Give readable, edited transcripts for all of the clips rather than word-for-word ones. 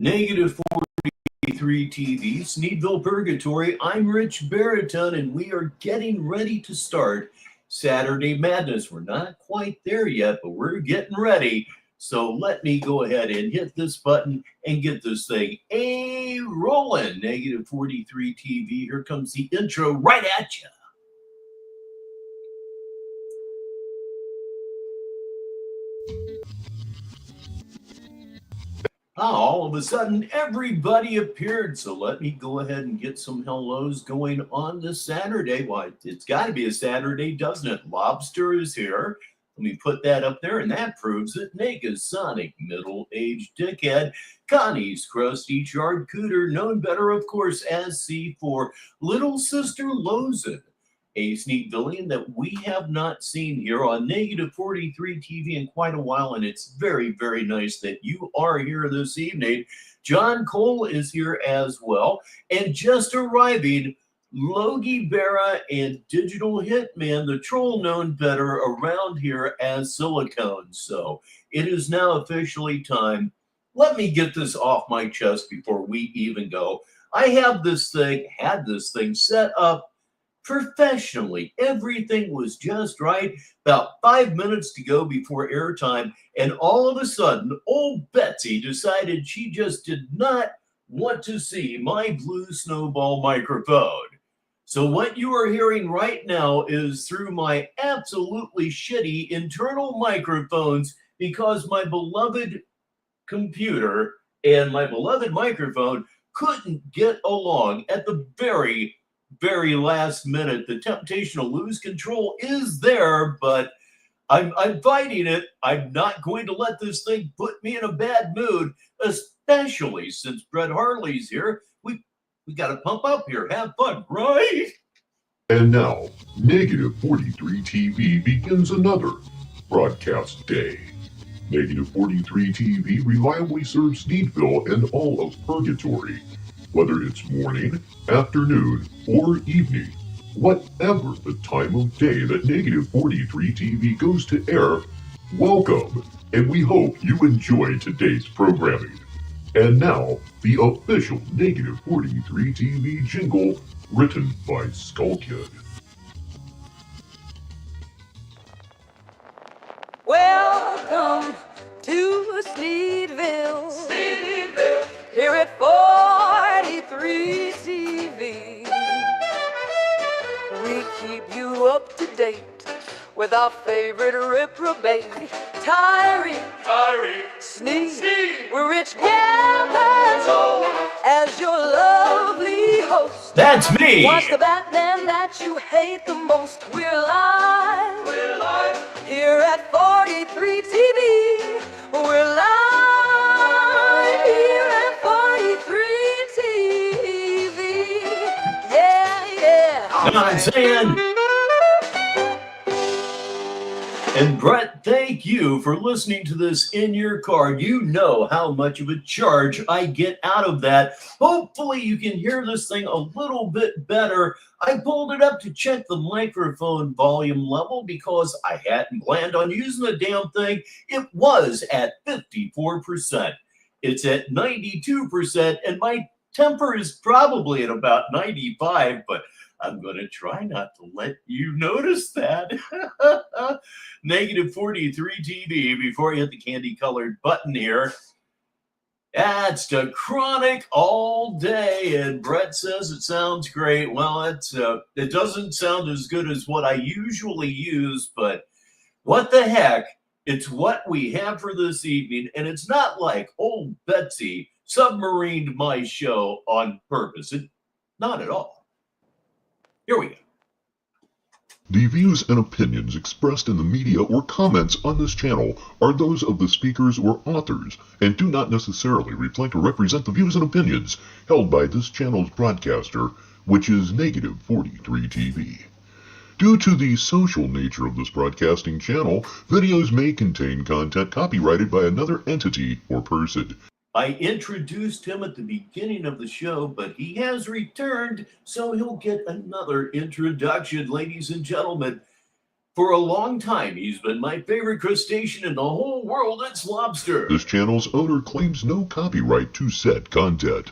Negative 43TV's Sneedville Purgatory. I'm Rich Baritone, and we are getting ready to start Saturday Madness. We're not quite there yet, but we're getting ready. So let me go ahead and hit this button and get this thing rolling. Negative 43TV. Here comes the intro right at you. All of a sudden, everybody appeared. So let me go ahead and get some hellos going on this Saturday. Why, it's got to be a Saturday, doesn't it? Lobster is here. Let me put that up there, and that proves it. Nega's Sonic, middle-aged dickhead. Connie's crusty charcuter, known better, of course, as C4. Little Sister Lozen, a Sneedvillian that we have not seen here on Negative 43 TV in quite a while, and it's very, very nice that you are here this evening. John Cole is here as well, and just arriving, Logie Berra and Digital Hitman, the troll known better around here as Silicone. So it is now officially time. Let me get this off my chest before we even go. I had this thing set up professionally. Everything was just right. About 5 minutes to go before airtime, and all of a sudden, old Betsy decided she just did not want to see my blue snowball microphone. So what you are hearing right now is through my absolutely shitty internal microphones, because my beloved computer and my beloved microphone couldn't get along at the very last minute. The temptation to lose control is there, but I'm fighting it. I'm not going to let this thing put me in a bad mood, especially since Brett Harley's here. We got to pump up here, have fun, right? And now, Negative 43 TV begins another broadcast day. Negative 43 TV reliably serves Sneedville and all of Purgatory. Whether it's morning, afternoon, or evening, whatever the time of day that Negative 43 TV goes to air, welcome, and we hope you enjoy today's programming. And now, the official Negative 43 TV jingle, written by Skullkid. Welcome to Sneedville. Sneedville. Here at 43 TV. We keep you up to date with our favorite reprobate, Tyree Sneed. We're Rich Baritone as your lovely host. That's me. What's the Batman that you hate the most? We're live here at 43 TV. We're live here at 43 TV. Yeah. I'm saying. And Brett, thank you for listening to this in your car. You know how much of a charge I get out of that. Hopefully you can hear this thing a little bit better. I pulled it up to check the microphone volume level because I hadn't planned on using the damn thing. It was at 54%. It's at 92%, and my temper is probably at about 95, but I'm going to try not to let you notice that. Negative 43 TV, before you hit the candy-colored button here. That's the Chronic all day, and Brett says it sounds great. Well, it doesn't sound as good as what I usually use, but what the heck? It's what we have for this evening, and it's not like old Betsy submarined my show on purpose. Not at all. Here we go. The views and opinions expressed in the media or comments on this channel are those of the speakers or authors and do not necessarily reflect or represent the views and opinions held by this channel's broadcaster, which is Negative 43 TV. Due to the social nature of this broadcasting channel, videos may contain content copyrighted by another entity or person. I introduced him at the beginning of the show, but he has returned, so he'll get another introduction. Ladies and gentlemen, For a long time, he's been my favorite crustacean in the whole world. It's lobster. This channel's owner claims no copyright to said content.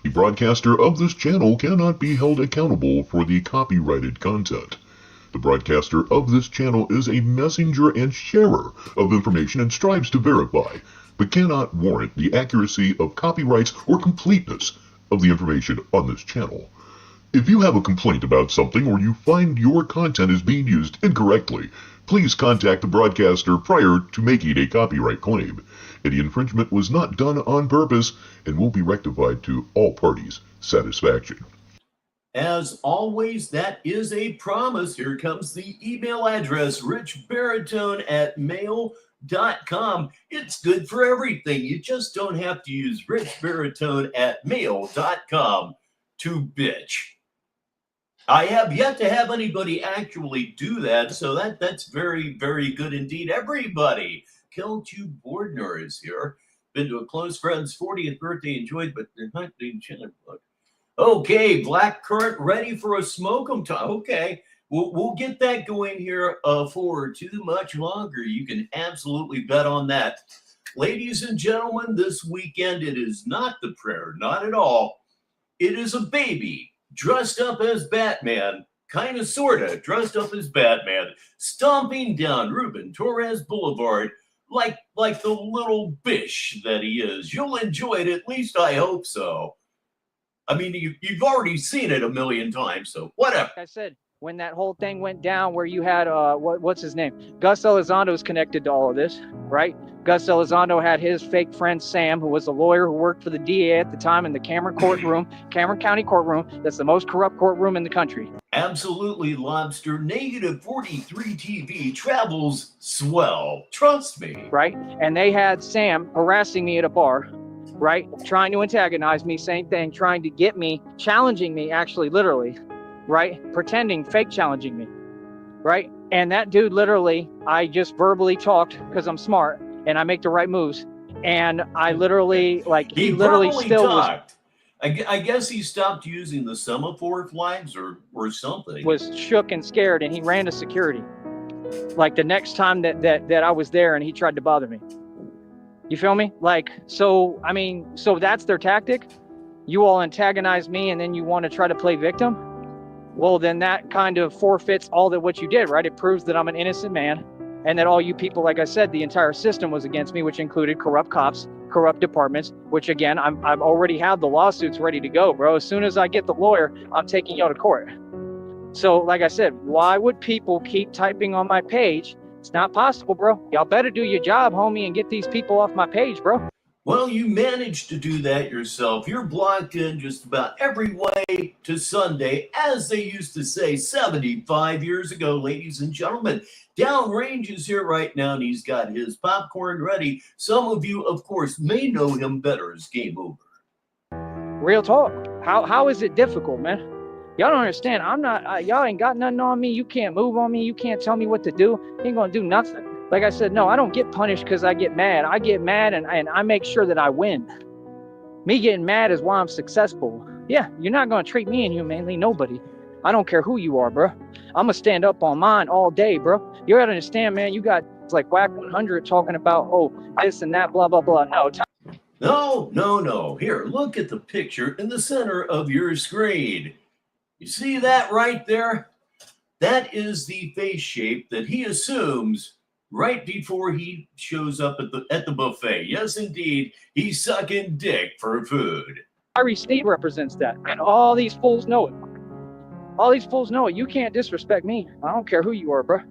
The broadcaster of this channel cannot be held accountable for the copyrighted content. The broadcaster of this channel is a messenger and sharer of information and strives to verify, but cannot warrant the accuracy of copyrights or completeness of the information on this channel. If you have a complaint about something or you find your content is being used incorrectly, please contact the broadcaster prior to making a copyright claim. Any infringement was not done on purpose and will be rectified to all parties' satisfaction. As always, that is a promise. Here comes the email address, richbaritone@mail.com. It's good for everything. You just don't have to use richbaritone@mail.com to bitch. I have yet to have anybody actually do that, so that's very, very good indeed. Everybody, Kel2 Bordner is here. Been to a close friend's 40th birthday, enjoyed, but they're not being chilling. Okay, black currant ready for a smoke 'em time. Okay, we'll get that going here for too much longer. You can absolutely bet on that. Ladies and gentlemen, this weekend it is not the prayer, not at all. It is a baby dressed up as Batman, kind of, sort of, dressed up as Batman, stomping down Ruben Torres Boulevard like the little bish that he is. You'll enjoy it, at least I hope so. I mean, you've already seen it a million times, so whatever. Like I said, when that whole thing went down where you had, what's his name? Gus Elizondo is connected to all of this, right? Gus Elizondo had his fake friend Sam, who was a lawyer who worked for the DA at the time in the Cameron courtroom, Cameron County courtroom. That's the most corrupt courtroom in the country. Absolutely, Lobster. Negative 43 TV travels swell. Trust me. Right? And they had Sam harassing me at a bar, right? Trying to antagonize me, same thing, trying to get me, challenging me, actually, literally, right? Pretending, fake challenging me, right? And that dude, literally, I just verbally talked because I'm smart and I make the right moves. And I literally, like, he literally still talked. I guess he stopped using the semaphore flags or something. Was shook and scared, and he ran to security. Like the next time that I was there and he tried to bother me. You feel me? Like, so, I mean, so that's their tactic. You all antagonize me and then you want to try to play victim. Well, then that kind of forfeits all that what you did, right? It proves that I'm an innocent man and that all you people, like I said, the entire system was against me, which included corrupt cops, corrupt departments, which again, I've already had the lawsuits ready to go, bro. As soon as I get the lawyer, I'm taking y'all to court. So like I said, why would people keep typing on my page? It's not possible, bro. Y'all better do your job, homie, and get these people off my page, bro. Well, you managed to do that yourself. You're blocked in just about every way to Sunday, as they used to say 75 years ago, ladies and gentlemen. Downrange is here right now, and he's got his popcorn ready. Some of you, of course, may know him better as Game Over. Real talk. How is it difficult, man? Y'all don't understand. I'm not, y'all ain't got nothing on me. You can't move on me. You can't tell me what to do. You ain't gonna do nothing. Like I said, no, I don't get punished because I get mad. I get mad and I make sure that I win. Me getting mad is why I'm successful. Yeah, you're not gonna treat me inhumanely, nobody. I don't care who you are, bro. I'm gonna stand up on mine all day, bro. You gotta understand, man, you got like Whack 100 talking about, oh, this and that, blah, blah, blah. No. Here, look at the picture in the center of your screen. You see that right there? That is the face shape that he assumes right before he shows up at the buffet. Yes, indeed, he's sucking dick for food. Tyree Sneed represents that, and all these fools know it. All these fools know it. You can't disrespect me. I don't care who you are, bro.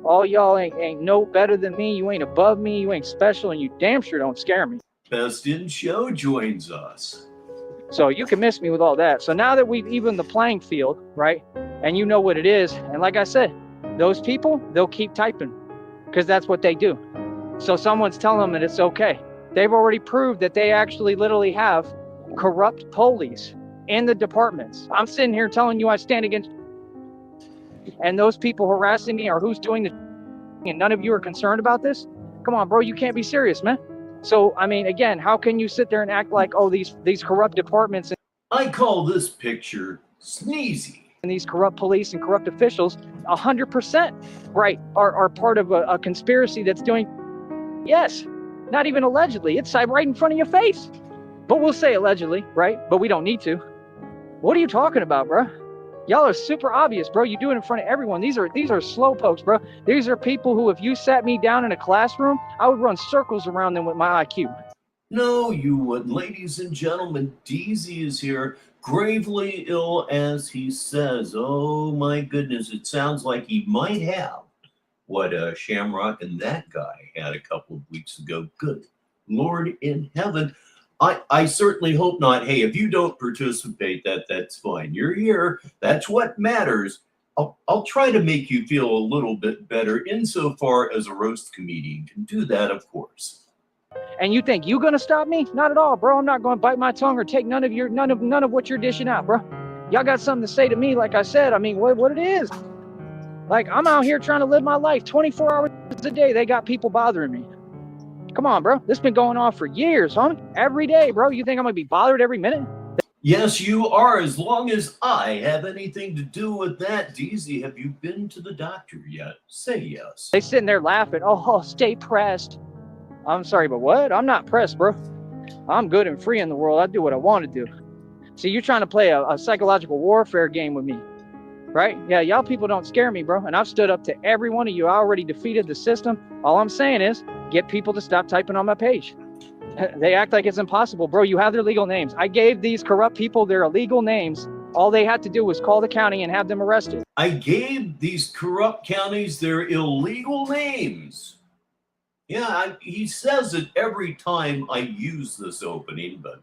All y'all ain't no better than me. You ain't above me. You ain't special, and you damn sure don't scare me. Best in Show joins us. So you can miss me with all that. So now that we've evened the playing field, right, and you know what it is, and like I said, those people, they'll keep typing because that's what they do. So someone's telling them that it's okay. They've already proved that they actually literally have corrupt police in the departments. I'm sitting here telling you I stand against, and those people harassing me are who's doing the, and none of you are concerned about this? Come on, bro, you can't be serious, man. So, I mean, again, how can you sit there and act like, oh, these corrupt departments? I call this picture sneezy. these corrupt police and corrupt officials 100% right are part of a conspiracy that's doing, yes, not even allegedly, it's right in front of your face, but we'll say allegedly, right? But we don't need to. What are you talking about, bro? Y'all are super obvious, bro. You do it in front of everyone. These are slow pokes, bro. These are people who, if you sat me down in a classroom, I would run circles around them with my IQ. No, you wouldn't. Ladies and gentlemen, DZ is here, gravely ill, as he says. Oh my goodness, it sounds like he might have what Shamrock and that guy had a couple of weeks ago. Good Lord in heaven. I certainly hope not. Hey, if you don't participate, that's fine. You're here. That's what matters. I'll try to make you feel a little bit better insofar as a roast comedian can do that, of course. And you think you gonna stop me? Not at all, bro. I'm not gonna bite my tongue or take none of what you're dishing out, bro. Y'all got something to say to me, like I said. I mean, what it is. Like, I'm out here trying to live my life 24 hours a day. They got people bothering me. Come on, bro. This been going on for years, homie. Every day, bro. You think I'm gonna be bothered every minute? Yes, you are, as long as I have anything to do with that. DZ, have you been to the doctor yet? Say yes. They sitting there laughing. Oh, stay pressed. I'm sorry, but what? I'm not pressed, bro. I'm good and free in the world. I do what I want to do. See, you're trying to play a psychological warfare game with me, right? Yeah, y'all people don't scare me, bro. And I've stood up to every one of you. I already defeated the system. All I'm saying is get people to stop typing on my page. They act like it's impossible, bro. You have their legal names. I gave these corrupt people their illegal names. All they had to do was call the county and have them arrested. I gave these corrupt counties their illegal names. Yeah, he says it every time I use this opening, but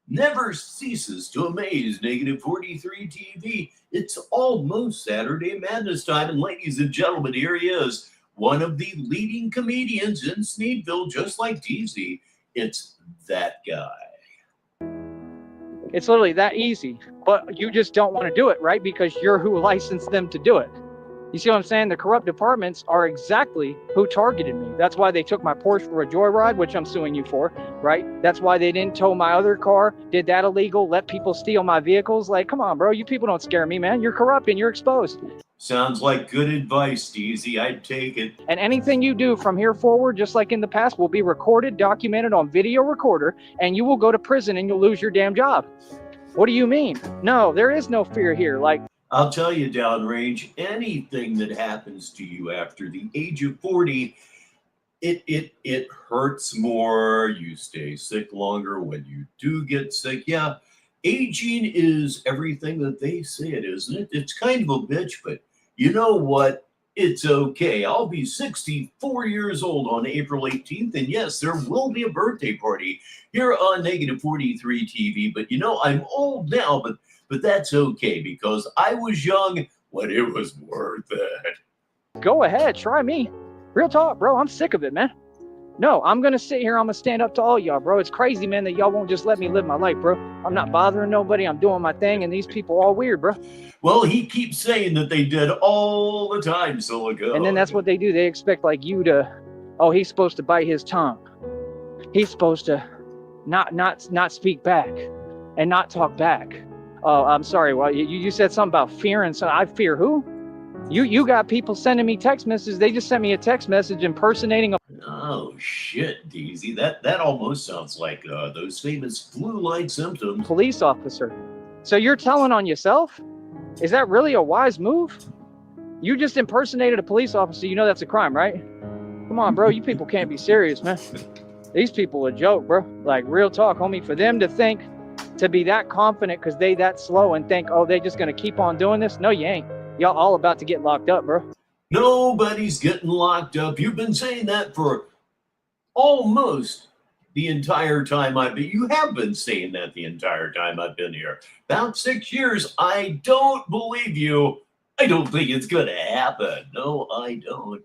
never ceases to amaze Negative 43 TV. It's almost Saturday Madness time, and ladies and gentlemen, here he is, one of the leading comedians in Sneedville, just like DZ. It's that guy. It's literally that easy, but you just don't want to do it, right? Because you're who licensed them to do it. You see what I'm saying? The corrupt departments are exactly who targeted me. That's why they took my Porsche for a joyride, which I'm suing you for, right? That's why they didn't tow my other car, did that illegal, let people steal my vehicles. Like, come on, bro. You people don't scare me, man. You're corrupt and you're exposed. Sounds like good advice, DZ. I'd take it. And anything you do from here forward, just like in the past, will be recorded, documented on video recorder, and you will go to prison and you'll lose your damn job. What do you mean? No, there is no fear here. Like, I'll tell you, downrange, anything that happens to you after the age of 40, it hurts more. You stay sick longer when you do get sick. Yeah, aging is everything that they say it, isn't it? It's kind of a bitch, but you know what? It's okay. I'll be 64 years old on April 18th, and yes, there will be a birthday party here on Negative 43 TV. But you know, I'm old now, but that's okay because I was young when it was worth it. Go ahead, try me. Real talk, bro. I'm sick of it, man. No, I'm going to sit here. I'm going to stand up to all y'all, bro. It's crazy, man, that y'all won't just let me live my life, bro. I'm not bothering nobody. I'm doing my thing, and these people all weird, bro. Well, he keeps saying that they did all the time, Silico. And then that's what they do. They expect, like, you to, oh, he's supposed to bite his tongue. He's supposed to not speak back and not talk back. Oh, I'm sorry. Well, you said something about fear, and so I fear who? You got people sending me text messages. They just sent me a text message impersonating a... Oh, shit, DZ. That almost sounds like those famous flu-like symptoms. Police officer. So you're telling on yourself? Is that really a wise move? You just impersonated a police officer. You know that's a crime, right? Come on, bro. You people can't be serious, man. These people are a joke, bro. Like, real talk, homie. For them to think, to be that confident because they that slow and think, oh, they just going to keep on doing this? No, you ain't. Y'all all about to get locked up, bro. Nobody's getting locked up. You've been saying that for almost the entire time I've been. You have been saying that the entire time I've been here. About 6 years. I don't believe you. I don't think it's going to happen. No, I don't.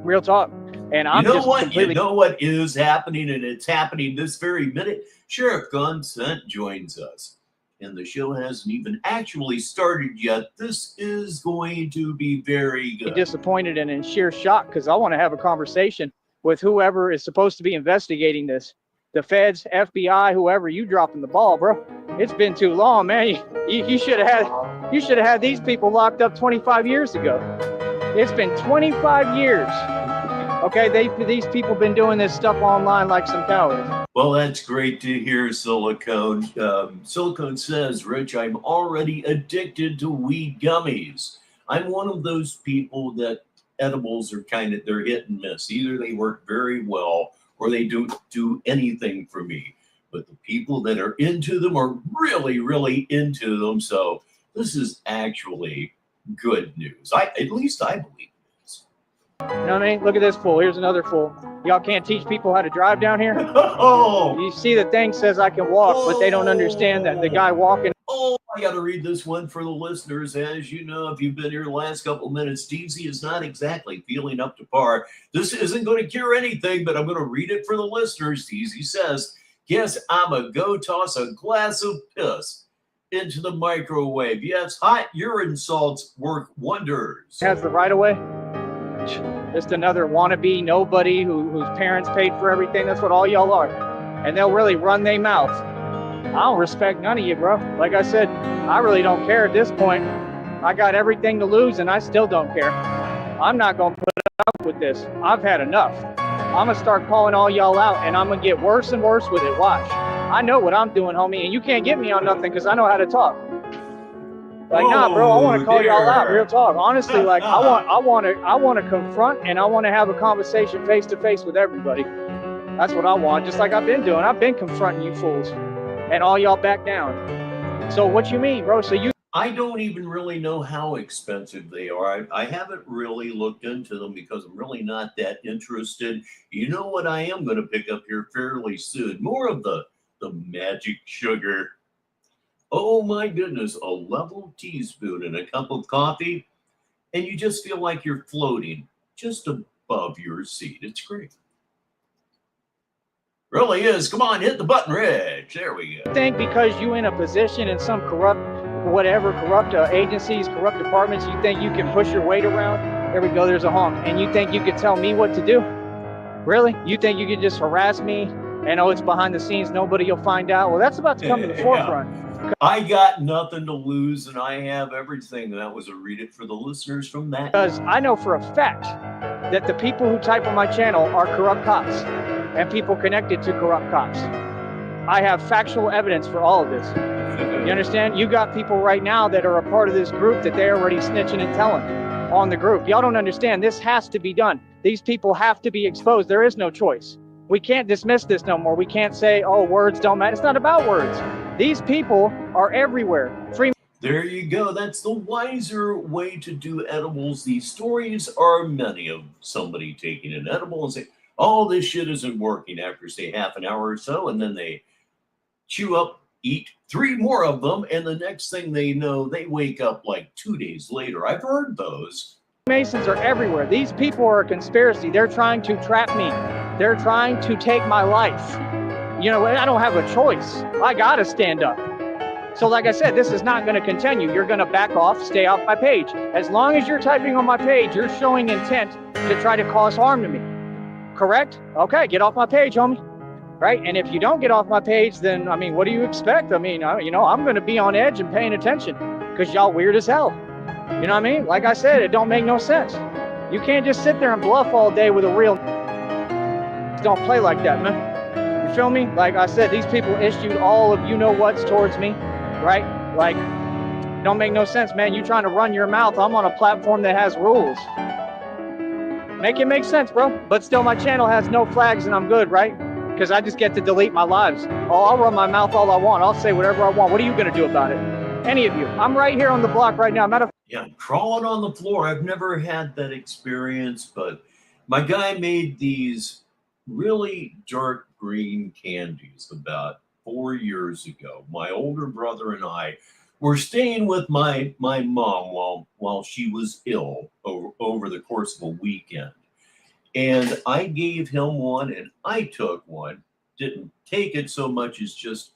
Real talk. And I'm you know just what? completely... You know what is happening, and it's happening this very minute. Sheriff Consent joins us. And the show hasn't even actually started yet. This is going to be very good. Disappointed and in sheer shock because I want to have a conversation with whoever is supposed to be investigating this. The feds, FBI, whoever, you dropping the ball, bro. It's been too long, man. You should have had... You should have had these people locked up 25 years ago. It's been 25 years. Okay, these people been doing this stuff online like some cowards. Well, that's great to hear, Silicone. Silicone says, Rich, I'm already addicted to weed gummies. I'm one of those people that edibles are they're hit and miss. Either they work very well or they don't do anything for me. But the people that are into them are really, really into them. So this is actually good news. At least I believe it is. You know what I mean? Look at this fool. Here's another fool. Y'all can't teach people how to drive down here? Oh! You see the thing says I can walk, but they don't understand that the guy walking. Oh, I got to read this one for the listeners. As you know, if you've been here the last couple of minutes, DZ is not exactly feeling up to par. This isn't going to cure anything, but I'm going to read it for the listeners. DZ says, guess I'm a go toss a glass of piss into the microwave. Yes, hot urine salts work wonders. Has the right of way. Just another wannabe nobody whose parents paid for everything. That's what all y'all are. And they'll really run their mouth. I don't respect none of you, bro. Like I said, I really don't care at this point. I got everything to lose and I still don't care. I'm not going to put up with this. I've had enough. I'm going to start calling all y'all out and I'm going to get worse and worse with it. Watch. I know what I'm doing, homie, and you can't get me on nothing because I know how to talk. Like, nah, bro, I want to call y'all out, real talk. Honestly, like, I want to confront and I want to have a conversation face to face with everybody. That's what I want, just like I've been doing. I've been confronting you fools, and all y'all back down. So what you mean, bro? So you? I don't even really know how expensive they are. I haven't really looked into them because I'm really not that interested. You know what I am going to pick up here fairly soon? More of the magic sugar. Oh my goodness, a level teaspoon and a cup of coffee, and you just feel like you're floating just above your seat. It's great. Really is. Come on, hit the button, Rich. There we go. I think because you in a position in some corrupt agencies, corrupt departments, you think you can push your weight around? There we go, there's a honk. And you think you could tell me what to do? Really? You think you could just harass me and it's behind the scenes, nobody will find out? Well, that's about to come to the forefront. I got nothing to lose and I have everything. That was a read it for the listeners from that. Because I know for a fact that the people who type on my channel are corrupt cops and people connected to corrupt cops. I have factual evidence for all of this. You understand? You got people right now that are a part of this group that they're already snitching and telling on the group. Y'all don't understand. This has to be done. These people have to be exposed. There is no choice. We can't dismiss this no more. We can't say, oh, words don't matter. It's not about words. These people are everywhere. There you go. That's the wiser way to do edibles. These stories are many of somebody taking an edible and saying, oh, this shit isn't working after, say, half an hour or so. And then they chew up, eat 3 more of them. And the next thing they know, they wake up like 2 days later. I've heard those. Masons are everywhere. These people are a conspiracy. They're trying to trap me. They're trying to take my life. You know, I don't have a choice. I gotta stand up. So like I said, this is not gonna continue. You're gonna back off, stay off my page. As long as you're typing on my page, you're showing intent to try to cause harm to me. Correct? Okay, get off my page, homie. Right? And if you don't get off my page, then, I mean, what do you expect? I mean, you know, I'm gonna be on edge and paying attention because y'all weird as hell. You know what I mean? Like I said, it don't make no sense. You can't just sit there and bluff all day with a real... Don't play like that, man. You feel me? Like I said, these people issued all of you-know-whats towards me, right? Like, don't make no sense, man. You trying to run your mouth. I'm on a platform that has rules. Make it make sense, bro. But still, my channel has no flags and I'm good, right? Because I just get to delete my lives. Oh, I'll run my mouth all I want. I'll say whatever I want. What are you going to do about it? Any of you. I'm right here on the block right now. Yeah, crawling on the floor. I've never had that experience, but my guy made these really dark green candies about 4 years ago. My older brother and I were staying with my mom while she was ill over the course of a weekend. And I gave him one and I took one. Didn't take it so much as just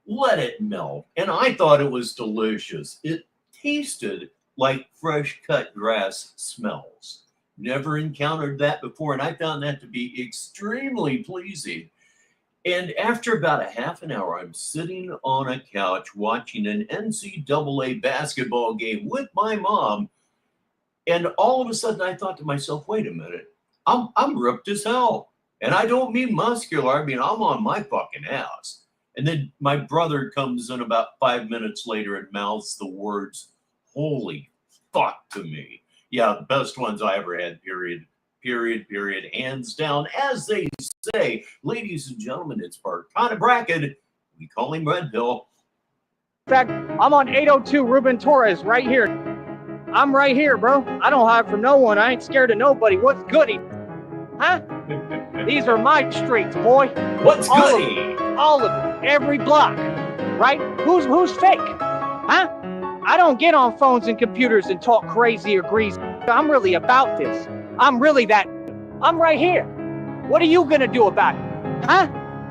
let it melt. And I thought it was delicious. It tasted like fresh cut grass smells. Never encountered that before, and I found that to be extremely pleasing. And after about a half an hour, I'm sitting on a couch watching an NCAA basketball game with my mom. And all of a sudden I thought to myself, wait a minute, I'm ripped as hell. And I don't mean muscular, I mean I'm on my fucking ass. And then my brother comes in about 5 minutes later and mouths the words, holy fuck to me. Yeah, the best ones I ever had, period, hands down. As they say, ladies and gentlemen, it's Barcana Bracket. We call him Red Pill. In fact, I'm on 802 Ruben Torres right here. I'm right here, bro. I don't hide from no one. I ain't scared of nobody. What's goody? Huh? These are my streets, boy. What's goody? All of it. Every block. Right? Who's fake? Huh? I don't get on phones and computers and talk crazy or greasy. I'm really about this. I'm really that. I'm right here. What are you gonna do about it? Huh?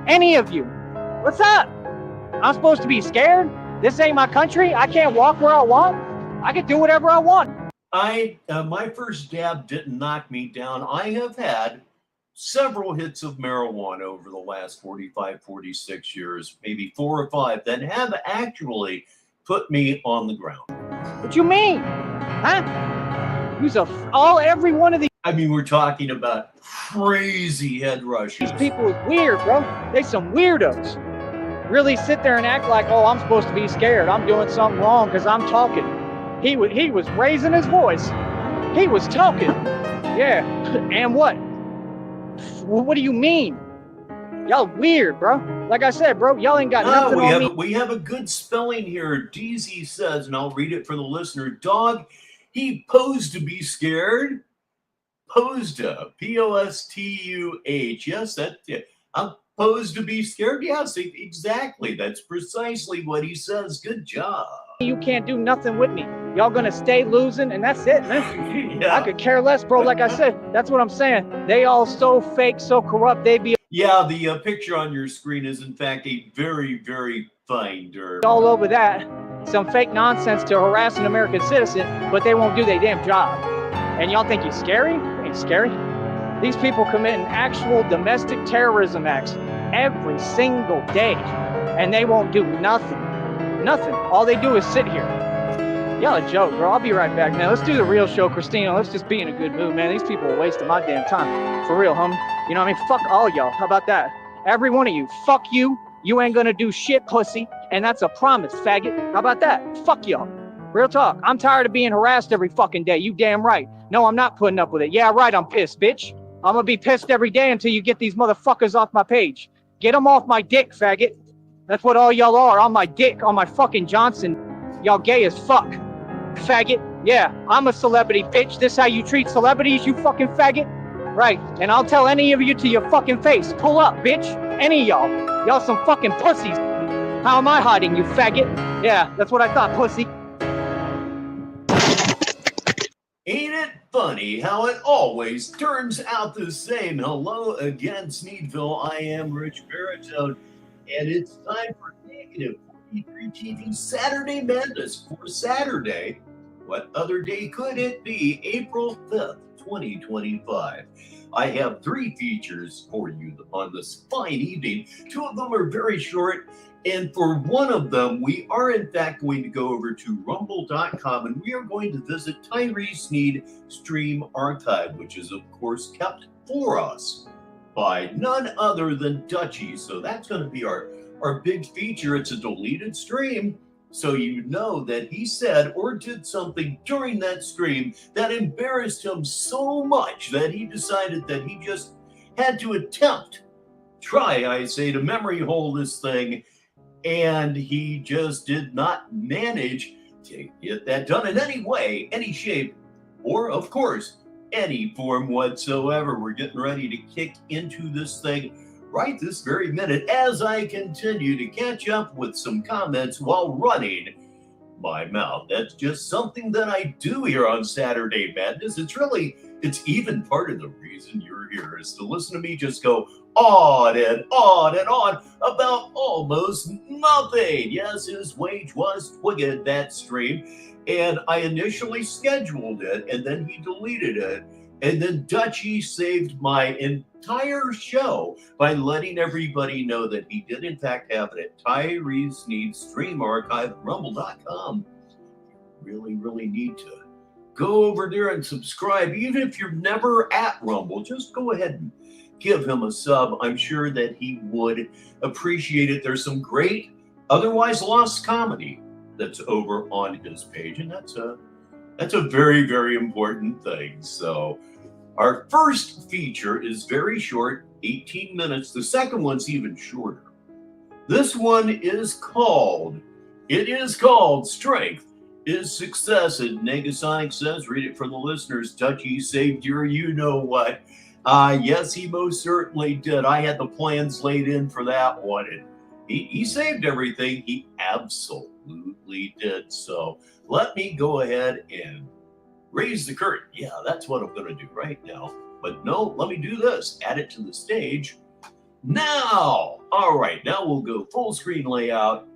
Any of you? What's up? I'm supposed to be scared? This ain't my country? I can't walk where I want? I can do whatever I want. My first dab didn't knock me down. I have had several hits of marijuana over the last 45, 46 years, maybe 4 or 5, that have actually put me on the ground. What you mean? Huh? Every one of these. I mean, we're talking about crazy head rushes. These people is weird, bro. They some weirdos. Really sit there and act like, oh, I'm supposed to be scared. I'm doing something wrong because I'm talking. He was raising his voice. He was talking. Yeah. And what? What do you mean? Y'all weird, bro. Like I said, bro, y'all ain't got nothing on me. We have a good spelling here. DZ says, and I'll read it for the listener. Dog, he posed to be scared. Posed to. P-O-S-T-U-H. Yes, that's it. I'm posed to be scared. Yes, exactly. That's precisely what he says. Good job. You can't do nothing with me. Y'all gonna stay losing, and that's it, man. Yeah. I could care less, bro. Like I said, that's what I'm saying. They all so fake, so corrupt. They be the picture on your screen is in fact a very, very fine derb. all over that. Some fake nonsense to harass an American citizen, but they won't do their damn job. And y'all think he's scary? He ain't scary. These people committing actual domestic terrorism acts every single day, and they won't do nothing. Nothing. All they do is sit here. Y'all a joke, bro. I'll be right back, man. Let's do the real show, Christina. Let's just be in a good mood, man. These people are wasting my damn time. For real, homie. You know what I mean? Fuck all y'all. How about that? Every one of you. Fuck you. You ain't gonna do shit, pussy. And that's a promise, faggot. How about that? Fuck y'all. Real talk. I'm tired of being harassed every fucking day. You damn right. No, I'm not putting up with it. Yeah, right, I'm pissed, bitch. I'm gonna be pissed every day until you get these motherfuckers off my page. Get them off my dick, faggot. That's what all y'all are, on my dick, on my fucking Johnson. Y'all gay as fuck. Faggot. Yeah, I'm a celebrity, bitch. This how you treat celebrities, you fucking faggot? Right, and I'll tell any of you to your fucking face. Pull up, bitch. Any of y'all. Y'all some fucking pussies. How am I hiding, you faggot? Yeah, that's what I thought, pussy. Ain't it funny how it always turns out the same? Hello again, Sneedville. I am Rich Baritone, and it's time for Negative 43 TV's Saturday Madness for Saturday. What other day could it be? April 5th, 2025. I have 3 features for you on this fine evening. 2 of them are very short, and for one of them, we are in fact going to go over to rumble.com, and we are going to visit Tyree Sneed Stream Archive, which is of course kept for us by none other than Dutchy. So that's going to be our big feature. It's a deleted stream, so you know that he said or did something during that stream that embarrassed him so much that he decided that he just had to try, I say, to memory hole this thing. And he just did not manage to get that done in any way, any shape, or, of course, any form whatsoever. We're getting ready to kick into this thing right this very minute as I continue to catch up with some comments while running my mouth. That's just something that I do here on Saturday Madness. It's even part of the reason you're here is to listen to me just go on and on and on about almost nothing. Yes, his wage was twigged that stream, and I initially scheduled it, and then he deleted it, And then Dutchy saved my entire show by letting everybody know that he did in fact have it at Tyree Sneed Stream Archive at rumble.com. Really need to go over there and subscribe. Even if you're never at Rumble, just go ahead and give him a sub. I'm sure that he would appreciate it. There's some great otherwise lost comedy that's over on his page, and that's a very important thing. So our first feature is very short, 18 minutes. The second one's even shorter. This one is called Strength is Success. And Negasonic says, read it for the listeners, Dutchy saved your you-know-what. Yes, he most certainly did. I had the plans laid in for that one. And he saved everything. He absolutely did. So let me go ahead and raise the curtain. Yeah, that's what I'm going to do right now. But no, let me do this. Add it to the stage. Now, all right, now we'll go full screen layout.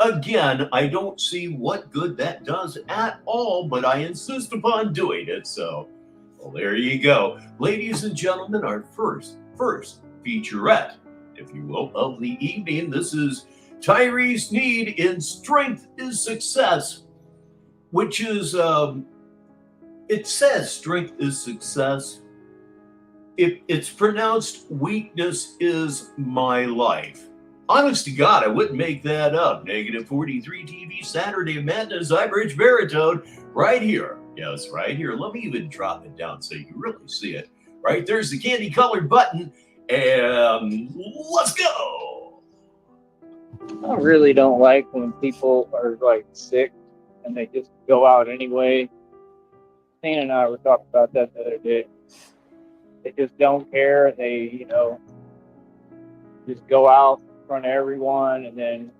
Again, I don't see what good that does at all, but I insist upon doing it. So, well, there you go. Ladies and gentlemen, our first featurette, if you will, of the evening. This is Tyree Sneed in Strength is Success, which is, it says strength is success. It's pronounced weakness is my life. Honest to God, I wouldn't make that up. Negative 43 TV Saturday Madness, I'm Rich Baritone, right here. Yes, right here. Let me even drop it down so you can really see it. Right there's the candy colored button, and let's go. I really don't like when people are like sick and they just go out anyway. Tina and I were talking about that the other day. They just don't care. They, just go out in front of everyone, and then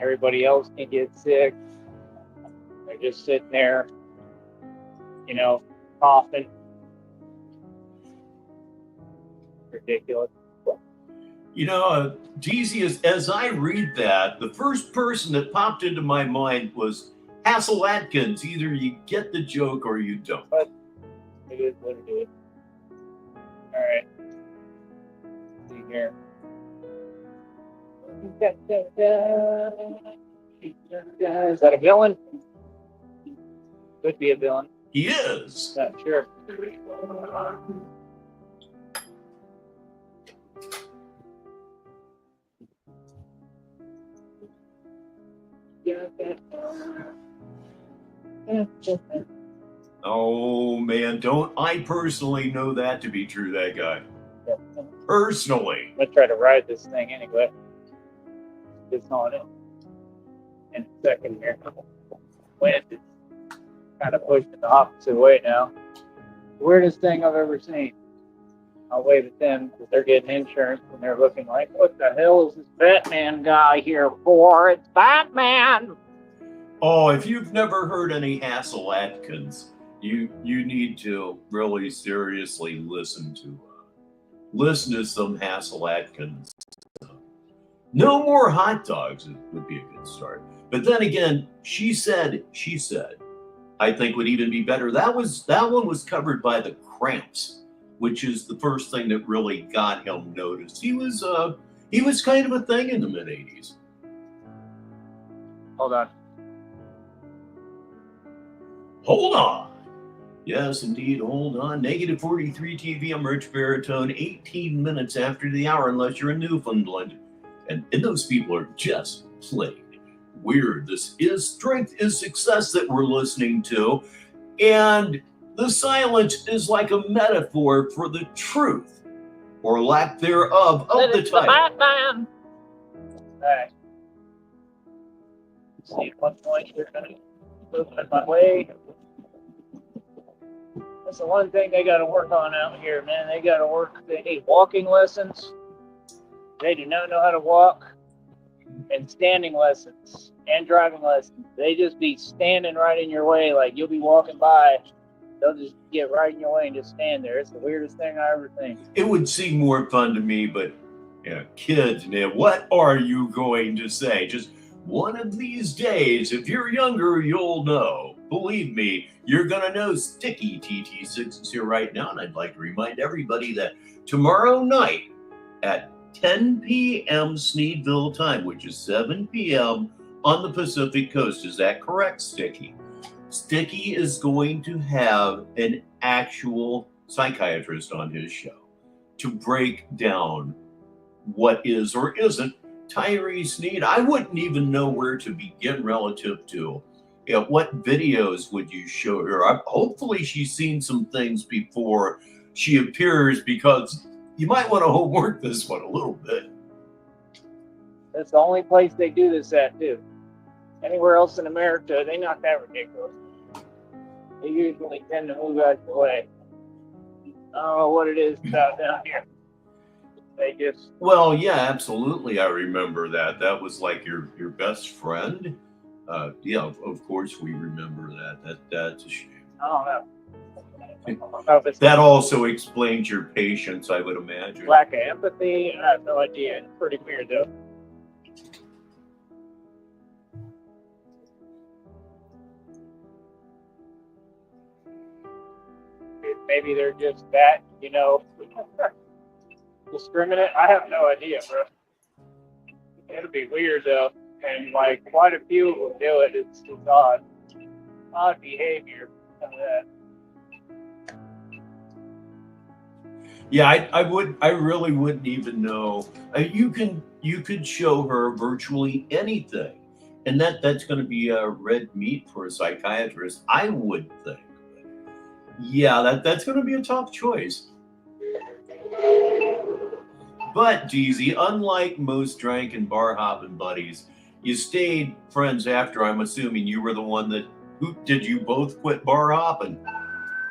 everybody else can get sick. They're just sitting there, coughing. Ridiculous. Deezy, as I read that, the first person that popped into my mind was Hassel Atkins. Either you get the joke or you don't. But it is what it is. All right. Let's see here. Is that a villain? Could be a villain. He is. Not sure. Oh man, don't I personally know that to be true, that guy. Personally. I'm gonna try to ride this thing anyway. It's on it. In a second here. Wind is kind of pushing the opposite way now. Weirdest thing I've ever seen. I'll wave at them because they're getting insurance and they're looking like, what the hell is this Batman guy here for? It's Batman! Oh, if you've never heard any Hassel Atkins, you need to really seriously listen to some Hassel Atkins. No more hot dogs would be a good start. But then again, she said, I think would even be better. That one was covered by the Cramps, which is the first thing that really got him noticed. He was kind of a thing in the mid-'80s. Hold on. Hold on. Yes, indeed. Hold on. Negative 43 TV. I'm Rich Baritone. 18 minutes after the hour, unless you're in Newfoundland. And those people are just plain weird. This is Strength is Success that we're listening to. And the silence is like a metaphor for the truth or lack thereof of the title. Batman! Alright. See, at one point they're going to move it my way. That's the one thing they got to work on out here, man. They got to work. They need walking lessons. They do not know how to walk. And standing lessons and driving lessons. They just be standing right in your way, like you'll be walking by. They'll just get right in your way and just stand there. It's the weirdest thing I ever seen. It would seem more fun to me, but kids, man, what are you going to say? Just one of these days, if you're younger, you'll know. Believe me, you're gonna know Sticky TT6 is here right now, and I'd like to remind everybody that tomorrow night at 10 p.m. Sneedville time, which is 7 p.m. on the Pacific Coast. Is that correct, Sticky? Sticky is going to have an actual psychiatrist on his show to break down what is or isn't Tyree Sneed. I wouldn't even know where to begin relative to, you know, what videos would you show her? Hopefully she's seen some things before she appears, because you might want to homework this one a little bit. That's the only place they do this at, too. Anywhere else in America, they not that ridiculous. They usually tend to move out of the way. I don't know what it is about down here. They just... Well, yeah, absolutely. I remember that. That was like your best friend. Yeah, of course we remember that. That's a shame. I don't know. I don't know if it's That also explains your patience, I would imagine. lack of empathy. I have no idea. It's pretty weird, though. Maybe they're just that, you know, discriminate. I have no idea, bro. It'll be weird, though. And, like, quite a few will do it. It's odd. Odd behavior. Yeah, I really wouldn't even know. You could show her virtually anything, and that's going to be red meat for a psychiatrist, I would think. Yeah, that's going to be a tough choice. But Jeezy, unlike most drank and bar hopping buddies, you stayed friends after. I'm assuming you were the one that. Did you both quit bar hopping?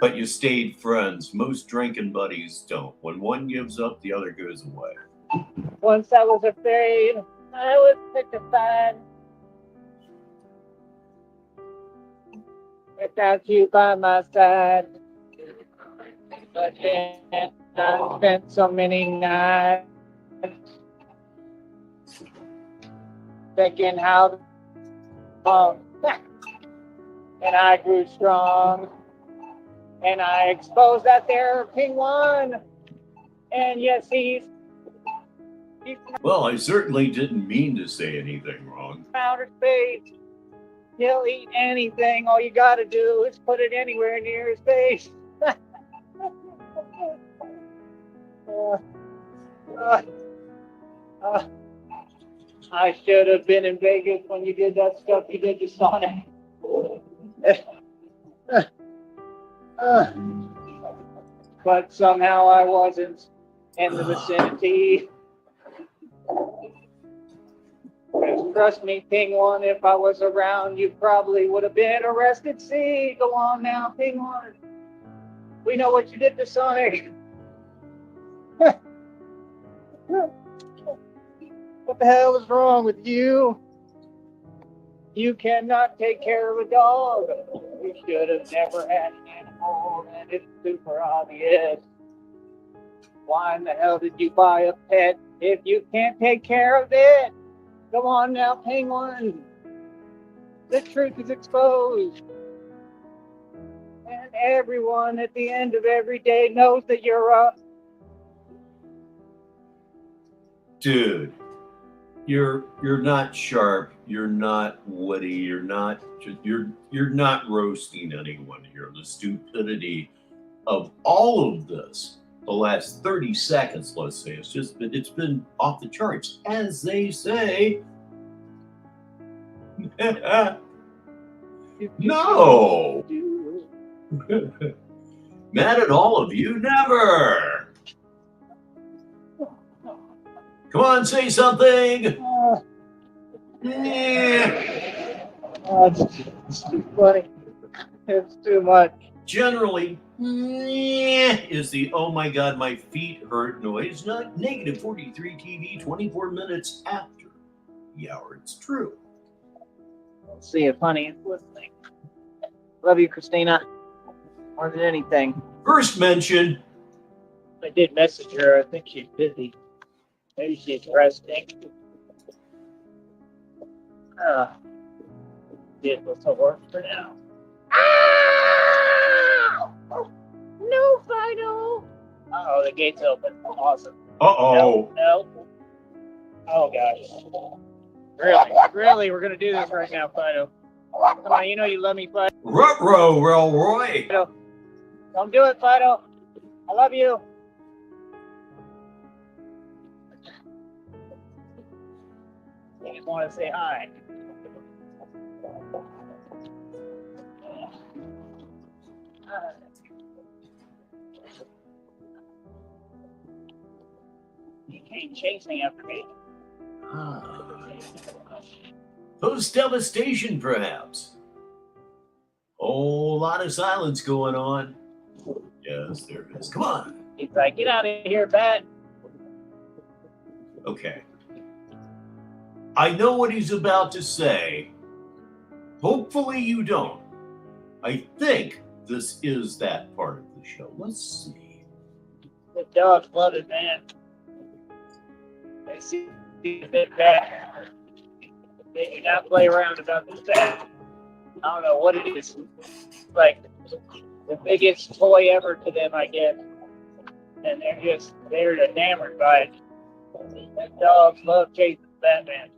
But you stayed friends. Most drinking buddies don't. When one gives up, the other goes away. Once I was afraid, I was petrified. Without you by my side. But then I spent so many nights thinking how and I grew strong. And I exposed that there ping one. And yes, he's Well, I certainly didn't mean to say anything wrong. outer space. He'll eat anything. All you gotta do is put it anywhere near his face. I should have been in Vegas when you did that stuff you did to Sonic. But somehow I wasn't in the vicinity. Trust me, Ping One, if I was around, you probably would have been arrested. See, go on now, Ping One. We know what you did to Sonic. What the hell is wrong with you? You cannot take care of a dog. You should have never had an animal, and it's super obvious. Why in the hell did you buy a pet if you can't take care of it? Come on now, Penguin. The truth is exposed. And everyone at the end of every day knows that you're up. Dude, you're not sharp, you're not witty, you're not roasting anyone here. The stupidity of all of this, the last 30 seconds, let's say, it's been off the charts, as they say. No. Mad at all of you? Never. Come on, say something. It's too funny. It's too much. Generally, is the oh my god, my feet hurt noise, not negative 43 TV 24 minutes after the hour. It's true. Let's see if honey is listening. Love you, Christina. More than anything. First mention. I did message her. I think she's busy. Maybe she's resting. It was to work for now. No, Fido. Oh, the gate's open. Awesome. Uh-oh. No. Oh, gosh. Really, we're gonna do this right now, Fido. Come on, you know you love me, Fido. Ruh-roh, Roy. Fido. Don't do it, Fido. I love you. I just want to say hi. You came chasing after me. Post-devastation, perhaps. Whole lot of silence going on. Yes, there is. Come on. He's like, get out of here, Bat. Okay. I know what he's about to say. Hopefully you don't. I think this is that part of the show. Let's see. The dogs love it, man. They see a bit bad. They do not play around about this bad. I don't know what it is. It's like the biggest toy ever to them, I guess. And they're enamored by it. And dogs love chasing Batman.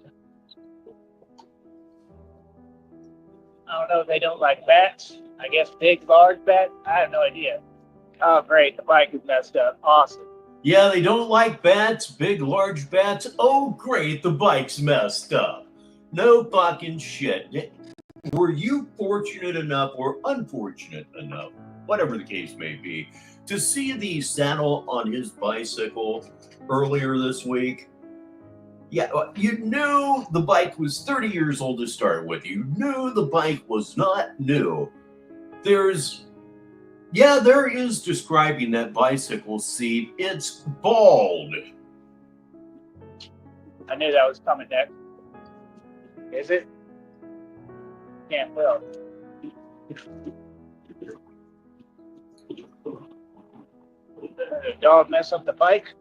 I don't know if they don't like bats. I guess big, large bats. I have no idea. Oh, great. The bike is messed up. Awesome. Yeah, they don't like bats, big, large bats. Oh, great, the bike's messed up. No fucking shit. Were you fortunate enough or unfortunate enough, whatever the case may be, to see the saddle on his bicycle earlier this week? Yeah, you knew the bike was 30 years old to start with. You knew the bike was not new. There is describing that bicycle seat. It's bald. I knew that was coming next. Is it? Can't tell. Did the dog mess up the bike?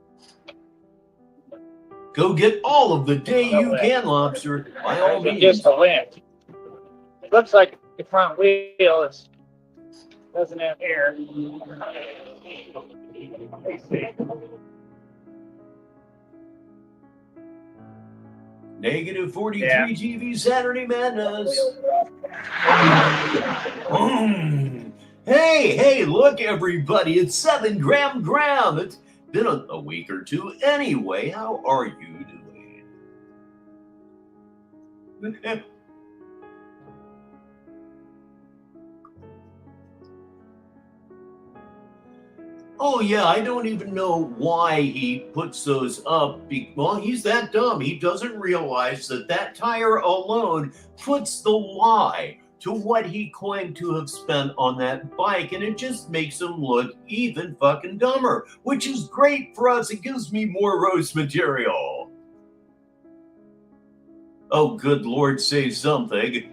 Go get all of the day you can, Lobster. By all means. Just the wind. It looks like the front wheel doesn't have air. Negative 43 TV Saturday Madness. Hey, look, everybody. It's 7 Graham. It's been a week or two anyway. How are you doing? Oh, yeah, I don't even know why he puts those up. Well, he's that dumb. He doesn't realize that tire alone puts the lie to what he claimed to have spent on that bike, and it just makes him look even fucking dumber, which is great for us. It gives me more roast material. Oh, good Lord, say something.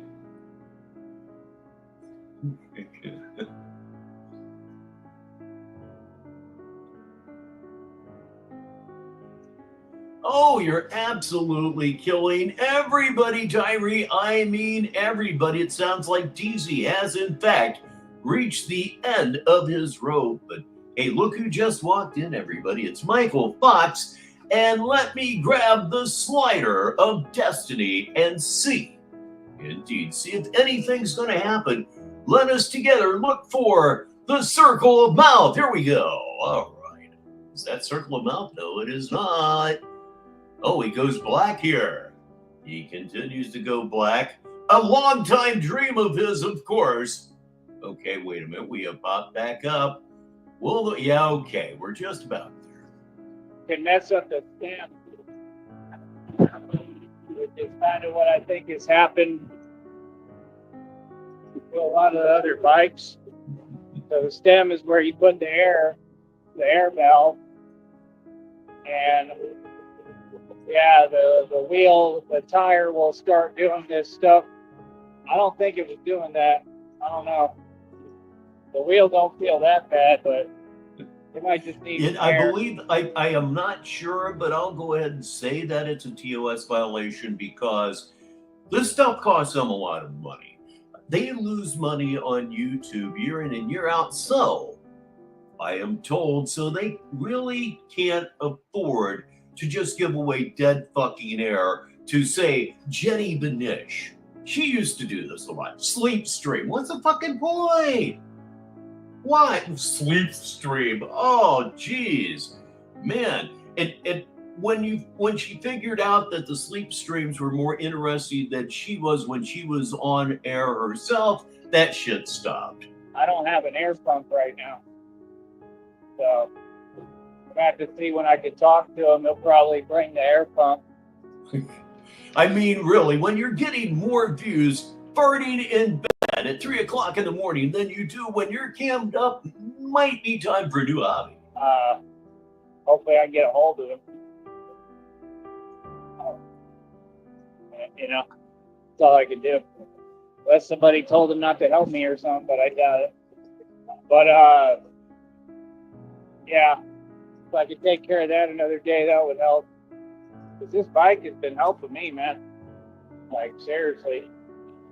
Oh, you're absolutely killing everybody, Tyree. I mean everybody. It sounds like DZ has, in fact, reached the end of his rope. But hey, look who just walked in, everybody. It's Michael Fox. And let me grab the slider of destiny and see. Indeed, see if anything's going to happen. Let us together look for the circle of mouth. Here we go. All right. Is that circle of mouth? No, it is not. Oh, he goes black here. He continues to go black. A long-time dream of his, of course. Okay, wait a minute. We have popped back up. Well, yeah, okay. We're just about there. Can mess up the stamp. Which is kind of what I think has happened to a lot of the other bikes. So the stem is where you put the air valve. And yeah, the wheel, the tire will start doing this stuff. I don't think it was doing that. I don't know. The wheel don't feel that bad, but it might just need I believe, I am not sure, but I'll go ahead and say that it's a TOS violation because this stuff costs them a lot of money. they lose money on YouTube year in and year out. So I am told, so they really can't afford to just give away dead fucking air to, say, Jenny Benish. She used to do this a lot. Sleep stream. What's the fucking point? What? Sleep stream. Oh, geez. Man. And when she figured out that the sleep streams were more interesting than she was when she was on air herself, that shit stopped. I don't have an air pump right now. So I'm going to have to see when I can talk to him. He'll probably bring the air pump. I mean, really, when you're getting more views farting in bed at 3 o'clock in the morning than you do when you're cammed up, might be time for a new hobby. Hopefully I can get a hold of him. You know, that's all I can do. Unless somebody told him not to help me or something, but I doubt it. But, yeah, if I could take care of that another day, that would help. Because this bike has been helping me, man. Like, seriously.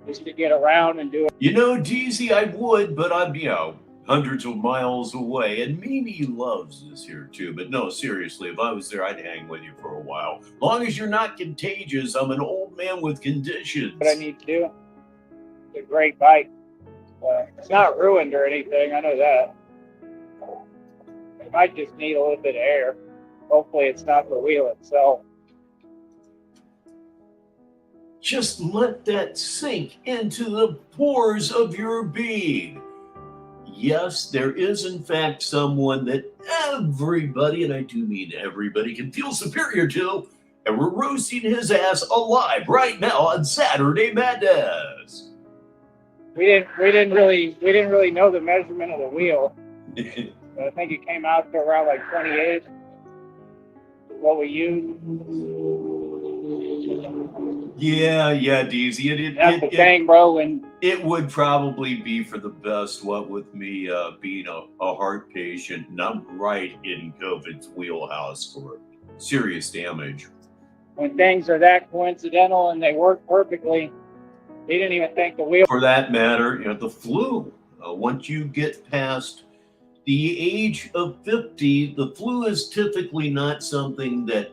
Just to get around and do it. You know, DZ, I would, but I'm, hundreds of miles away. And Mimi loves this here, too. But no, seriously, if I was there, I'd hang with you for a while. Long as you're not contagious, I'm an old man with conditions. What I need to do. It's a great bike. It's not ruined or anything, I know that. It might just need a little bit of air. Hopefully it's not the wheel itself. Just let that sink into the pores of your being. Yes, there is in fact someone that everybody, and I do mean everybody, can feel superior to, and we're roasting his ass alive right now on Saturday Madness. We didn't really know the measurement of the wheel. But I think it came out to around like 28. What we used. Yeah, DZ. That's the thing, bro. And it would probably be for the best, what with me being a heart patient, and I'm right in COVID's wheelhouse for serious damage. When things are that coincidental and they work perfectly, he didn't even think the wheel. For that matter, the flu. Once you get past the age of 50, the flu is typically not something that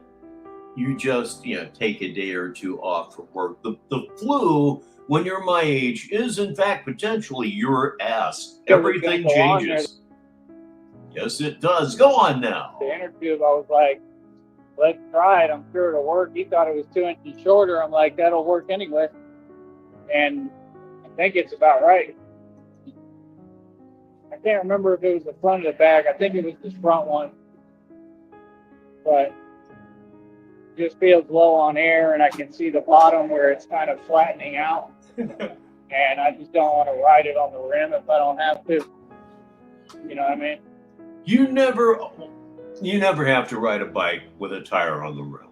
you just take a day or two off from work. The flu, when you're my age, is in fact potentially your ass. Everything changes. Yes, it does. Go on now. The inner tube, I was like, let's try it. I'm sure it'll work. He thought it was 2 inches shorter. I'm like, that'll work anyway. And I think it's about right. I can't remember if it was the front or the back. I think it was the front one. But it just feels low on air, and I can see the bottom where it's kind of flattening out. And I just don't want to ride it on the rim if I don't have to. You know what I mean? You never have to ride a bike with a tire on the rim.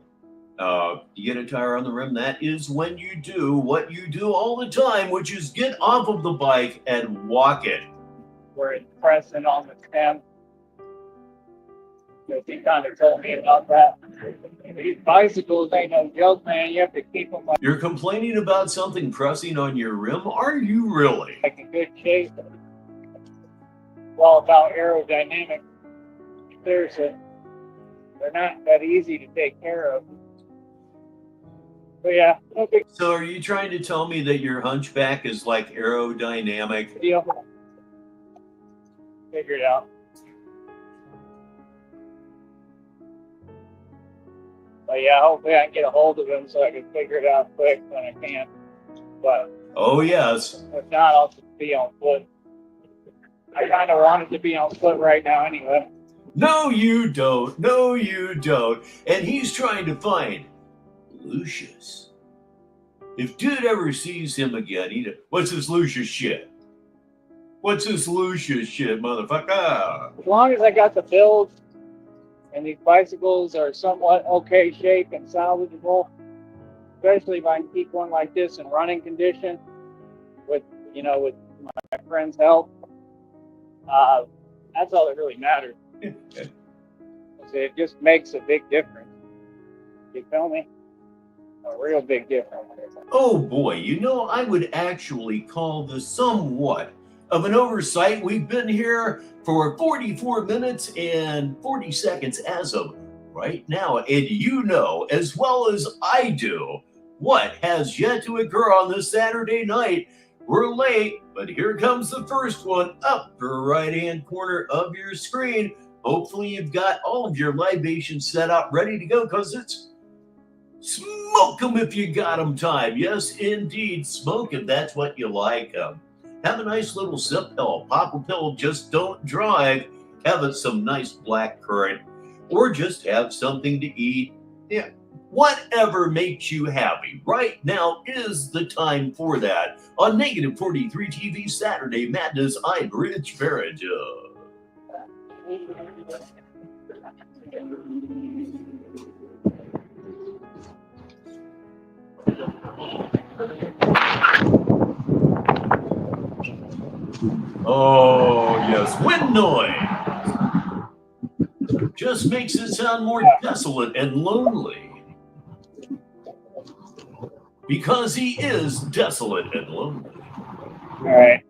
You get a tire on the rim, that is when you do what you do all the time, which is get off of the bike and walk it. Where it's pressing on the stem. Because he kind of told me about that. These bicycles ain't no joke, man. You have to keep them You're complaining about something pressing on your rim? Are you really? like in good shape. It's all about aerodynamics. Seriously. They're not that easy to take care of. But yeah, no big So are you trying to tell me that your hunchback is like aerodynamic? deal. Figure it out. But yeah, hopefully I can get a hold of him so I can figure it out quick when I can. But Oh, yes. if not, I'll just be on foot. I kind of wanted to be on foot right now anyway. No, you don't. No, you don't. And he's trying to find Lucius. If dude ever sees him again, what's this Lucius shit? What's this Lucius shit, motherfucker? As long as I got the build and these bicycles are somewhat okay shape and salvageable, especially if I can keep one like this in running condition with my friend's help, that's all that really matters. It just makes a big difference. You feel me? A real big difference. Oh boy, you know, I would actually call this somewhat of an oversight. We've been here for 44 minutes and 40 seconds as of right now, and you know as well as I do what has yet to occur on this Saturday night. We're late, but here comes the first one, upper right-hand corner of your screen. Hopefully you've got all of your libations set up, ready to go, because it's smoke 'em if you got 'em time. Yes, indeed, smoke 'em. That's what you like. Have a nice little sip pill, pop a pill, just don't drive. Have some nice black currant, or just have something to eat. Yeah, whatever makes you happy. Right now is the time for that. On Negative 43 TV Saturday Madness, I'm Rich Barrett. Oh, yes, wind noise. Just makes it sound more desolate and lonely. Because he is desolate and lonely. All right.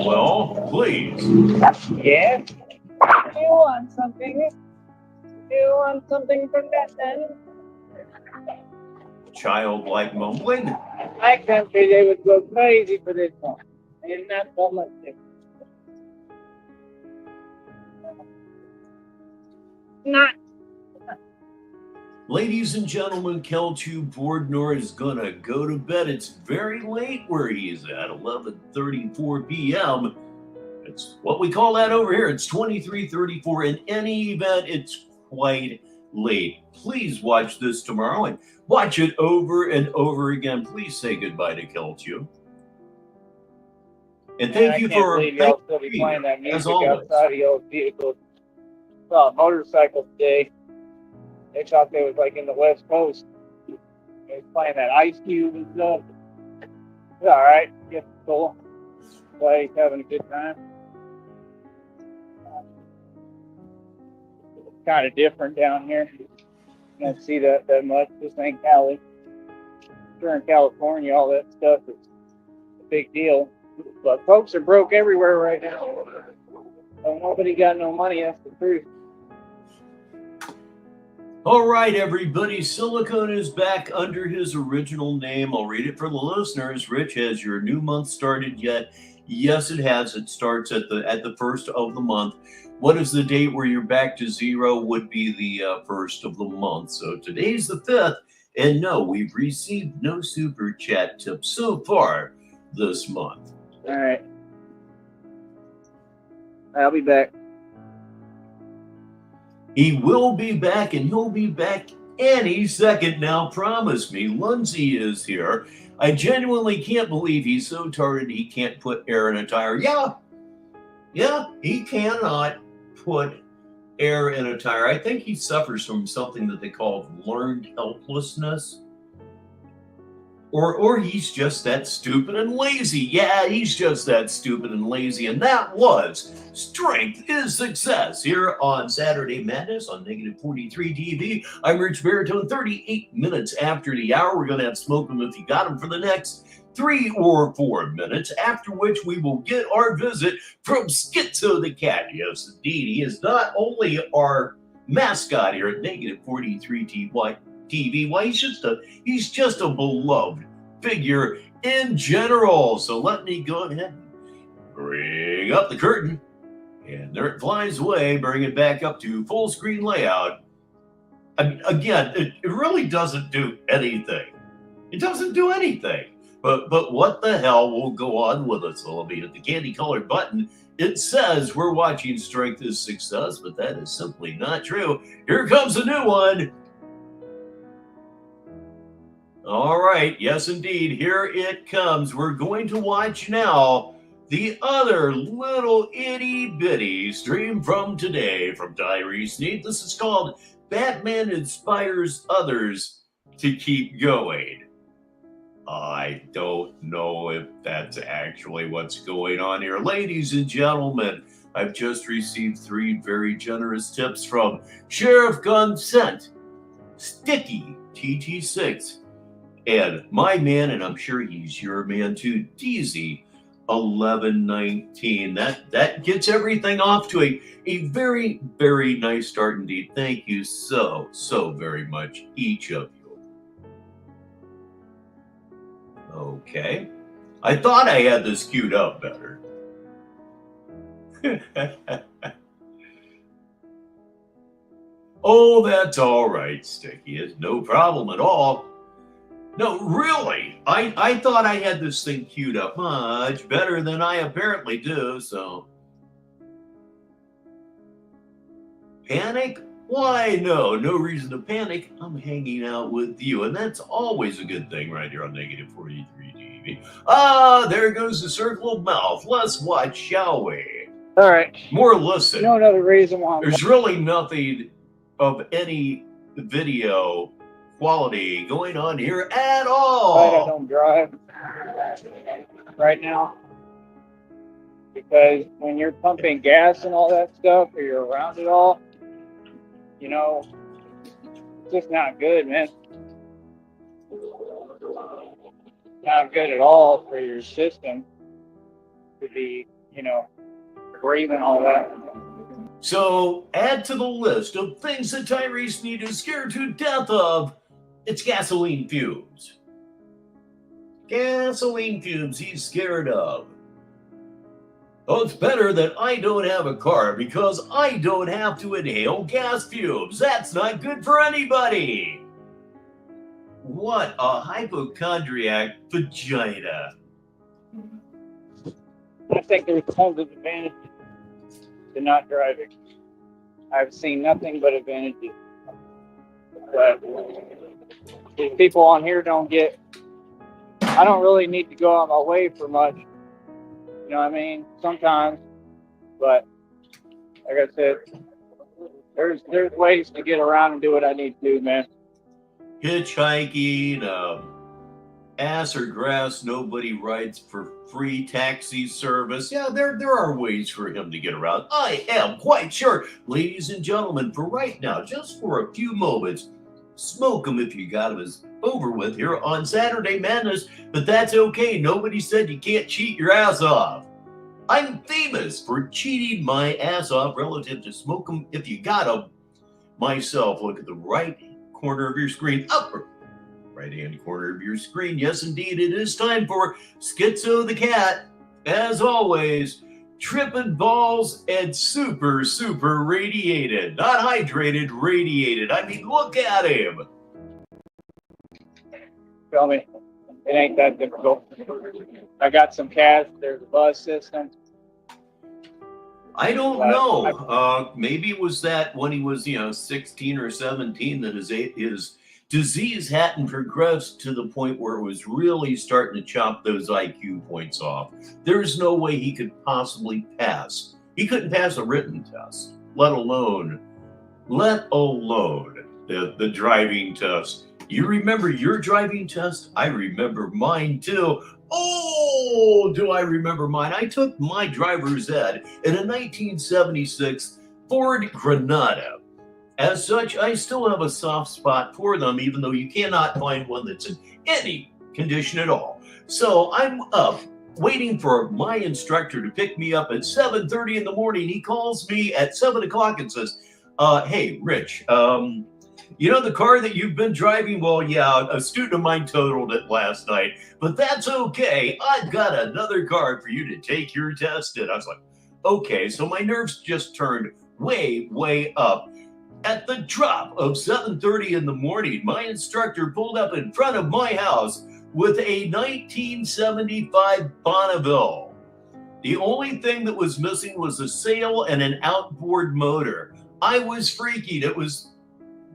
Well, please. Yeah. You want something? You want something from that then? Childlike mumbling. My country, they would go crazy for this one. And not so much different. Not. Ladies and gentlemen, Kel2 Bordnor is gonna go to bed. It's very late where he's at, 11:34 p.m. It's what we call that over here. It's 23:34. In any event, it's quite late. Please watch this tomorrow and watch it over and over again. Please say goodbye to Kel2. And thank you for y'all still be playing that music as always. outside of y'all's vehicles. Saw a motorcycle today. They thought they was like in the West Coast. They was playing that Ice Cube and stuff. It's all right. Get cool. Play, having a good time. Kind of different down here. You don't see that much. This ain't Cali. Sure, in California, all that stuff is a big deal. But folks are broke everywhere right now. So nobody got no money. That's the truth. All right, everybody. Silicone is back under his original name. I'll read it for the listeners. Rich, has your new month started yet? Yes, it has. It starts at the first of the month. What is the date where you're back to zero? Would be the first of the month. So today's the 5th. And no, we've received no super chat tips so far this month. All right. I'll be back. He will be back, and he'll be back any second now. Promise me. Lindsay is here. I genuinely can't believe he's so tired he can't put air in a tire. Yeah, he cannot put air in a tire. I think he suffers from something that they call learned helplessness. Or he's just that stupid and lazy. Yeah, he's just that stupid and lazy. And that was Strength is Success here on Saturday Madness on Negative 43 TV. I'm Rich Baritone. 38 minutes after the hour, we're going to have Smoke 'em if you got 'em for the next 3 or 4 minutes, after which we will get our visit from Schizo the Cat. Yes, indeed. He is not only our mascot here at Negative 43 TV. Why, he's just a beloved figure in general. So let me go ahead and bring up the curtain. And there it flies away, bring it back up to full screen layout. Again, it really doesn't do anything. It doesn't do anything. But what the hell will go on with us? So let me hit the candy colored button. It says we're watching Strength is Success, but that is simply not true. Here comes a new one. All right, yes, indeed, here it comes. We're going to watch now the other little itty-bitty stream from today from Tyree Sneed. This is called Batman Inspires Others to Keep Going. I don't know if that's actually what's going on here. Ladies and gentlemen, I've just received 3 very generous tips from Sheriff Consent, Sticky TT6, and my man, and I'm sure he's your man too, DZ 1119. That gets everything off to a very, very nice start indeed. Thank you so very much, each of you. Okay. I thought I had this queued up better. Oh, that's all right, Sticky. It's no problem at all. No, really, I thought I had this thing queued up much better than I apparently do, so. Panic? Why, no reason to panic. I'm hanging out with you, and that's always a good thing right here on Negative 43 TV. Ah, there goes the circle of mouth. Let's watch, shall we? All right. More listen. You know another reason why There's really nothing of any video quality going on here at all. I don't drive right now, because when you're pumping gas and all that stuff, or you're around it all, you know, it's just not good, man. Not good at all for your system to be, you know, breathing all that. So add to the list of things that Tyree Sneed is scared to death of, it's gasoline fumes. Gasoline fumes he's scared of. Oh, it's better that I don't have a car because I don't have to inhale gas fumes. That's not good for anybody. What a hypochondriac vagina. I think there's tons of advantages to not driving. I've seen nothing but advantages. But these people on here don't get, I don't really need to go out my way for much. You know what I mean? Sometimes, but like I said, there's ways to get around and do what I need to do, man. Hitchhiking, ass or grass, nobody rides for free taxi service. Yeah, there are ways for him to get around. I am quite sure. Ladies and gentlemen, for right now, just for a few moments, smoke them if you got them is over with here on Saturday Madness, but that's okay. Nobody said you can't cheat your ass off. I'm famous for cheating my ass off relative to smoke them if you got them. Myself, look at the right corner of your screen, upper right-hand corner of your screen. Yes, indeed, it is time for Schizo the Cat. As always, tripping balls and super radiated. Not hydrated, radiated. I mean, look at him. Feel me? It ain't that difficult. I got some cash. There's a buzz system. I don't know. Maybe it was that when he was, 16 or 17 that his disease hadn't progressed to the point where it was really starting to chop those IQ points off. There's no way he could possibly pass. He couldn't pass a written test, let alone the driving test. You remember your driving test? I remember mine too. Oh, do I remember mine? I took my driver's ed in a 1976 Ford Granada. As such, I still have a soft spot for them, even though you cannot find one that's in any condition at all. So I'm up waiting for my instructor to pick me up at 7:30 in the morning. He calls me at 7 o'clock and says, hey, Rich, you know the car that you've been driving? Well, yeah, a student of mine totaled it last night, but that's okay. I've got another car for you to take your test in. I was like, okay, so my nerves just turned way up. At the drop of 7:30 in the morning, my instructor pulled up in front of my house with a 1975 Bonneville. The only thing that was missing was a sail and an outboard motor. I was freaking. It was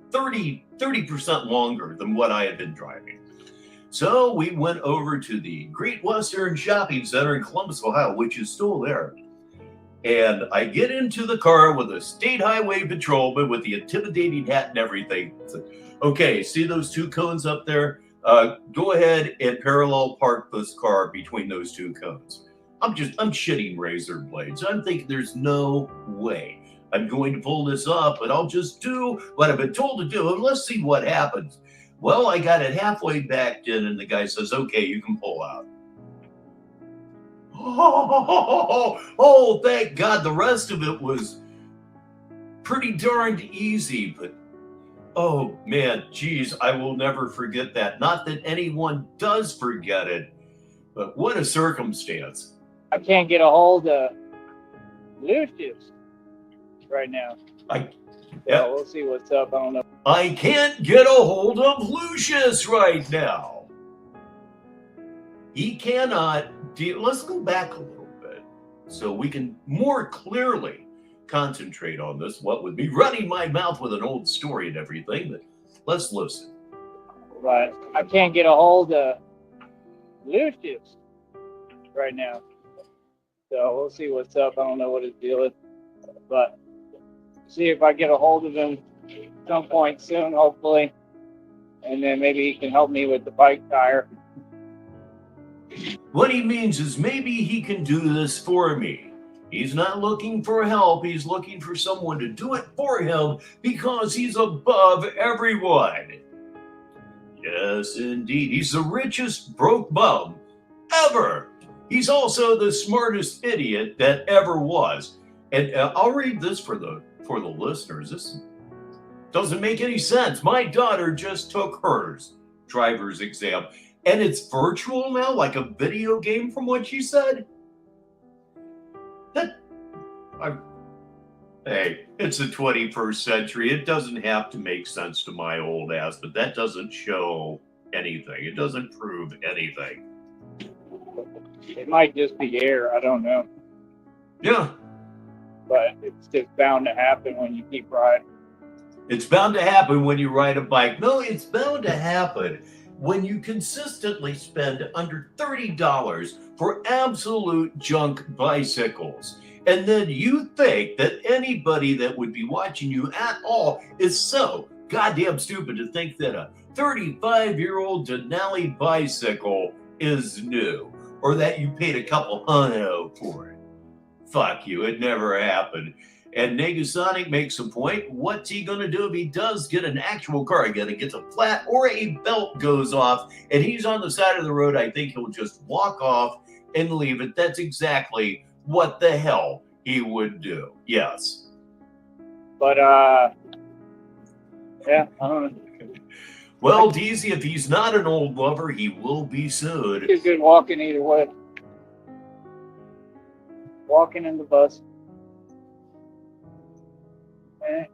30% longer than what I had been driving. So we went over to the Great Western Shopping Center in Columbus, Ohio, which is still there. And I get into the car with a state highway patrolman with the intimidating hat and everything. So, okay, see those two cones up there? Go ahead and parallel park this car between those two cones. I'm shitting razor blades. I'm thinking there's no way I'm going to pull this off, but I'll just do what I've been told to do and let's see what happens. Well, I got it halfway backed in and the guy says, okay, you can pull out. Oh, thank God. The rest of it was pretty darned easy, but oh man, geez, I will never forget that. Not that anyone does forget it, but what a circumstance. I can't get a hold of Lucius right now. Yeah. We'll see what's up. I don't know. I can't get a hold of Lucius right now. He cannot deal. Let's go back a little bit so we can more clearly concentrate on this. What would be running my mouth with an old story and everything, but let's listen. But I can't get a hold of Lucius right now. So we'll see what's up. I don't know what his deal is, but see if I get a hold of him at some point soon, hopefully. And then maybe he can help me with the bike tire. What he means is maybe he can do this for me. He's not looking for help. He's looking for someone to do it for him because he's above everyone. Yes, indeed. He's the richest broke bum ever. He's also the smartest idiot that ever was. And I'll read this for the listeners. This doesn't make any sense. My daughter just took hers driver's exam. And it's virtual now, like a video game from what she said? Hey, it's the 21st century. It doesn't have to make sense to my old ass, but that doesn't show anything. It doesn't prove anything. It might just be air. I don't know. Yeah. But it's just bound to happen when you keep riding. It's bound to happen when you ride a bike. No, it's bound to happen when you consistently spend under $30 for absolute junk bicycles. And then you think that anybody that would be watching you at all is so goddamn stupid to think that a 35-year-old Denali bicycle is new, or that you paid a couple $100 for it. Fuck you, it never happened. And Negasonic makes a point. What's he going to do if he does get an actual car? Again, it gets a flat or a belt goes off and he's on the side of the road. I think he'll just walk off and leave it. That's exactly what the hell he would do. Yes. But, yeah, I don't know. Well, Deezy, if he's not an old lover, he will be soon. He's good walking either way. Walking in the bus. Okay.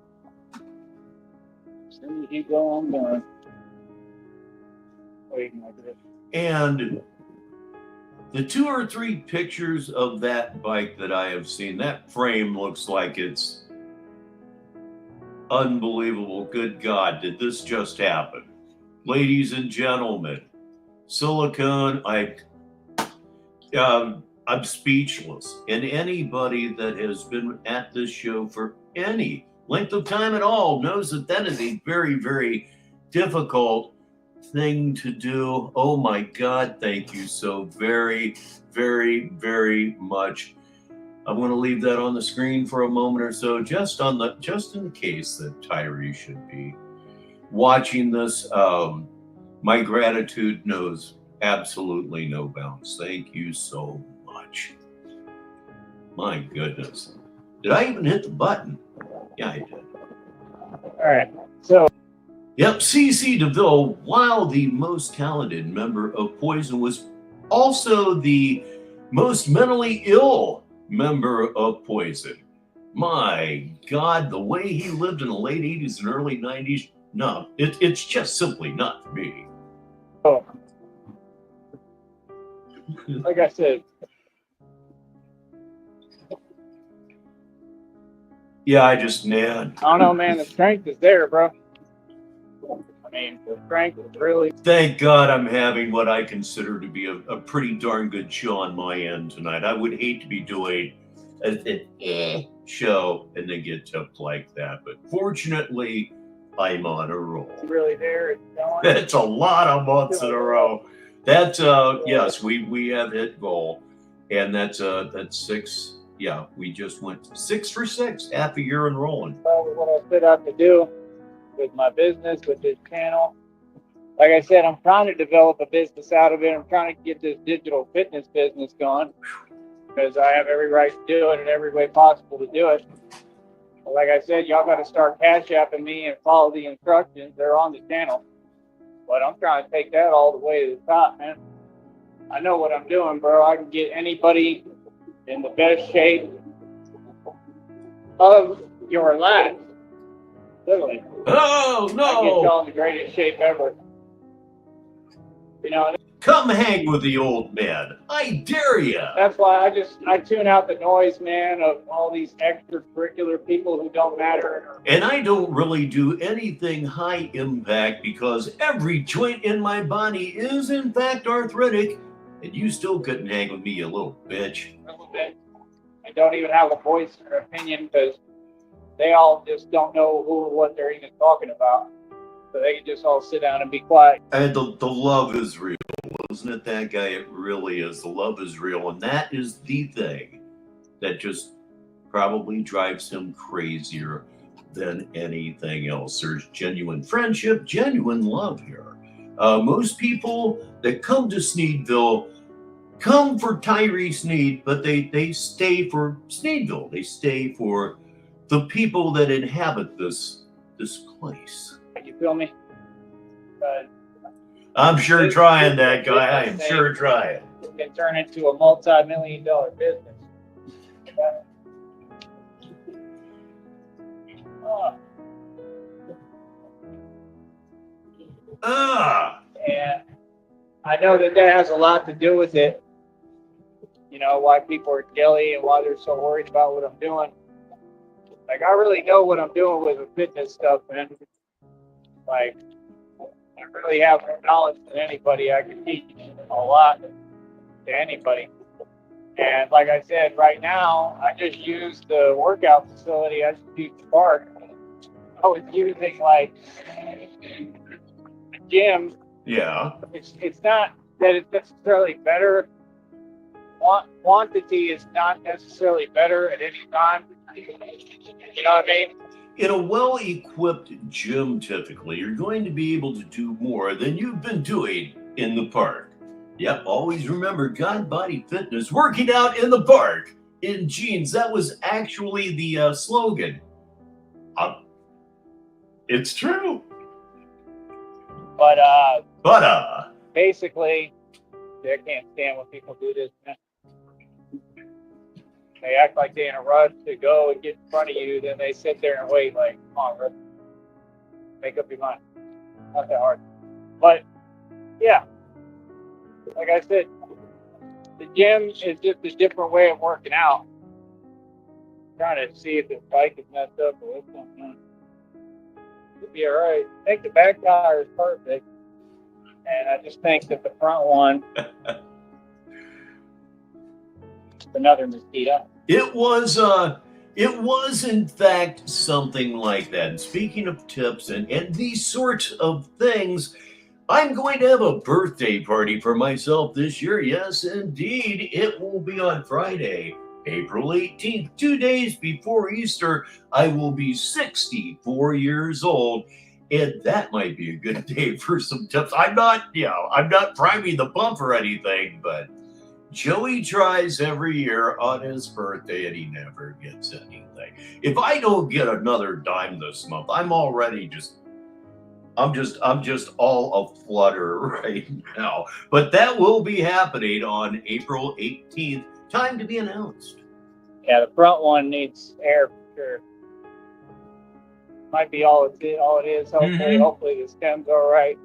So you go on going. Waiting like this. And the 2 or 3 pictures of that bike that I have seen, that frame looks like it's unbelievable. Good God, did this just happen? Ladies and gentlemen, silicone, I'm speechless. And anybody that has been at this show for any length of time at all knows that that is a very, very difficult thing to do. Oh my God, thank you so very, very, very much. I'm going to leave that on the screen for a moment or so, just in the case that Tyree should be watching this. My gratitude knows absolutely no bounds. Thank you so much. My goodness. Did I even hit the button? Yeah, I did. All right. So. Yep, CC DeVille, while the most talented member of Poison, was also the most mentally ill member of Poison. My God, the way he lived in the late 80s and early 90s, no, it's just simply not for me. Oh. Like I said. Yeah, I don't know, man. The strength is there, bro. I mean, the strength is really. Thank God I'm having what I consider to be a pretty darn good show on my end tonight. I would hate to be doing an show and then get tipped like that. But fortunately, I'm on a roll. It's really there. It's going. That's a lot of months in a row. That's, yes, we have hit goal. And that's 6. Yeah, we just went 6 for 6, half a year enrolling. Probably what I set out to do with my business, with this channel. Like I said, I'm trying to develop a business out of it. I'm trying to get this digital fitness business going because I have every right to do it in every way possible to do it. But like I said, y'all got to start cash apping me and follow the instructions. They're on the channel. But I'm trying to take that all the way to the top, man. I know what I'm doing, bro. I can get anybody in the best shape of your life. Literally. Oh, I get no! y'all in the greatest shape ever. You know, Come hang with the old man. I dare ya. that's why I tune out the noise, man, of all these extracurricular people who don't matter. And I don't really do anything high impact because every joint in my body is in fact arthritic, and you still couldn't hang with me, you little bitch. A little bit. I don't even have a voice or opinion because they all just don't know who or what they're even talking about. So they can just all sit down and be quiet. And the love is real, isn't it, that guy? It really is. The love is real, and that is the thing that just probably drives him crazier than anything else. There's genuine friendship, genuine love here. Most people that come to Sneedville come for Tyree Sneed, but they stay for Sneedville. They stay for the people that inhabit this place. You feel me? I'm sure This- trying this- that guy. I am this sure trying. It can turn into a multi-million-dollar business. Okay? And I know that has a lot to do with it. You know, why people are jelly and why they're so worried about what I'm doing. Like, I really know what I'm doing with the fitness stuff, man. Like, I really have more knowledge than anybody. I can teach a lot to anybody. And like I said, right now, I just use the workout facility. I just teach the park. I was using, like, the gym. Yeah. It's not that it's necessarily better. Quantity is not necessarily better at any time. You know what I mean? In a well-equipped gym, typically, you're going to be able to do more than you've been doing in the park. Yep, always remember God Body Fitness, working out in the park in jeans. That was actually the slogan. It's true. But basically, I can't stand when people do this, man. They act like they're in a rush to go and get in front of you, then they sit there and wait, like, come on, bro. Make up your mind. Not that hard. But, yeah. Like I said, the gym is just a different way of working out. I'm trying to see if this bike is messed up or what's going on. It'll be alright. I think the back tire is perfect. And I just think that the front one, another mosquito. It was in fact something like that. And speaking of tips and these sorts of things, I'm going to have a birthday party for myself this year. Yes, indeed. It will be on Friday, April 18th, 2 days before Easter. I will be 64 years old. And that might be a good day for some tips. I'm not priming the pump or anything, but Joey tries every year on his birthday and he never gets anything. If I don't get another dime this month, I'm just all aflutter right now. But that will be happening on April 18th. Time to be announced. Yeah, the front one needs air for sure. Might be all it is. Hopefully the stem's all right.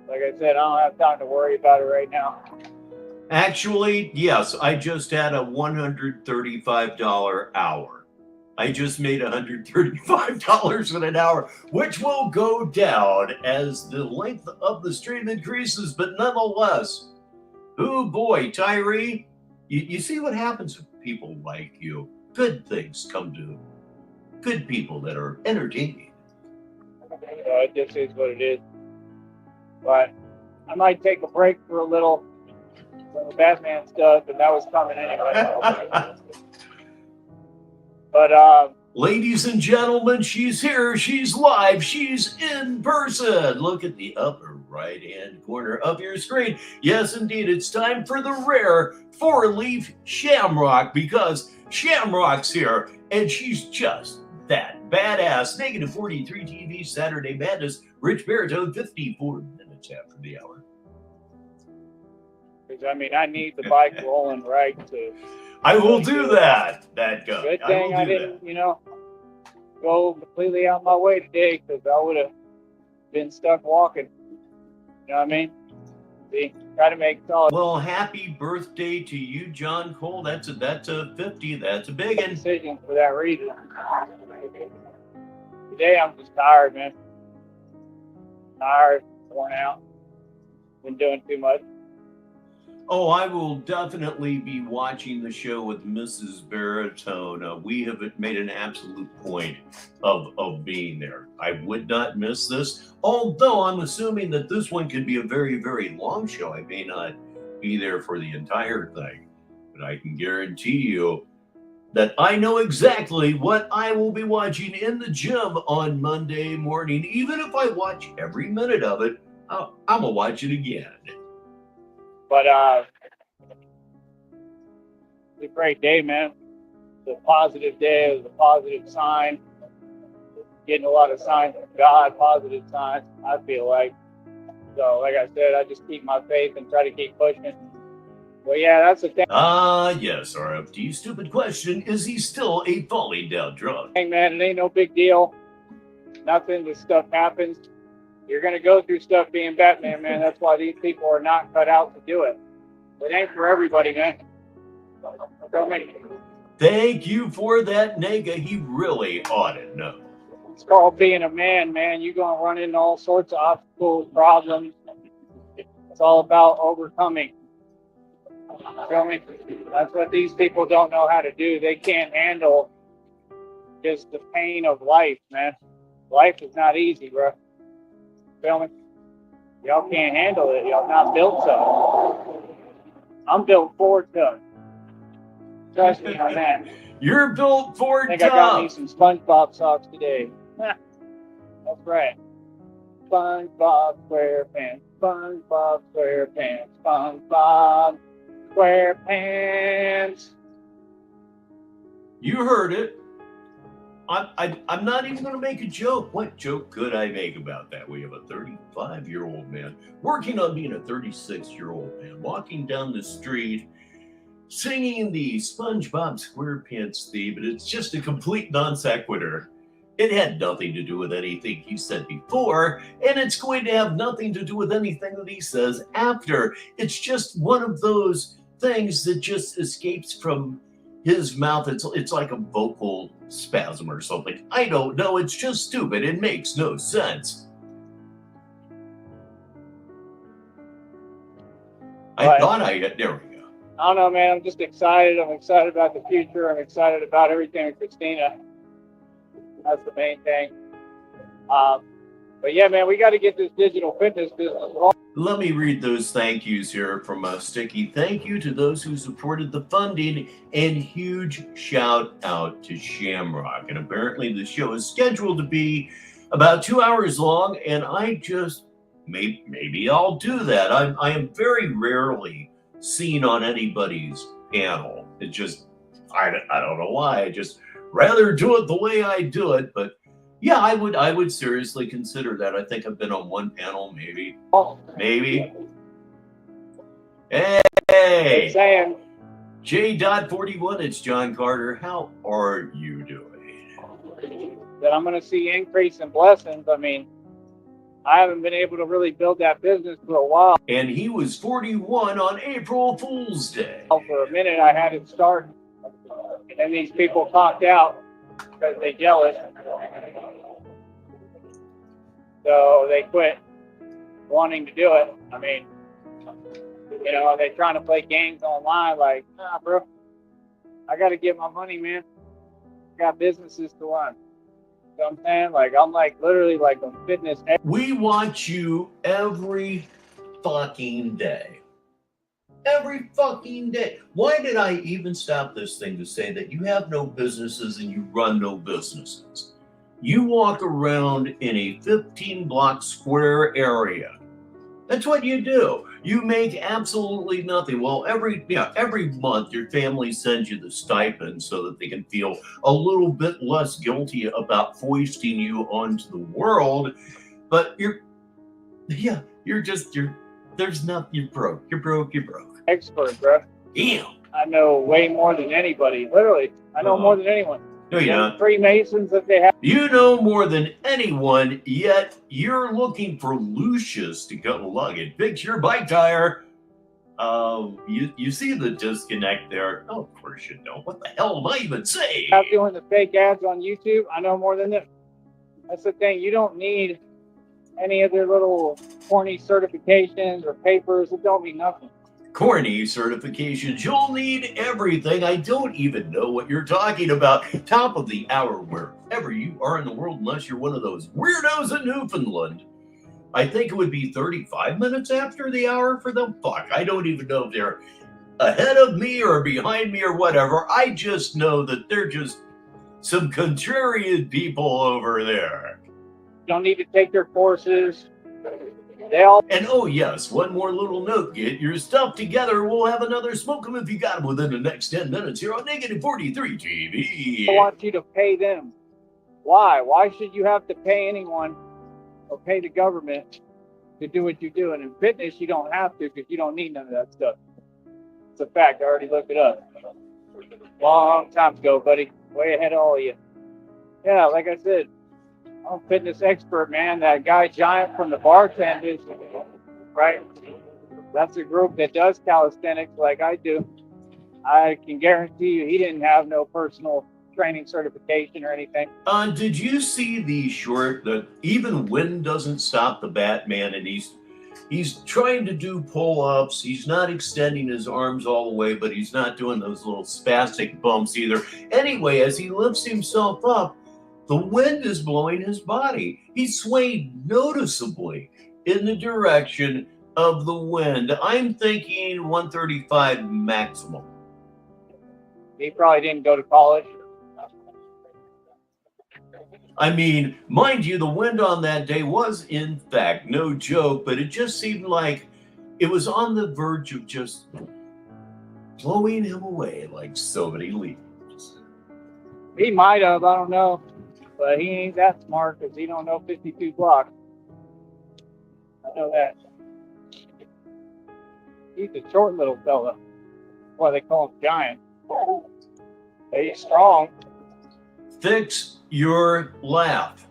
Like I said, I don't have time to worry about it right now. Actually, yes, I just had a $135 hour. I just made $135 in an hour, which will go down as the length of the stream increases, but nonetheless, oh boy, Tyree, you see what happens with people like you. Good things come to good people that are entertaining. It just is what it is. But I might take a break for a little some of Batman stuff, and that was coming anyway. But Ladies and gentlemen, she's here. She's live. She's in person. Look at the upper right-hand corner of your screen. Yes, indeed, it's time for the rare four-leaf shamrock, because Shamrock's here, and she's just that badass. Negative 43 TV Saturday Madness. Rich Baritone, 54 minutes after the hour. I mean, I need the bike rolling right to. I will do that. That guy. Good thing I didn't, go completely out my way today, because I would have been stuck walking. You know what I mean? See, try to make solid. Well, happy birthday to you, John Cole. That's a 50. That's a big one. Decision for that reason. Today I'm just tired, man. Tired, worn out. Been doing too much. Oh, I will definitely be watching the show with Mrs. Baritone. We have made an absolute point of being there. I would not miss this, although I'm assuming that this one could be a very, very long show. I may not be there for the entire thing, but I can guarantee you that I know exactly what I will be watching in the gym on Monday morning. Even if I watch every minute of it, I'm going to watch it again. But it's a great day, man. It's a positive day. It was a positive sign. Getting a lot of signs from God, positive signs, I feel like. So, like I said, I just keep my faith and try to keep pushing. Well, yeah, that's the thing. Yes, RFT. Stupid question. Is he still a falling down drunk? Hey, man, it ain't no big deal. Nothing. This stuff happens. You're going to go through stuff being Batman, man. That's why these people are not cut out to do it. It ain't for everybody, man. Thank you for that, Nega. He really ought to know. It's called being a man, man. You're going to run into all sorts of obstacles, problems. It's all about overcoming. Feel me? That's what these people don't know how to do. They can't handle just the pain of life, man. Life is not easy, bro. Feel me? Y'all can't handle it. Y'all not built so. I'm built for it. Trust me on that. You're built for I think I got me some SpongeBob socks today. That's right. SpongeBob SquarePants. SpongeBob SquarePants. SpongeBob SquarePants. You heard it. I'm not even going to make a joke. What joke could I make about that? We have a 35-year-old man working on being a 36-year-old man, walking down the street, singing the SpongeBob SquarePants theme, but it's just a complete non sequitur. It had nothing to do with anything he said before, and it's going to have nothing to do with anything that he says after. It's just one of those things that just escapes from his mouth. It's like a vocal spasm or something. I don't know. It's just stupid. It makes no sense. I thought there we go. I don't know, man. I'm just excited. I'm excited about the future. I'm excited about everything with Christina. That's the main thing. But yeah, man, we got to get this digital fitness business rolling. Let me read those thank yous here from Sticky. Thank you to those who supported the funding, and huge shout out to Shamrock. And apparently the show is scheduled to be about 2 hours long, and I just, maybe I'll do that. I am very rarely seen on anybody's panel. It just, I don't know why. I just rather do it the way I do it, but yeah, I would seriously consider that. I think I've been on one panel, maybe. Hey, Saying, J.41, it's John Carter. How are you doing? that I'm going to see increase in blessings. I mean, I haven't been able to really build that business for a while. And he was 41 on April Fool's Day. For a minute, I had it start, and these people cocked out because they jealous. So they quit wanting to do it. I mean, they're trying to play games online like, nah, bro, I got to get my money, man. I got businesses to run. You know what I'm saying? Like, I'm like literally like a fitness. We watch you every fucking day. Every fucking day. Why did I even stop this thing to say that you have no businesses and you run no businesses? You walk around in a 15-block square area. That's what you do. You make absolutely nothing. Well, every month your family sends you the stipend so that they can feel a little bit less guilty about foisting you onto the world. But you're broke. You're broke. Expert, bro. Damn. I know way more than anybody. Literally, I know more than anyone. No, you Them don't. Freemasons that they have. You know more than anyone, yet you're looking for Lucius to come along and fix your bike tire. You see the disconnect there? Oh, of course you don't. What the hell am I even saying? Out doing the fake ads on YouTube. I know more than them. That's the thing. You don't need any of their little corny certifications or papers. It don't mean nothing. Corny certifications. You'll need everything. I don't even know what you're talking about. Top of the hour, wherever you are in the world, unless you're one of those weirdos in Newfoundland. I think it would be 35 minutes after the hour for them. Fuck, I don't even know if they're ahead of me or behind me or whatever. I just know that they're just some contrarian people over there. Don't need to take their courses. They all And oh yes, one more little note. Get your stuff together. We'll have another smoke 'em if you got 'em within the next 10 minutes here on Negative 43 TV. want you to pay them. Why? Why should you have to pay anyone or pay the government to do what you do? And in fitness, you don't have to because you don't need none of that stuff. It's a fact. I already looked it up. Long time ago, buddy. Way ahead of all of you. Yeah, like I said, I'm a fitness expert, man. That guy Giant from the bartenders, right? That's a group that does calisthenics like I do. I can guarantee you he didn't have no personal training certification or anything. Did you see the short that even wind doesn't stop the Batman, and he's trying to do pull-ups. He's not extending his arms all the way, but he's not doing those little spastic bumps either. Anyway, as he lifts himself up, the wind is blowing his body. He's swayed noticeably in the direction of the wind. I'm thinking 135 maximum. He probably didn't go to college. I mean, mind you, the wind on that day was, in fact, no joke, but it just seemed like it was on the verge of just blowing him away like so many leaves. He might have, I don't know. But he ain't that smart because he don't know 52 blocks. I know that. He's a short little fella. That's why they call him Giant. But he's strong. Fix your laugh.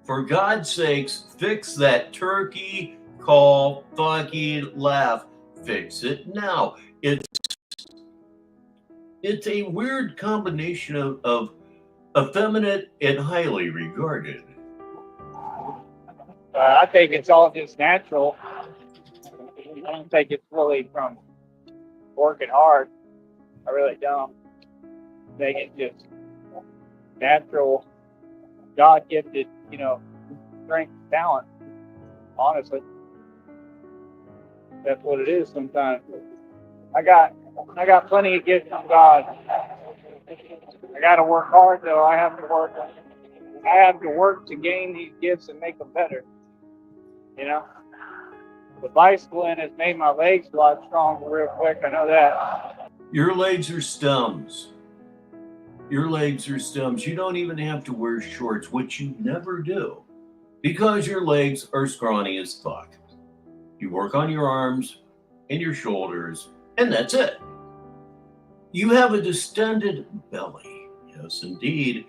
For God's sakes, fix that turkey call fucking laugh. Fix it now. It's a weird combination of effeminate and highly regarded. I think it's all just natural. I don't think it's really from working hard. I really don't. I think it's just natural, God-gifted, strength, talent. Honestly, that's what it is. Sometimes I got plenty of gifts from God. I got to work hard, though. I have to work to gain these gifts and make them better. The bicycling has made my legs a lot stronger real quick. I know that. Your legs are stems. Your legs are stems. You don't even have to wear shorts, which you never do, because your legs are scrawny as fuck. You work on your arms and your shoulders, and that's it. You have a distended belly. Yes, indeed.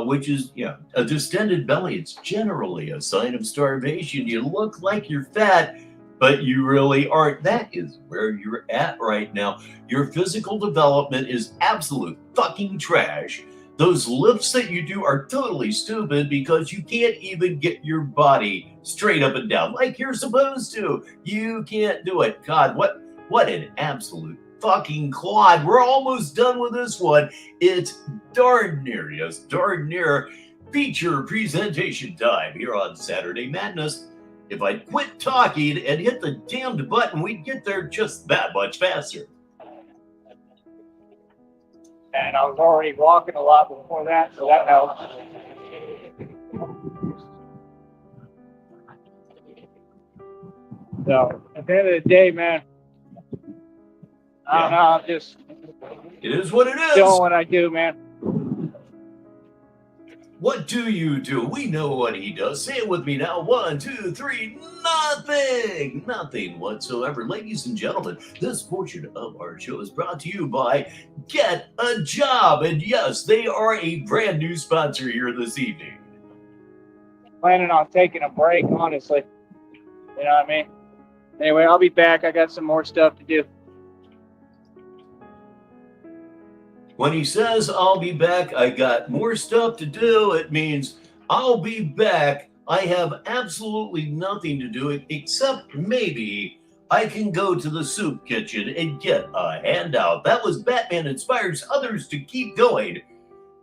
Which is, a distended belly. It's generally a sign of starvation. You look like you're fat, but you really aren't. That is where you're at right now. Your physical development is absolute fucking trash. Those lifts that you do are totally stupid because you can't even get your body straight up and down like you're supposed to. You can't do it. God, what an absolute fucking clod. We're almost done with this one. It's darn near feature presentation time here on Saturday Madness. If I'd quit talking and hit the damned button, we'd get there just that much faster. And I was already walking a lot before that, so that helps. So at the end of the day, man, I don't know, I'm just It is what it is. doing what I do, man. What do you do? We know what he does. Say it with me now. 1, 2, 3. Nothing. Nothing whatsoever. Ladies and gentlemen, this portion of our show is brought to you by Get a Job. And yes, they are a brand new sponsor here this evening. Planning on taking a break, honestly. You know what I mean? Anyway, I'll be back. I got some more stuff to do. When he says, I'll be back, I got more stuff to do, it means I'll be back. I have absolutely nothing to do except maybe I can go to the soup kitchen and get a handout. That was Batman Inspires Others to Keep Going.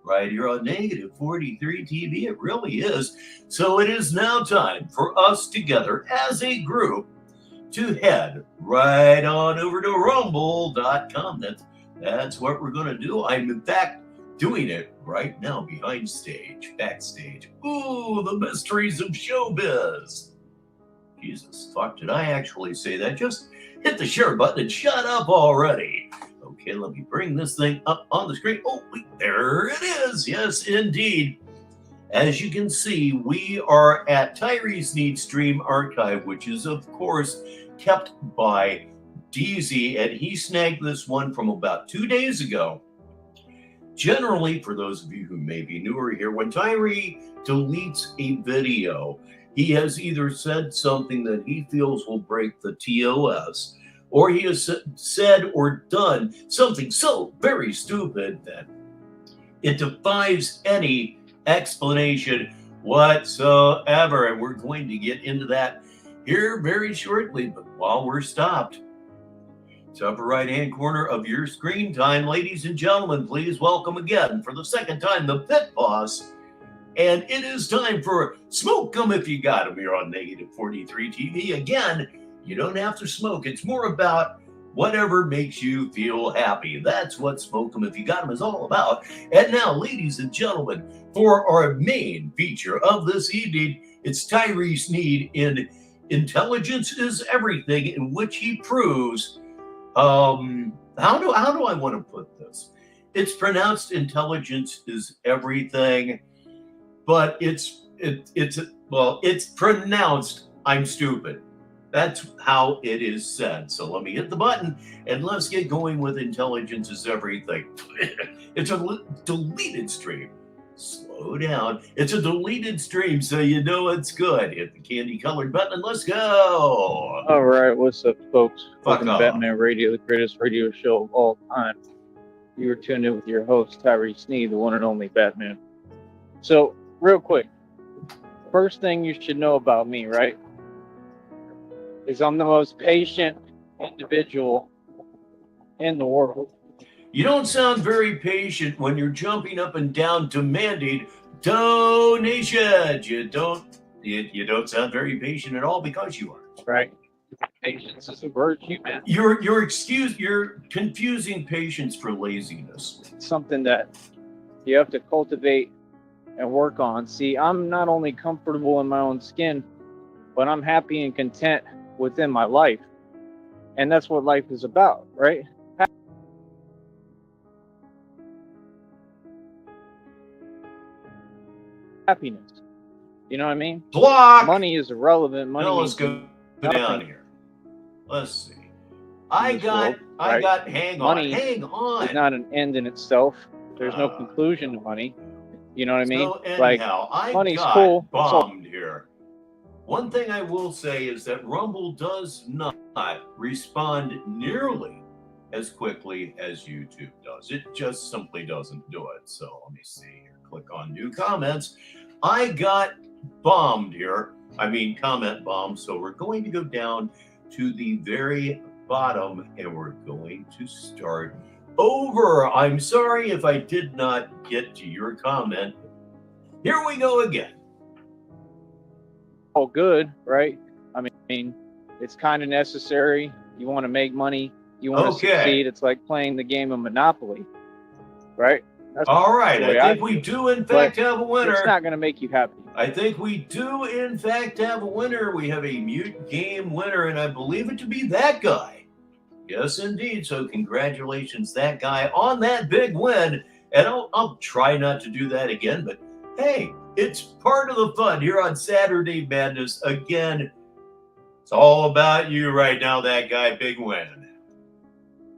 Right here on Negative 43 TV, it really is. So it is now time for us together as a group to head right on over to rumble.com. That's what we're going to do. I'm, in fact, doing it right now behind stage, backstage. Ooh, the mysteries of showbiz. Jesus, fuck, did I actually say that? Just hit the share button and shut up already. Okay, let me bring this thing up on the screen. Oh, wait, there it is. Yes, indeed. As you can see, we are at Tyree Sneed Stream Archive, which is, of course, kept by DZ, and he snagged this one from about 2 days ago. Generally, for those of you who may be newer here, when Tyree deletes a video, he has either said something that he feels will break the TOS, or he has said or done something so very stupid that it defies any explanation whatsoever. And we're going to get into that here very shortly, but while we're stopped, upper right-hand corner of your screen time, ladies and gentlemen, please welcome again for the second time the Pit Boss. And it is time for Smoke 'em if you got 'em here on Negative 43 TV. Again, you don't have to smoke. It's more about whatever makes you feel happy. That's what Smoke 'em if you got 'em is all about. And now, ladies and gentlemen, for our main feature of this evening, it's Tyree Sneed in Intelligence is Everything, in which he proves how do I want to put this? It's pronounced intelligence is everything, but it's pronounced I'm stupid. That's how it is said. So let me hit the button and let's get going with intelligence is everything. It's a deleted stream. Slow down. It's a deleted stream, so you know it's good. Hit the candy colored button and let's go. All right, what's up, folks? Fuck Welcome off. to Batman Radio, the greatest radio show of all time. You were tuned in with your host, Tyree Sneed, the one and only Batman. So, real quick, first thing you should know about me, right, is I'm the most patient individual in the world. You don't sound very patient when you're jumping up and down demanding donations. You don't sound very patient at all because you are. Right? Patience is a virtue, man. You're confusing patience for laziness. It's something that you have to cultivate and work on. See, I'm not only comfortable in my own skin, but I'm happy and content within my life. And that's what life is about, right? Happiness. You know what I mean? Block. Money is irrelevant. Money Now let's means go down nothing. here. Let's see. In I this got. world, right? Hang Money on. It's not an end in itself. There's no conclusion to money. You know what I mean? So Like, anyhow, I money's got cool. bombed here. One thing I will say is that Rumble does not respond nearly as quickly as YouTube does. It just simply doesn't do it. So let me see here. Click on new comments. I got bombed here. I mean, comment bomb. So we're going to go down to the very bottom and we're going to start over. I'm sorry if I did not get to your comment. Here we go again. all good, right? mean, it's kind of necessary. You want to make money. You want to Okay. succeed. It's like playing the game of Monopoly, right? That's All right. the way I think I we feel. do, in fact, have a It's winner. not going to make you happy. I think we do, in fact, have a winner. We have a mute game winner, and I believe it to be that guy. Yes, indeed. So congratulations, that guy, on that big win. And I'll try not to do that again, but hey, it's part of the fun here on Saturday Madness. Again, it's all about you right now, that guy, big win.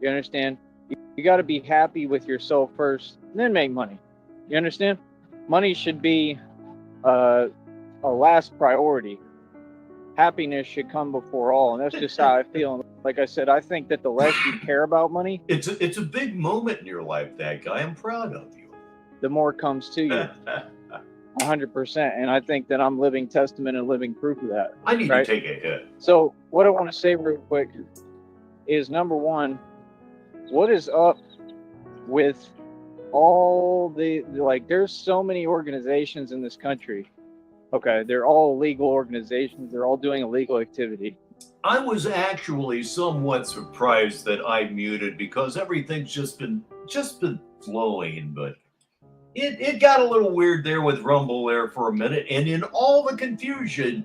You understand? You got to be happy with yourself first, and then make money. You understand? Money should be a last priority. Happiness should come before all, and that's just how I feel. And like I said, I think that the less you care about money, It's a big moment in your life, that guy. I'm proud of you. the more comes to you. 100%. And I think that I'm living testament and living proof of that. I need Right. to take a hit. So what I want to say real quick is, number one, what is up with all the, like, there's so many organizations in this country. Okay, they're all illegal organizations. They're all doing illegal activity. I was actually somewhat surprised that I muted because everything's just been flowing, but it got a little weird there with Rumble there for a minute, and in all the confusion,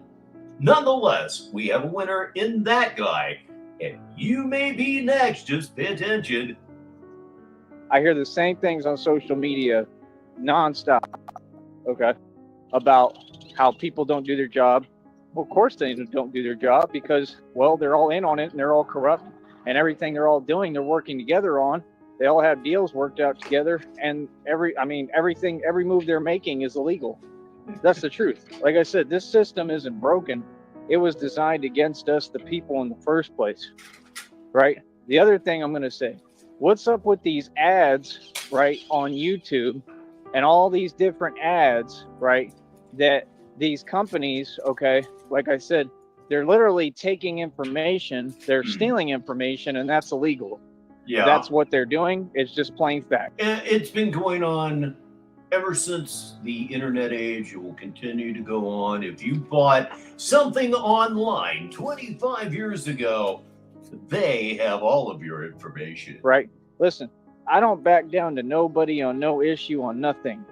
nonetheless, we have a winner in that guy, and you may be next. Just pay attention. I hear the same things on social media nonstop, okay, about how people don't do their job. Well, of course they don't do their job because, well, they're all in on it and they're all corrupt, and everything they're all doing, they're working together on. They all have deals worked out together, and every move they're making is illegal. That's the truth. Like I said, this system isn't broken. It was designed against us, the people, in the first place, right? The other thing I'm going to say, what's up with these ads, right, on YouTube, and all these different ads, right, that these companies, okay, like I said, they're literally taking information, they're stealing information, and that's illegal. Yeah. That's what they're doing. It's just plain fact. It's been going on ever since the internet age. It will continue to go on. If you bought something online 25 years ago, they have all of your information. Right. Listen, I don't back down to nobody on no issue, on nothing.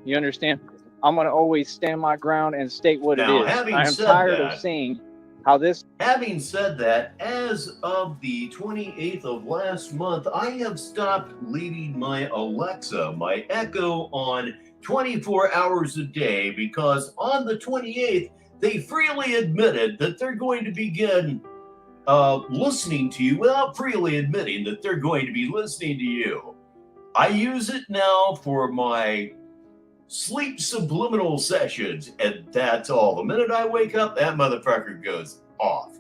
You understand? I'm going to always stand my ground and state what Now, it is. having I am said tired that, of seeing how this. Having said that, as of the 28th of last month, I have stopped leaving my Alexa, my Echo, on 24 hours a day because on the 28th, they freely admitted that they're going to begin listening to you without freely admitting that they're going to be listening to you. I use it now for my sleep subliminal sessions, and that's all. The minute I wake up, that motherfucker goes off.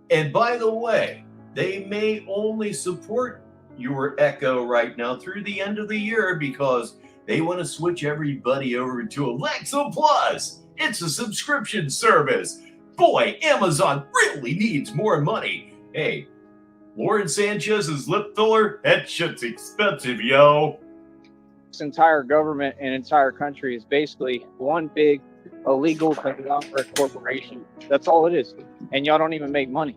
And by the way, they may only support your Echo right now through the end of the year because they want to switch everybody over to Alexa Plus. It's a subscription service. Boy, Amazon really needs more money. Hey, Lauren Sanchez's lip filler, that shit's expensive, yo. This entire government and entire country is basically one big illegal conglomerate corporation. That's all it is. And y'all don't even make money.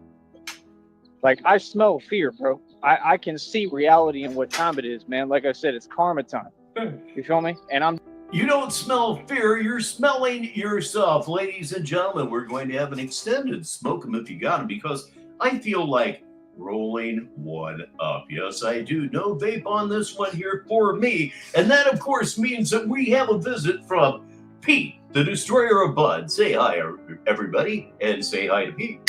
Like, I smell fear, bro. I can see reality and what time it is, man. Like I said, it's karma time. You feel me? And You don't smell fear, you're smelling yourself. Ladies and gentlemen, we're going to have an extended smoke 'em if you got 'em because I feel like rolling one up. Yes, I do. No vape on this one here for me. And that, of course, means that we have a visit from Pete, the destroyer of Bud. Say hi, everybody, and say hi to Pete.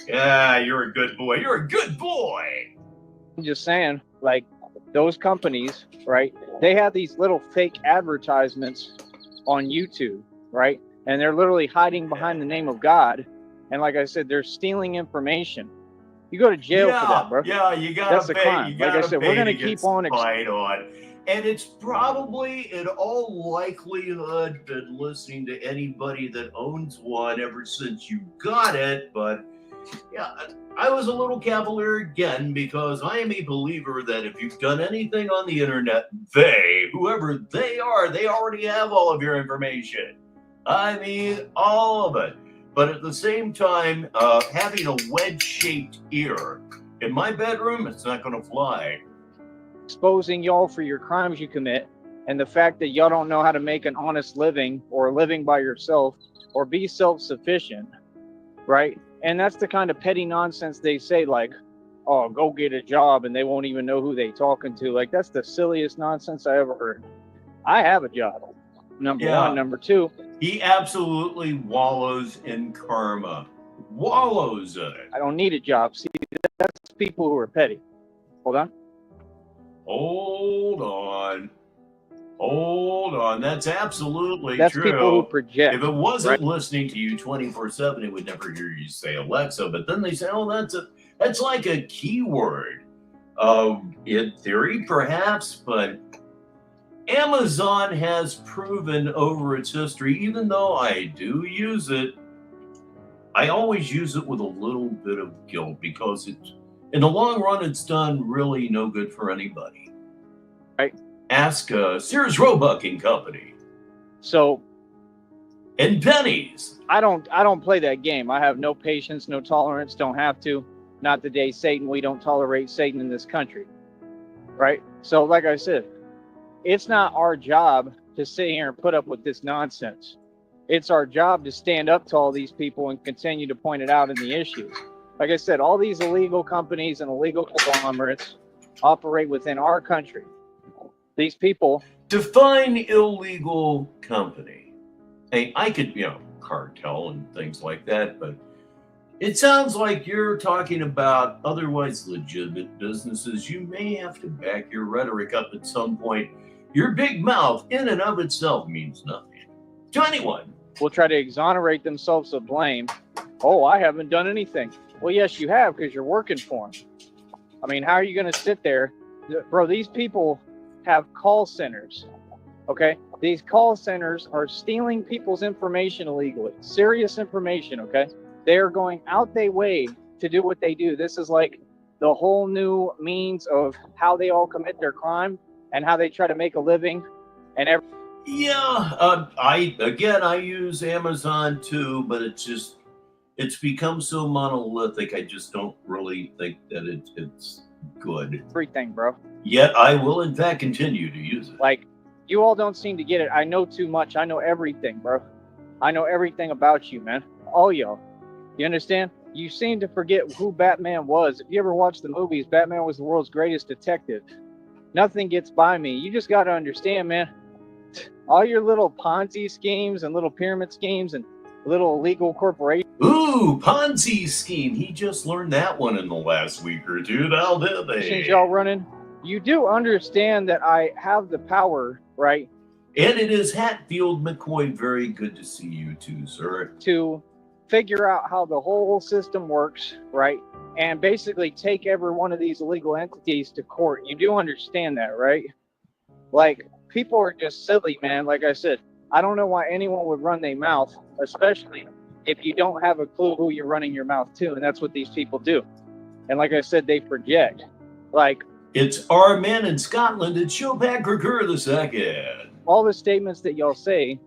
Yeah, you're a good boy. You're a good boy. I'm just saying, like, those companies, right? They have these little fake advertisements on YouTube, right? And they're literally hiding behind the name of God. And like I said, they're stealing information. You go to jail for that, bro. Yeah, you gotta That's a pay. crime. You Like I gotta said, pay we're gonna to get keep on spied on. And it's probably, in all likelihood, been listening to anybody that owns one ever since you got it. But yeah, I was a little cavalier again because I am a believer that if you've done anything on the internet, whoever they are, they already have all of your information. I mean, all of it. but at the same time, having a wedge-shaped ear in my bedroom, it's not going to fly. Exposing y'all for your crimes you commit, and the fact that y'all don't know how to make an honest living or living by yourself or be self-sufficient, right? And that's the kind of petty nonsense they say, like, oh, go get a job, and they won't even know who they talking to. Like, that's the silliest nonsense I ever heard. I have a job, number one. Number two, he absolutely wallows in karma. Wallows in it. I don't need a job. See, that's people who are petty. Hold on. Hold on. Hold on. That's absolutely That's true. people who project. If it wasn't right? listening to you 24/7, it would never hear you say Alexa. But then they say, oh, that's like a keyword. In theory, perhaps, but Amazon has proven over its history, even though I do use it, I always use it with a little bit of guilt because it's, in the long run, it's done really no good for anybody. Right. Ask Sears Roebuck and Company. So, and pennies. I don't play that game. I have no patience, no tolerance, don't have to. Not the day Satan. We don't tolerate Satan in this country. Right? So, like I said, it's not our job to sit here and put up with this nonsense. It's our job to stand up to all these people and continue to point it out in the issues. Like I said, all these illegal companies and illegal conglomerates operate within our country. These people... Define illegal company. Hey, I could, cartel and things like that, but it sounds like you're talking about otherwise legitimate businesses. You may have to back your rhetoric up at some point. Your big mouth in and of itself means nothing to anyone. Will try to exonerate themselves of blame. Oh, I haven't done anything. Well, yes, you have, because you're working for them. I mean, how are you going to sit there? Bro, these people have call centers, okay? These call centers are stealing people's information illegally. Serious information, okay? They are going out their way to do what they do. This is like the whole new means of how they all commit their crime and how they try to make a living and everything. Yeah, I use Amazon too, but it's become so monolithic. I just don't really think that it's good. Everything, bro. Yet I will in fact continue to use it. Like, you all don't seem to get it. I know too much. I know everything, bro. I know everything about you, man. All y'all. You understand? You seem to forget who Batman was. If you ever watched the movies, Batman was the world's greatest detective. Nothing gets by me. You just got to understand, man. All your little Ponzi schemes and little pyramid schemes and little illegal corporations. Ooh, Ponzi scheme. He just learned that one in the last week or two. Now, did they? Y'all running. You do understand that I have the power, right? And it is Hatfield McCoy. Very good to see you too, sir. To figure out how the whole system works, right? And basically take every one of these illegal entities to court. You do understand that, right? Like, people are just silly, man. Like I said, I don't know why anyone would run their mouth, especially if you don't have a clue who you're running your mouth to. And that's what these people do. And like I said, they project. Like, it's our man in Scotland. It's Chopin Kirker II. All the statements that y'all say,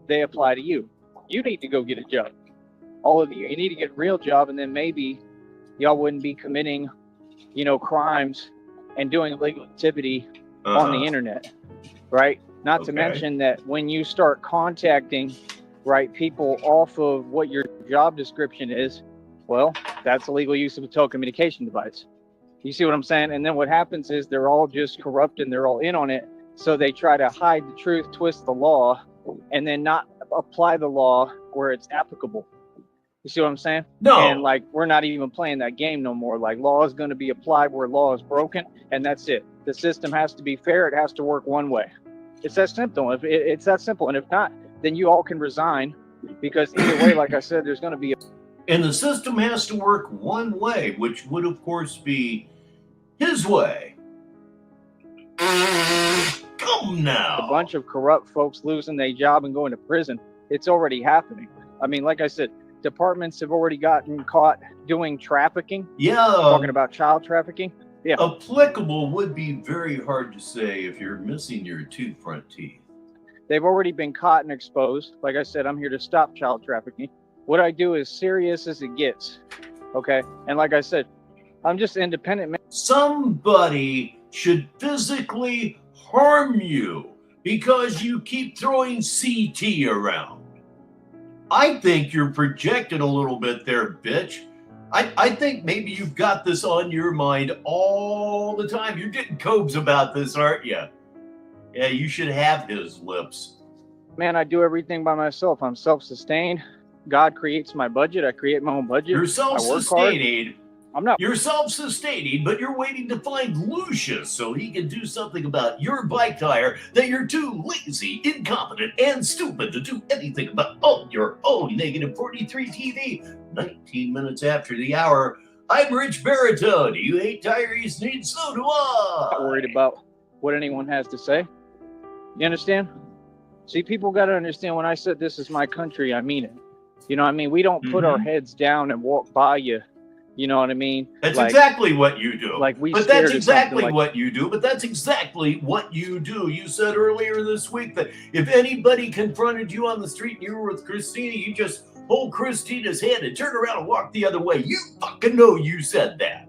they apply to you. You need to go get a job. All of you. You need to get a real job, and then maybe y'all wouldn't be committing, crimes and doing illegal activity on the internet, right? Not to mention that when you start contacting, right, people off of what your job description is, well, that's illegal use of a telecommunication device. You see what I'm saying? And then what happens is they're all just corrupt and they're all in on it. So they try to hide the truth, twist the law, and then not apply the law where it's applicable. You see what I'm saying? No. And like, we're not even playing that game no more. Like, law is going to be applied where law is broken, and that's it. The system has to be fair. It has to work one way. It's that simple. It's that simple. And if not, then you all can resign, because either way, like I said, there's going to be and the system has to work one way, which would, of course, be his way. Come now. A bunch of corrupt folks losing their job and going to prison. It's already happening. I mean, like I said, departments have already gotten caught doing trafficking. Yeah. Talking about child trafficking. Yeah. Applicable would be very hard to say if you're missing your two front teeth. They've already been caught and exposed. Like I said, I'm here to stop child trafficking. What I do is serious as it gets. Okay. And like I said, I'm just independent, man. Somebody should physically harm you because you keep throwing CT around. I think you're projecting a little bit there, bitch. I think maybe you've got this on your mind all the time. You're getting cobes about this, aren't you? Yeah, you should have his lips. Man, I do everything by myself. I'm self-sustained. God creates my budget. I create my own budget. You're I work hard. self-sustaining. I'm not. You're self-sustaining, but you're waiting to find Lucius so he can do something about your bike tire that you're too lazy, incompetent, and stupid to do anything about on your own. Negative 43 TV, 19 minutes after the hour. I'm Rich Baritone. You hate Tyree Sneed, so do I. Not worried about what anyone has to say. You understand? See, people got to understand when I said this is my country, I mean it. You know what I mean? We don't put our heads down and walk by you. You know what I mean? That's exactly what you do. Like we but that's exactly what you do. But that's exactly what you do. You said earlier this week that if anybody confronted you on the street and you were with Christina, you just hold Christina's hand and turn around and walk the other way. You fucking know you said that.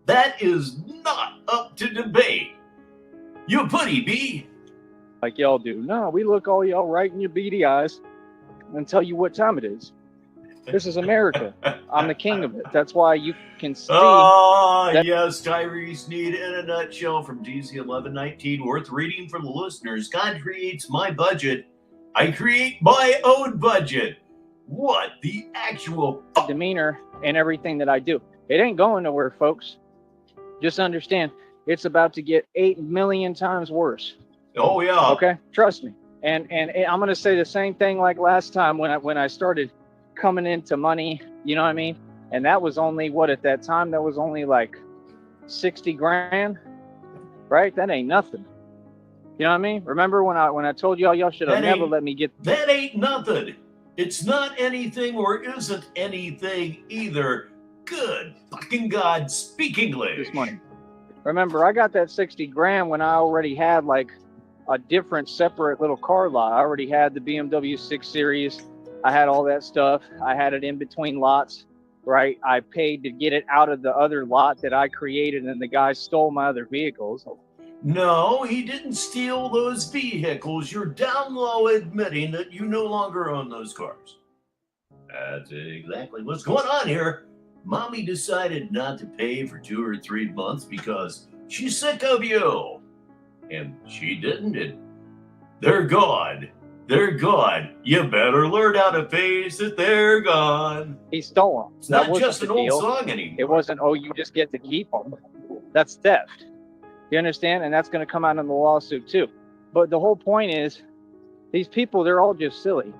That is not up to debate. You putty bee. Like y'all do. No, we look all y'all right in your beady eyes and tell you what time it is. This is America. I'm the king of it. That's why you can see. Yes, Tyree Sneed in a nutshell from DC 1119. Worth reading for the listeners. God creates my budget. I create my own budget. What the actual demeanor and everything that I do. It ain't going nowhere, folks. Just understand, it's about to get 8 million times worse. Oh yeah. Okay, trust me. And I'm gonna say the same thing like last time when I started coming into money, you know what I mean? And that was only what at that time, that was only like 60 grand, right? That ain't nothing. You know what I mean? Remember when I told y'all should have never let me get that ain't nothing. It's not anything or isn't anything either. Good fucking God, speak English. This money. Remember, I got that 60 grand when I already had like a different separate little car lot. I already had the BMW 6 Series. I had all that stuff. I had it in between lots, right? I paid to get it out of the other lot that I created, and the guy stole my other vehicles. No, he didn't steal those vehicles. You're down low admitting that you no longer own those cars. That's exactly what's going on here. Mommy decided not to pay for 2 or 3 months because she's sick of you. And she didn't. And they're gone. They're gone. You better learn how to face it. They're gone. He stole them. It's not just an old song anymore. It wasn't, oh, you just get to keep them. That's theft. You understand? And that's going to come out in the lawsuit too. But the whole point is, these people, they're all just silly.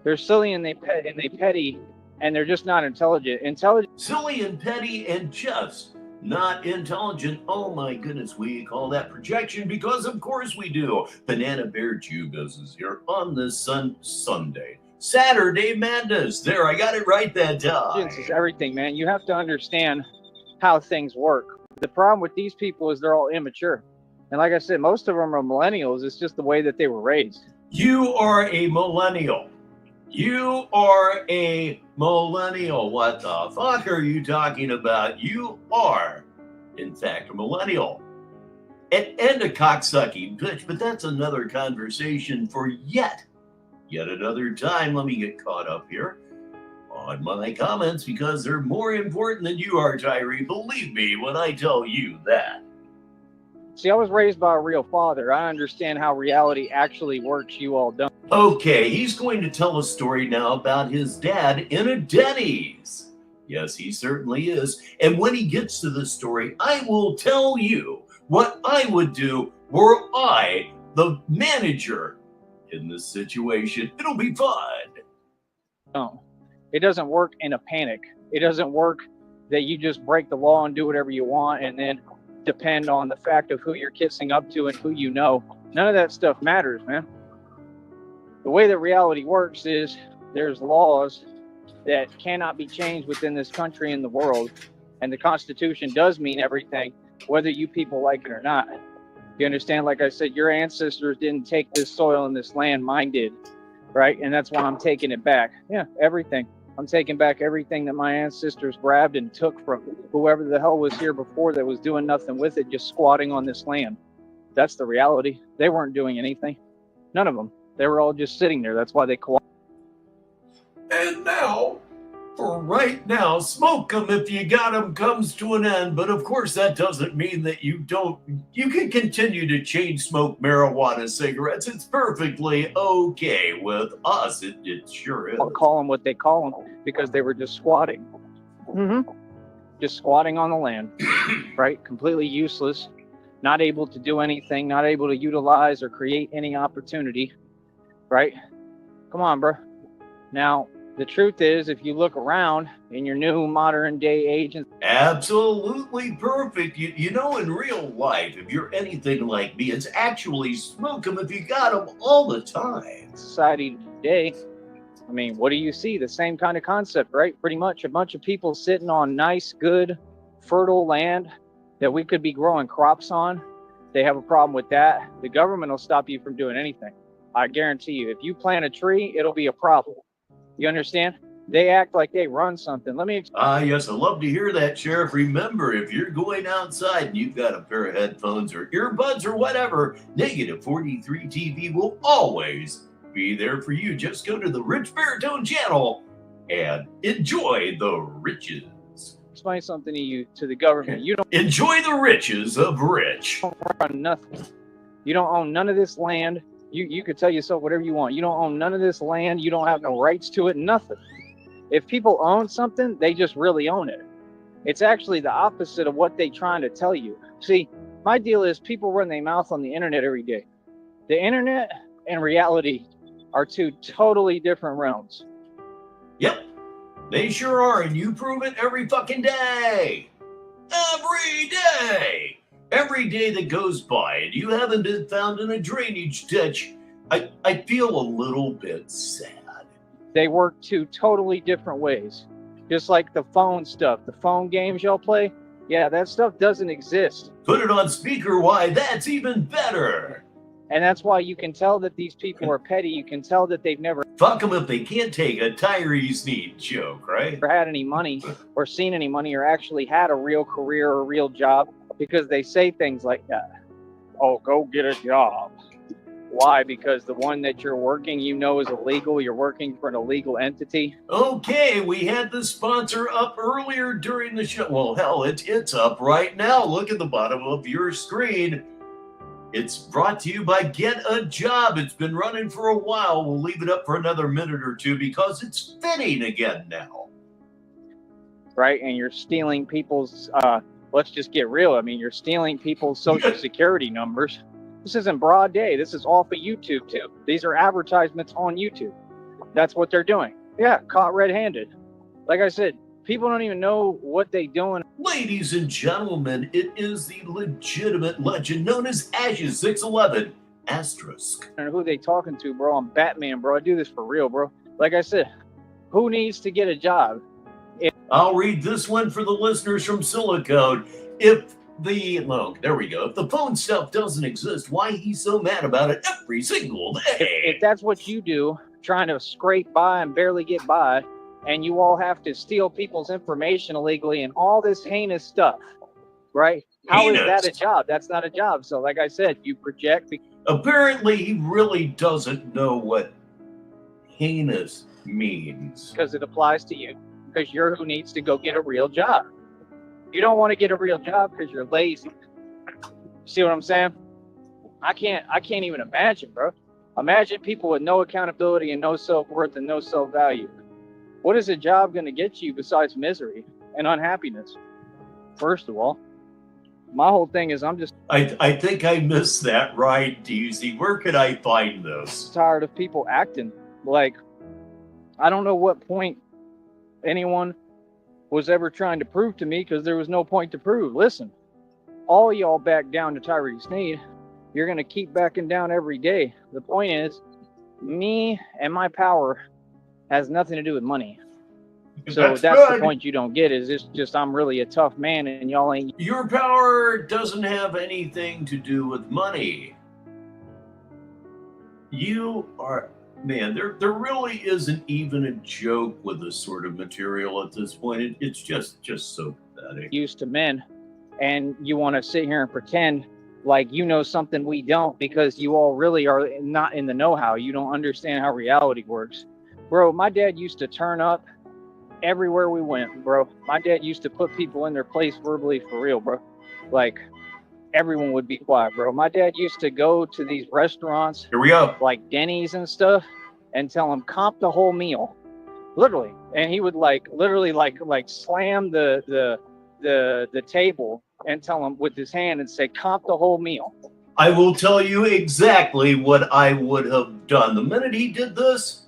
They're silly and they petty, and they're just not intelligent. Silly and petty and just not intelligent. Oh my goodness, we call that projection because of course we do. Banana Bear Jew business here on this Sunday. Saturday Madness. There, I got it right that time. This is everything, man. You have to understand how things work. The problem with these people is they're all immature. And like I said, most of them are millennials. It's just the way that they were raised. You are a millennial. You are a millennial. What the fuck are you talking about? You are, in fact, a millennial. And a cocksucking bitch, but that's another conversation for yet another time. Let me get caught up here on my comments because they're more important than you are, Tyree. Believe me when I tell you that. See, I was raised by a real father. I understand how reality actually works. You all don't. Okay, he's going to tell a story now about his dad in a Denny's. Yes, he certainly is. And when he gets to the story, I will tell you what I would do were I the manager in this situation. It'll be fun. No, it doesn't work in a panic. It doesn't work that you just break the law and do whatever you want and then depend on the fact of who you're kissing up to and who you know. None of that stuff matters, man. The way that reality works is there's laws that cannot be changed within this country and the world. And the Constitution does mean everything, whether you people like it or not. You understand? Like I said, your ancestors didn't take this soil and this land, mine did. right? And that's why I'm taking it back. Yeah, everything. I'm taking back everything that my ancestors grabbed and took from whoever the hell was here before that was doing nothing with it, just squatting on this land. That's the reality. They weren't doing anything. None of them. They were all just sitting there. That's why they cooperated. And now, for right now, smoke 'em if you got 'em comes to an end. But of course, that doesn't mean that you can continue to chain smoke marijuana cigarettes. It's perfectly okay with us. It sure is. I'll call them what they call them because they were just squatting. Just squatting on the land, right? Completely useless, not able to do anything, not able to utilize or create any opportunity, right? Come on, bro. Now, the truth is, if you look around in your new modern day age, Absolutely perfect. You know, in real life, if you're anything like me, it's actually smoke 'em if you got 'em all the time. society today, I mean, what do you see? The same kind of concept, right? Pretty much a bunch of people sitting on nice, good, fertile land that we could be growing crops on. They have a problem with that. The government will stop you from doing anything. I guarantee you, if you plant a tree, it'll be a problem. You understand? They act like they run something. Let me Yes, I love to hear that, Sheriff. Remember, if you're going outside and you've got a pair of headphones or earbuds or whatever, Negative 43 TV will always be there for you. Just go to the Rich Baritone channel and enjoy the riches. explain something to you, to the government. You don't Enjoy the riches of Rich. run nothing. You don't own none of this land. You could tell yourself whatever you want. You don't own none of this land. You don't have no rights to it, nothing. If people own something, they just really own it. It's actually the opposite of what they're trying to tell you. See, my deal is people run their mouth on the internet every day. The internet and reality are two totally different realms. Yep, they sure are, and you prove it every fucking day. Every day. Every day that goes by and you haven't been found in a drainage ditch, I feel a little bit sad. They work two totally different ways. Just like the phone stuff, the phone games y'all play, yeah, that stuff doesn't exist. Put it on speaker, why, that's even better. And that's why you can tell that these people are petty. You can tell that they've never Fuck them if they can't take a Tyree Sneed joke, right? had any money or seen any money or actually had a real career or a real job, because they say things like that. Oh, go get a job. Why? Because the one that you're working, you know, is illegal. You're working for an illegal entity. Okay, we had the sponsor up earlier during the show. Well, hell, it's up right now. Look at the bottom of your screen. It's brought to you by Get a Job. It's been running for a while. We'll leave it up for another minute or two because it's fitting again now. Right? And you're stealing people's, let's just get real. I mean, you're stealing people's social security numbers. This isn't broad day. This is off of YouTube, too. These are advertisements on YouTube. That's what they're doing. Yeah, caught red-handed. Like I said, people don't even know what they're doing. Ladies and gentlemen, it is the legitimate legend known as Ashes 611 Asterisk. And who they talking to, bro? I'm Batman, bro. I do this for real, bro. Like I said, who needs to get a job? I'll read this one for the listeners from Silicone. If the phone stuff doesn't exist, why he's so mad about it every single day. If that's what you do, trying to scrape by and barely get by, and you all have to steal people's information illegally and all this heinous stuff, right? How is that a job? That's not a job. So like I said, you project. Apparently, he really doesn't know what heinous means. Because it applies to you. Because you're who needs to go get a real job. You don't want to get a real job because you're lazy. See what I'm saying? I can't even imagine, bro. Imagine people with no accountability and no self-worth and no self-value. What is a job going to get you besides misery and unhappiness? First of all, my whole thing is I think I missed that right, DZ. Where could I find this? tired of people acting like, I don't know what point anyone was ever trying to prove to me, because there was no point to prove. Listen, all y'all back down to Tyree Sneed. You're going to keep backing down every day. The point is, me and my power has nothing to do with money. So that's the point you don't get, is it's just I'm really a tough man and y'all ain't. Your power doesn't have anything to do with money. You are Man, there really isn't even a joke with this sort of material at this point. It's just so pathetic. Used to men, and you want to sit here and pretend like you know something we don't, because you all really are not in the know-how. You don't understand how reality works. Bro, my dad used to turn up everywhere we went, bro. My dad used to put people in their place verbally, for real, bro. Like, everyone would be quiet, bro. My dad used to go to these restaurants, Here we go. like Denny's and stuff, and tell them comp the whole meal, literally. And he would literally slam the table and tell them with his hand and say comp the whole meal. I will tell you exactly what I would have done. The minute he did this,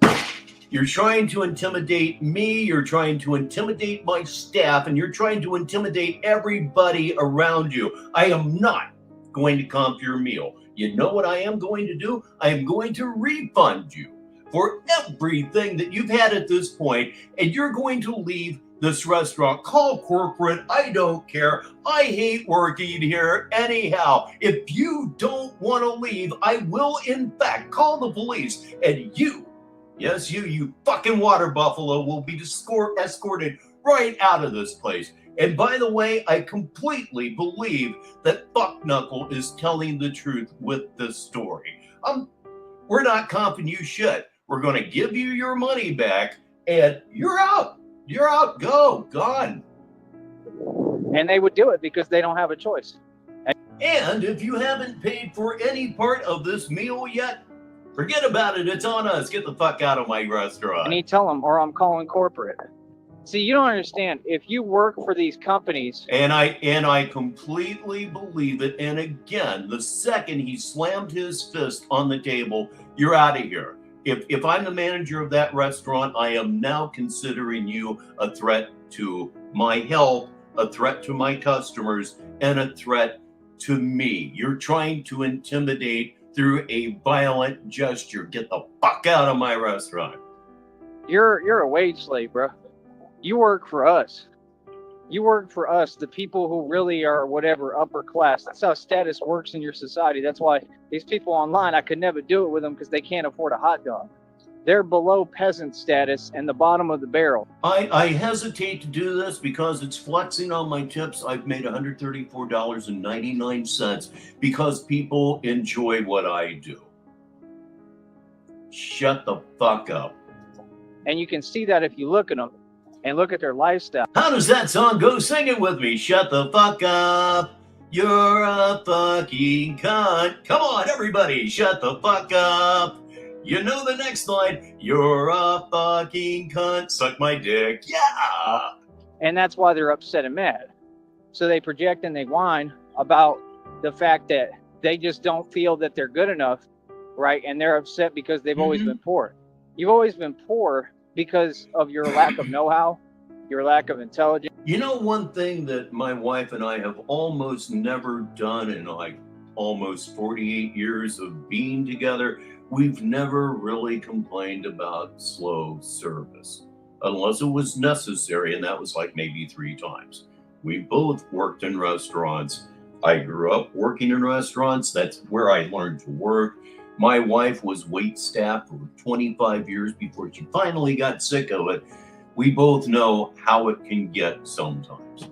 you're trying to intimidate me, you're trying to intimidate my staff, and you're trying to intimidate everybody around you. I am not going to comp your meal. You know what I am going to do? I am going to refund you for everything that you've had at this point, and you're going to leave this restaurant. Call corporate. I don't care. I hate working here anyhow. If you don't want to leave, I will in fact call the police, and you, yes, you fucking water buffalo, will be escorted right out of this place. And by the way, I completely believe that Buckknuckle is telling the truth with this story. We're not comping you shit. We're going to give you your money back, and you're out. You're out. Go. Gone. And they would do it because they don't have a choice. And if you haven't paid for any part of this meal yet, forget about it. It's on us. Get the fuck out of my restaurant. And you tell them, or I'm calling corporate. See, you don't understand. If you work for these companies, and I completely believe it. And again, the second he slammed his fist on the table, you're out of here. If I'm the manager of that restaurant, I am now considering you a threat to my health, a threat to my customers, and a threat to me. You're trying to intimidate through a violent gesture. Get the fuck out of my restaurant. you're a wage slave, bro. You work for us. You work for us, the people who really are whatever upper class. That's how status works in your society. That's why these people online, I could never do it with them because they can't afford a hot dog. They're below peasant status and the bottom of the barrel. I hesitate to do this because it's flexing on my tips. I've made $134.99 because people enjoy what I do. Shut the fuck up. And you can see that if you look at them and look at their lifestyle. How does that song go? Sing it with me. Shut the fuck up. You're a fucking cunt. Come on, everybody. Shut the fuck up. You know the next line. You're a fucking cunt. Suck my dick. Yeah. And that's why they're upset and mad. So they project and they whine about the fact that they just don't feel that they're good enough, right? And they're upset because they've always been poor. You've always been poor because of your lack of know-how, your lack of intelligence. You know, one thing that my wife and I have almost never done in like almost 48 years of being together, we've never really complained about slow service unless it was necessary, and that was like maybe 3 times. We both worked in restaurants. I grew up working in restaurants. That's where I learned to work. My wife was wait staff for 25 years before she finally got sick of it. We both know how it can get sometimes.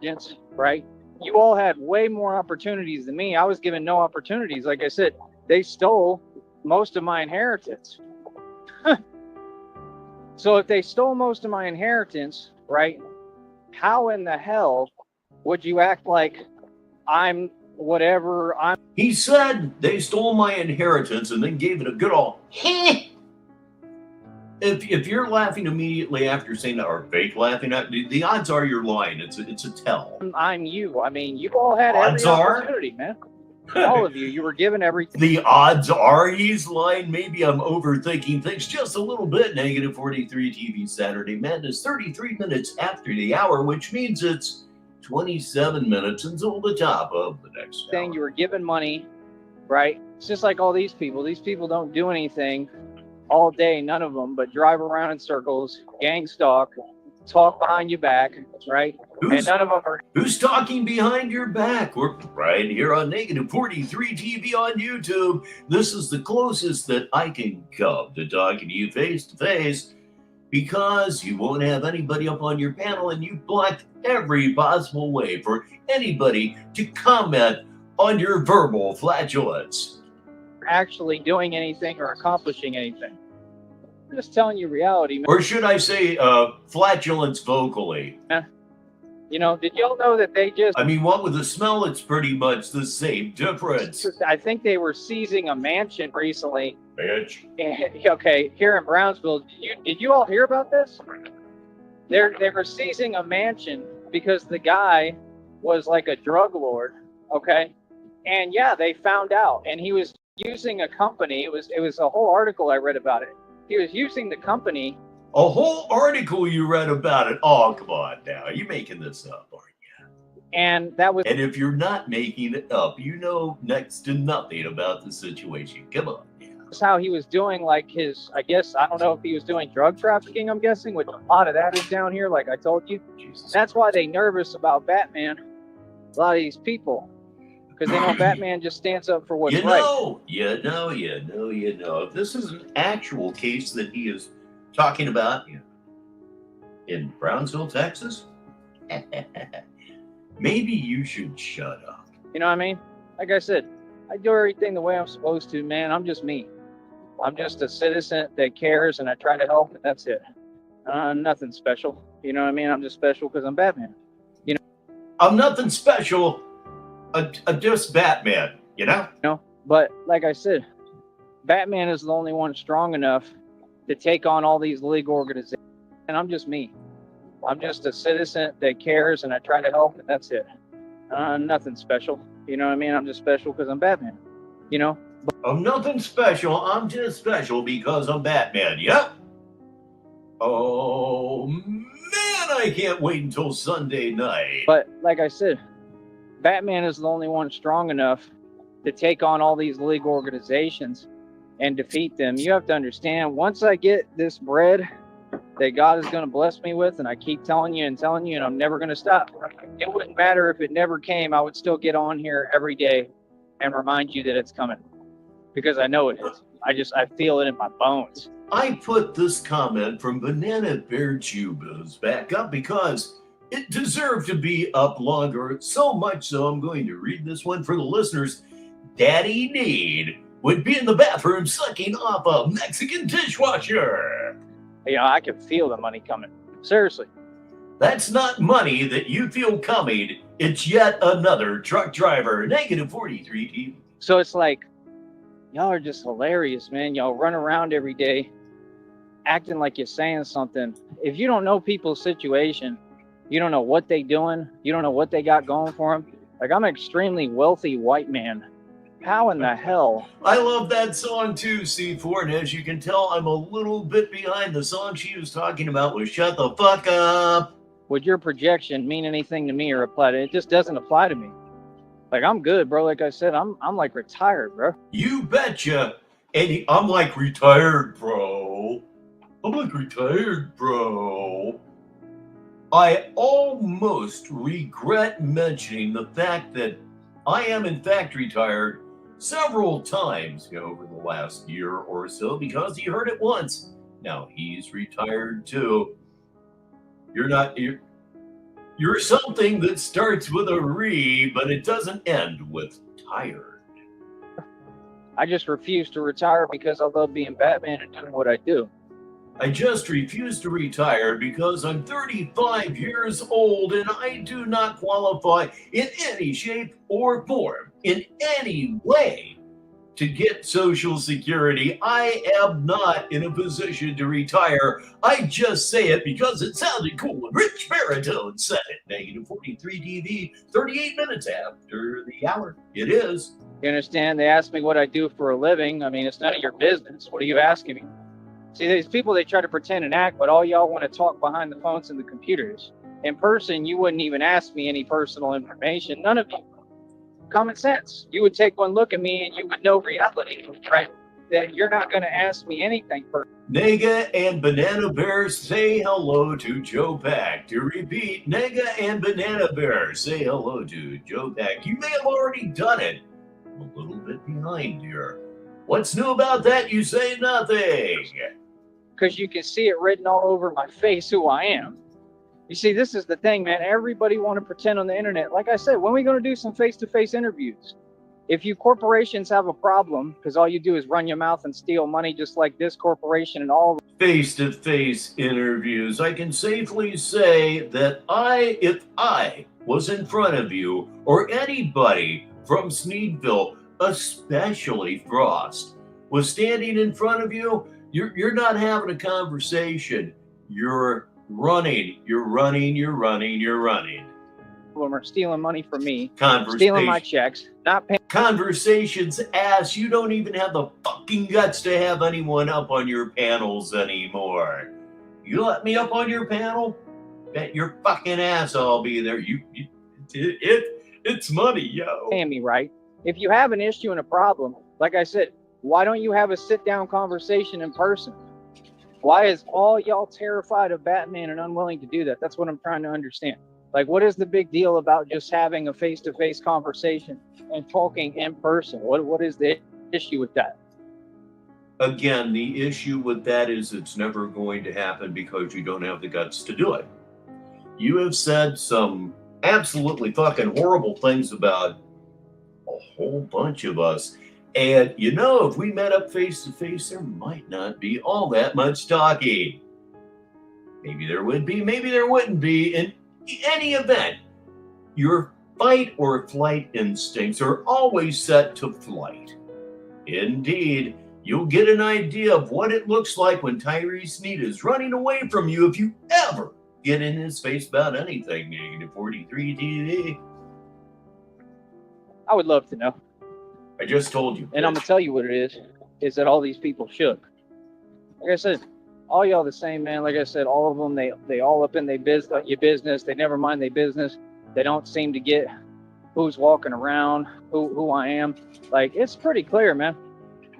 Yes, right? You all had way more opportunities than me. I was given no opportunities. Like I said, they stole most of my inheritance. So if they stole most of my inheritance, right, how in the hell would you act like I'm whatever I'm? He said they stole my inheritance and then gave it a good old heh. If you're laughing immediately after saying that, or fake laughing at, the odds are you're lying. It's a tell. I'm you. I mean, you all had Odds every are? opportunity, man. All of you. You were given everything. The odds are he's lying. Maybe I'm overthinking things just a little bit. Negative 43 TV Saturday Madness, 33 minutes after the hour, which means it's 27 minutes until the top of the next Thing hour. you were given money, right? It's just like all these people. These people don't do anything all day, none of them, but drive around in circles, gang stalk, talk behind your back, right? And Who's, none of them are. who's talking behind your back? We're right here on Negative 43 TV on YouTube. This is the closest that I can come to talking to you face to face, because you won't have anybody up on your panel and you blocked every possible way for anybody to comment on your verbal flatulence. Actually doing anything or accomplishing anything. I'm just telling you reality, man. Or should I say flatulence vocally? You know, did y'all know that they just, I mean, what with the smell, it's pretty much the same difference. I think they were seizing a mansion recently. Bitch. And, okay, here in Brownsville, did you all hear about this? They were seizing a mansion because the guy was like a drug lord, okay? And yeah, they found out, and he was using a company. It was a whole article I read about it. He was using the company. A whole article you read about it. Oh, come on now. You're making this up, aren't you? And that was, And if you're not making it up, you know next to nothing about the situation. Come on now. how he was doing like his, I guess, I don't know if he was doing drug trafficking, I'm guessing, which a lot of that is down here, like I told you. Jesus. That's why they nervous about Batman, a lot of these people, because they know Batman just stands up for what's You right. know. If this is an actual case that he is talking about in Brownsville, Texas, maybe you should shut up. You know what I mean? Like I said, I do everything the way I'm supposed to, man. I'm just me. I'm just a citizen that cares, and I try to help, and that's it. Nothing special. You know what I mean? I'm just special because I'm Batman. You know? I'm nothing special. I'm just Batman, you know? But like I said, Batman is the only one strong enough to take on all these league organizations, and I'm just me. I'm just a citizen that cares, and I try to help, and that's it. Nothing special. You know what I mean? I'm just special because I'm Batman. You know? I'm nothing special. I'm just special because I'm Batman. Yep. Oh, man, I can't wait until Sunday night. But like I said, Batman is the only one strong enough to take on all these league organizations and defeat them. You have to understand, once I get this bread that God is going to bless me with, and I keep telling you, and I'm never going to stop. It wouldn't matter if it never came. I would still get on here every day and remind you that it's coming, because I know it is. I feel it in my bones. I put this comment from Banana Bear Jubas back up because it deserved to be up longer, so much so I'm going to read this one for the listeners. Daddy Need would be in the bathroom sucking off a Mexican dishwasher. You know, I can feel the money coming. Seriously. That's not money that you feel coming. It's yet another truck driver. Negative 43 TV. So it's like, y'all are just hilarious, man. Y'all run around every day acting like you're saying something. If you don't know people's situation, you don't know what they doing, you don't know what they got going for them. Like, I'm an extremely wealthy white man. How in the hell? I love that song too, C4, and as you can tell, I'm a little bit behind. The song she was talking about was Shut the Fuck Up. Would your projection mean anything to me or apply to it? It just doesn't apply to me. Like, I'm good, bro. Like I said, I'm like retired, bro. You betcha. And I'm like retired, bro. I'm like retired, bro. I almost regret mentioning the fact that I am in fact retired several times over the last year or so, because he heard it once. Now he's retired too. You're something that starts with a re, but it doesn't end with tired. I just refuse to retire because I love being Batman and doing what I do. I just refuse to retire because I'm 35 years old and I do not qualify in any shape or form, in any way, to get Social Security. I am not in a position to retire. I just say it because it sounded cool and Rich Baritone said it. Negative 43 TV, 38 minutes after the hour. It is. You understand? They ask me what I do for a living. I mean, it's none of your business. What are you asking me? See, these people, they try to pretend and act, but all y'all want to talk behind the phones and the computers. In person, you wouldn't even ask me any personal information. None of you. Common sense. You would take one look at me and you would know reality, right? that you're not going to ask me anything for. Nega and Banana Bear say hello to Joe Pack. To repeat, Nega and Banana Bear say hello to Joe Pack. You may have already done it. I'm a little bit behind here. What's new about that? You say nothing. Because you can see it written all over my face who I am. You see, this is the thing, man. Everybody want to pretend on the internet. Like I said, when are we going to do some face-to-face interviews? If you corporations have a problem, because all you do is run your mouth and steal money just like this corporation and all. Face-to-face interviews, I can safely say that if I was in front of you or anybody from Sneedville, especially Frost, was standing in front of you, you're not having a conversation. You're running. Them are stealing money from me, Conversation. stealing my checks, not paying. Conversations ass. You don't even have the fucking guts to have anyone up on your panels anymore. You let me up on your panel, bet your fucking ass I'll be there. It's money, yo. Paying me, right? If you have an issue and a problem, like I said, why don't you have a sit-down conversation in person? Why is all y'all terrified of Batman and unwilling to do that? That's what I'm trying to understand. Like, what is the big deal about just having a face-to-face conversation and talking in person? What is the issue with that? Again, the issue with that is it's never going to happen because you don't have the guts to do it. You have said some absolutely fucking horrible things about a whole bunch of us. And, if we met up face-to-face, there might not be all that much talking. Maybe there would be, maybe there wouldn't be. In any event, your fight or flight instincts are always set to flight. Indeed, you'll get an idea of what it looks like when Tyree Sneed is running away from you if you ever get in his face about anything, Negative 43 TV. I would love to know. I just told you. And I'm going to tell you what it is that all these people shook. Like I said, all y'all the same, man. Like I said, all of them, they all up in your business. They never mind their business. They don't seem to get who's walking around, who I am. Like, it's pretty clear, man.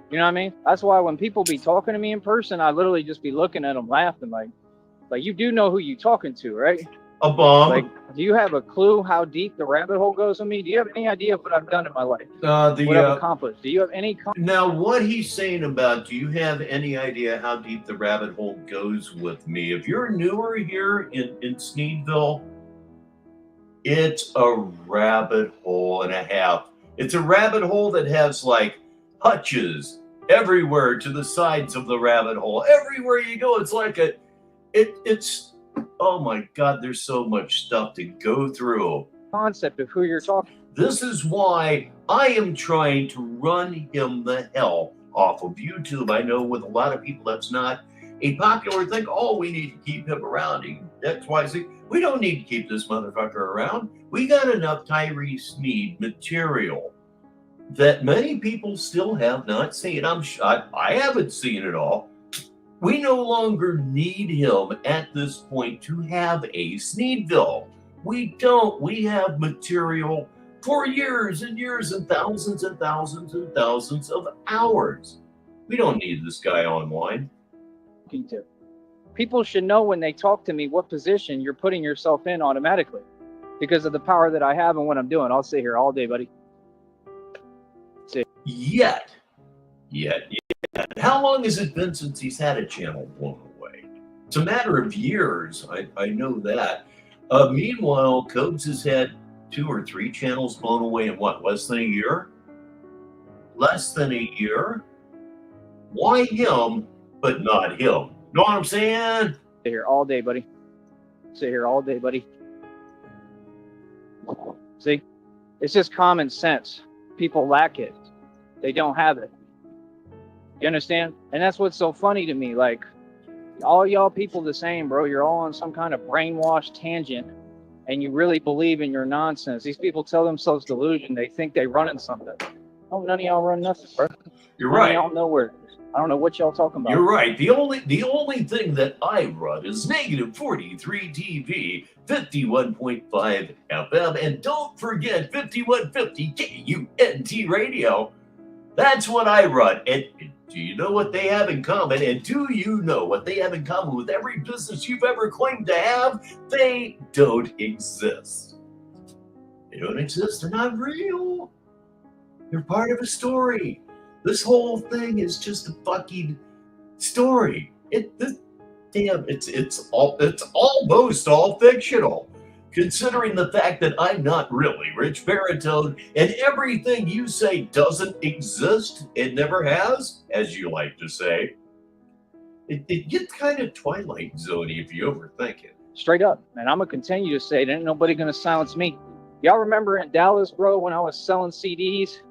You know what I mean? That's why when people be talking to me in person, I literally just be looking at them laughing like you do know who you talking to, right? A bomb. Like, do you have a clue how deep the rabbit hole goes with me? Do you have any idea of what I've done in my life? What I've accomplished? Do you have any? Now, what he's saying about, do you have any idea how deep the rabbit hole goes with me? If you're newer here in Sneedville, it's a rabbit hole and a half. It's a rabbit hole that has like hutches everywhere to the sides of the rabbit hole. Everywhere you go, it's like it's. Oh my God, there's so much stuff to go through. Concept of who you're talking. This is why I am trying to run him the hell off of YouTube. I know with a lot of people that's not a popular thing. Oh, we need to keep him around. X, Y, Z. We don't need to keep this motherfucker around. We got enough Tyree Sneed material that many people still have not seen. I haven't seen it all. We no longer need him at this point to have a Sneedville. We don't. We have material for years and years and thousands and thousands and thousands of hours. We don't need this guy online. People should know when they talk to me what position you're putting yourself in automatically because of the power that I have and what I'm doing. I'll sit here all day, buddy. Yet. How long has it been since he's had a channel blown away? It's a matter of years. I know that. Meanwhile, Cobes has had 2 or 3 channels blown away in what, less than a year? Less than a year? Why him, but not him? Know what I'm saying? Sit here all day, buddy. Sit here all day, buddy. See? It's just common sense. People lack it. They don't have it. You understand? And that's what's so funny to me. Like, all y'all people the same, bro. You're all on some kind of brainwashed tangent, and you really believe in your nonsense. These people tell themselves delusion. They think they running something. Oh, none of y'all run nothing, bro. You're right. Y'all know where it is. I don't know what y'all talking about. You're right. The only thing that I run is Negative 43 TV, 51.5 FM, and don't forget 5150 KUNT Radio. That's what I run. And do you know what they have in common? And do you know what they have in common with every business you've ever claimed to have? They don't exist. They don't exist. They're not real. They're part of a story. This whole thing is just a fucking story. It's almost all fictional. Considering the fact that I'm not really Rich Baritone and everything you say doesn't exist, it never has, as you like to say, it gets kind of Twilight Zone-y if you overthink it. Straight up. And I'm going to continue to say it. Ain't nobody going to silence me. Y'all remember in Dallas, bro, when I was selling CDs?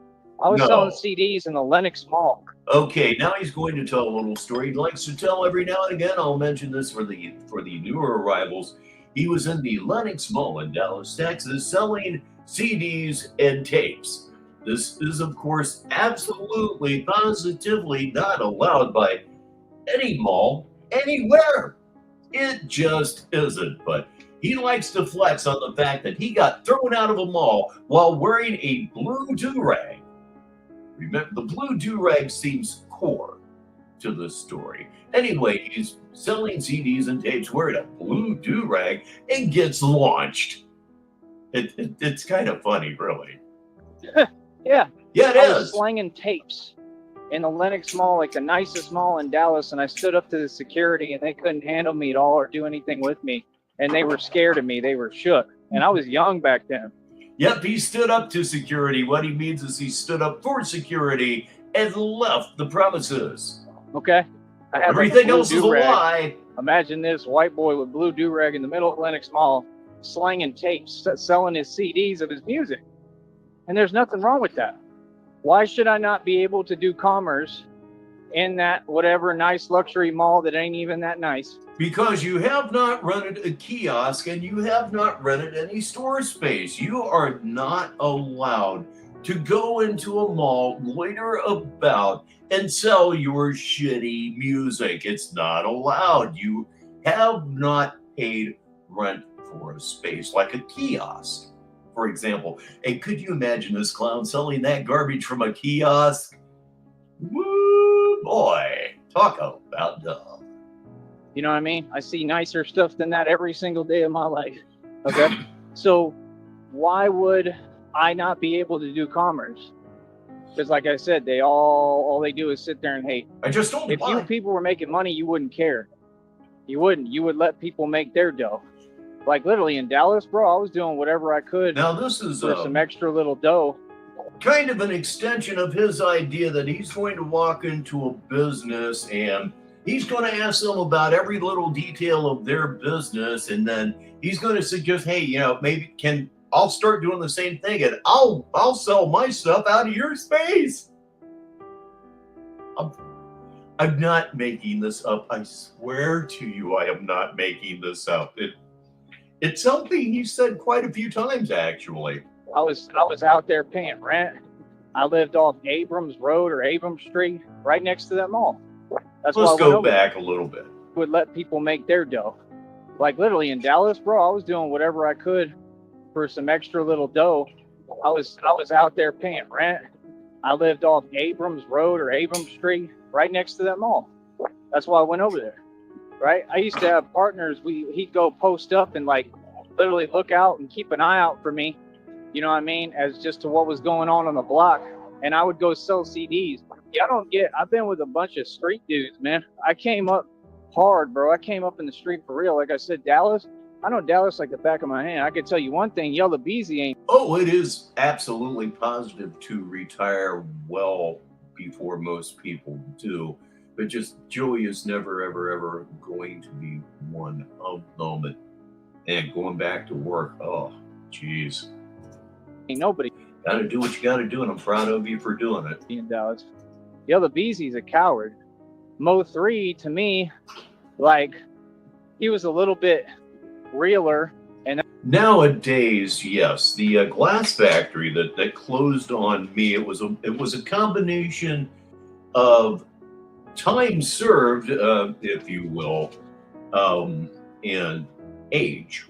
I was selling CDs in the Lenox Mall. Okay, now he's going to tell a little story he likes to tell every now and again. I'll mention this for the newer arrivals. He was in the Lenox Mall in Dallas, Texas, selling CDs and tapes. This is, of course, absolutely, positively not allowed by any mall, anywhere. It just isn't. But he likes to flex on the fact that he got thrown out of a mall while wearing a blue do-rag. Remember, the blue do-rag seems core to this story. Anyway, he's selling CDs and tapes wearing a blue do-rag and gets launched. It's kind of funny, really. Yeah. Yeah, it I is. was slanging tapes in the Lenox Mall, like the nicest mall in Dallas, and I stood up to the security, and they couldn't handle me at all or do anything with me, and they were scared of me. They were shook, and I was young back then. Yep, he stood up to security. What he means is he stood up for security and left the premises. Okay? I had Everything like else is a lie. Imagine this white boy with blue do-rag in the middle of Lenox Mall, slanging tapes, selling his CDs of his music. And there's nothing wrong with that. Why should I not be able to do commerce in that whatever nice luxury mall that ain't even that nice? Because you have not rented a kiosk and you have not rented any store space. You are not allowed to go into a mall, loiter about, and sell your shitty music. It's not allowed. You have not paid rent for a space like a kiosk, for example. And could you imagine this clown selling that garbage from a kiosk? Woo, boy, talk about dumb. You know what I mean? I see nicer stuff than that every single day of my life. Okay? So why would I not be able to do commerce? Because like I said, all they do is sit there and hate. I just don't If you people were making money, you wouldn't care. You wouldn't. You would let people make their dough. Like literally in Dallas, bro, I was doing whatever I could Now this is for some extra little dough. Kind of an extension of his idea that he's going to walk into a business and he's going to ask them about every little detail of their business, and then he's going to suggest, hey, maybe I'll start doing the same thing, and I'll sell my stuff out of your space. I'm not making this up. I swear to you, I am not making this up. It's something he said quite a few times, actually. I was out there paying rent. I lived off Abrams Road or Abrams Street, right next to that mall. That's Let's why go back a little bit. Would let people make their dough. Like literally in Dallas, bro, I was doing whatever I could for some extra little dough. I was out there paying rent. I lived off Abrams Road or Abrams Street, right next to that mall. That's why I went over there. Right? I used to have partners. He'd go post up and like literally look out and keep an eye out for me. You know what I mean? As just to what was going on the block. And I would go sell CDs. Yeah, I've been with a bunch of street dudes, man. I came up hard, bro. I came up in the street for real. Like I said, Dallas, I know Dallas like the back of my hand. I can tell you one thing, Yellow Beezy ain't. Oh, it is absolutely positive to retire well before most people do. But just Joey is never, ever, ever going to be one of them. And going back to work, oh, jeez. Ain't nobody. Gotta do what you gotta do, and I'm proud of you for doing it. In Dallas. Yellow Beezy's a coward. Mo 3, to me, like, he was a little bit realer. And nowadays, yes, the glass factory that closed on me, it was a combination of time served, if you will, and age.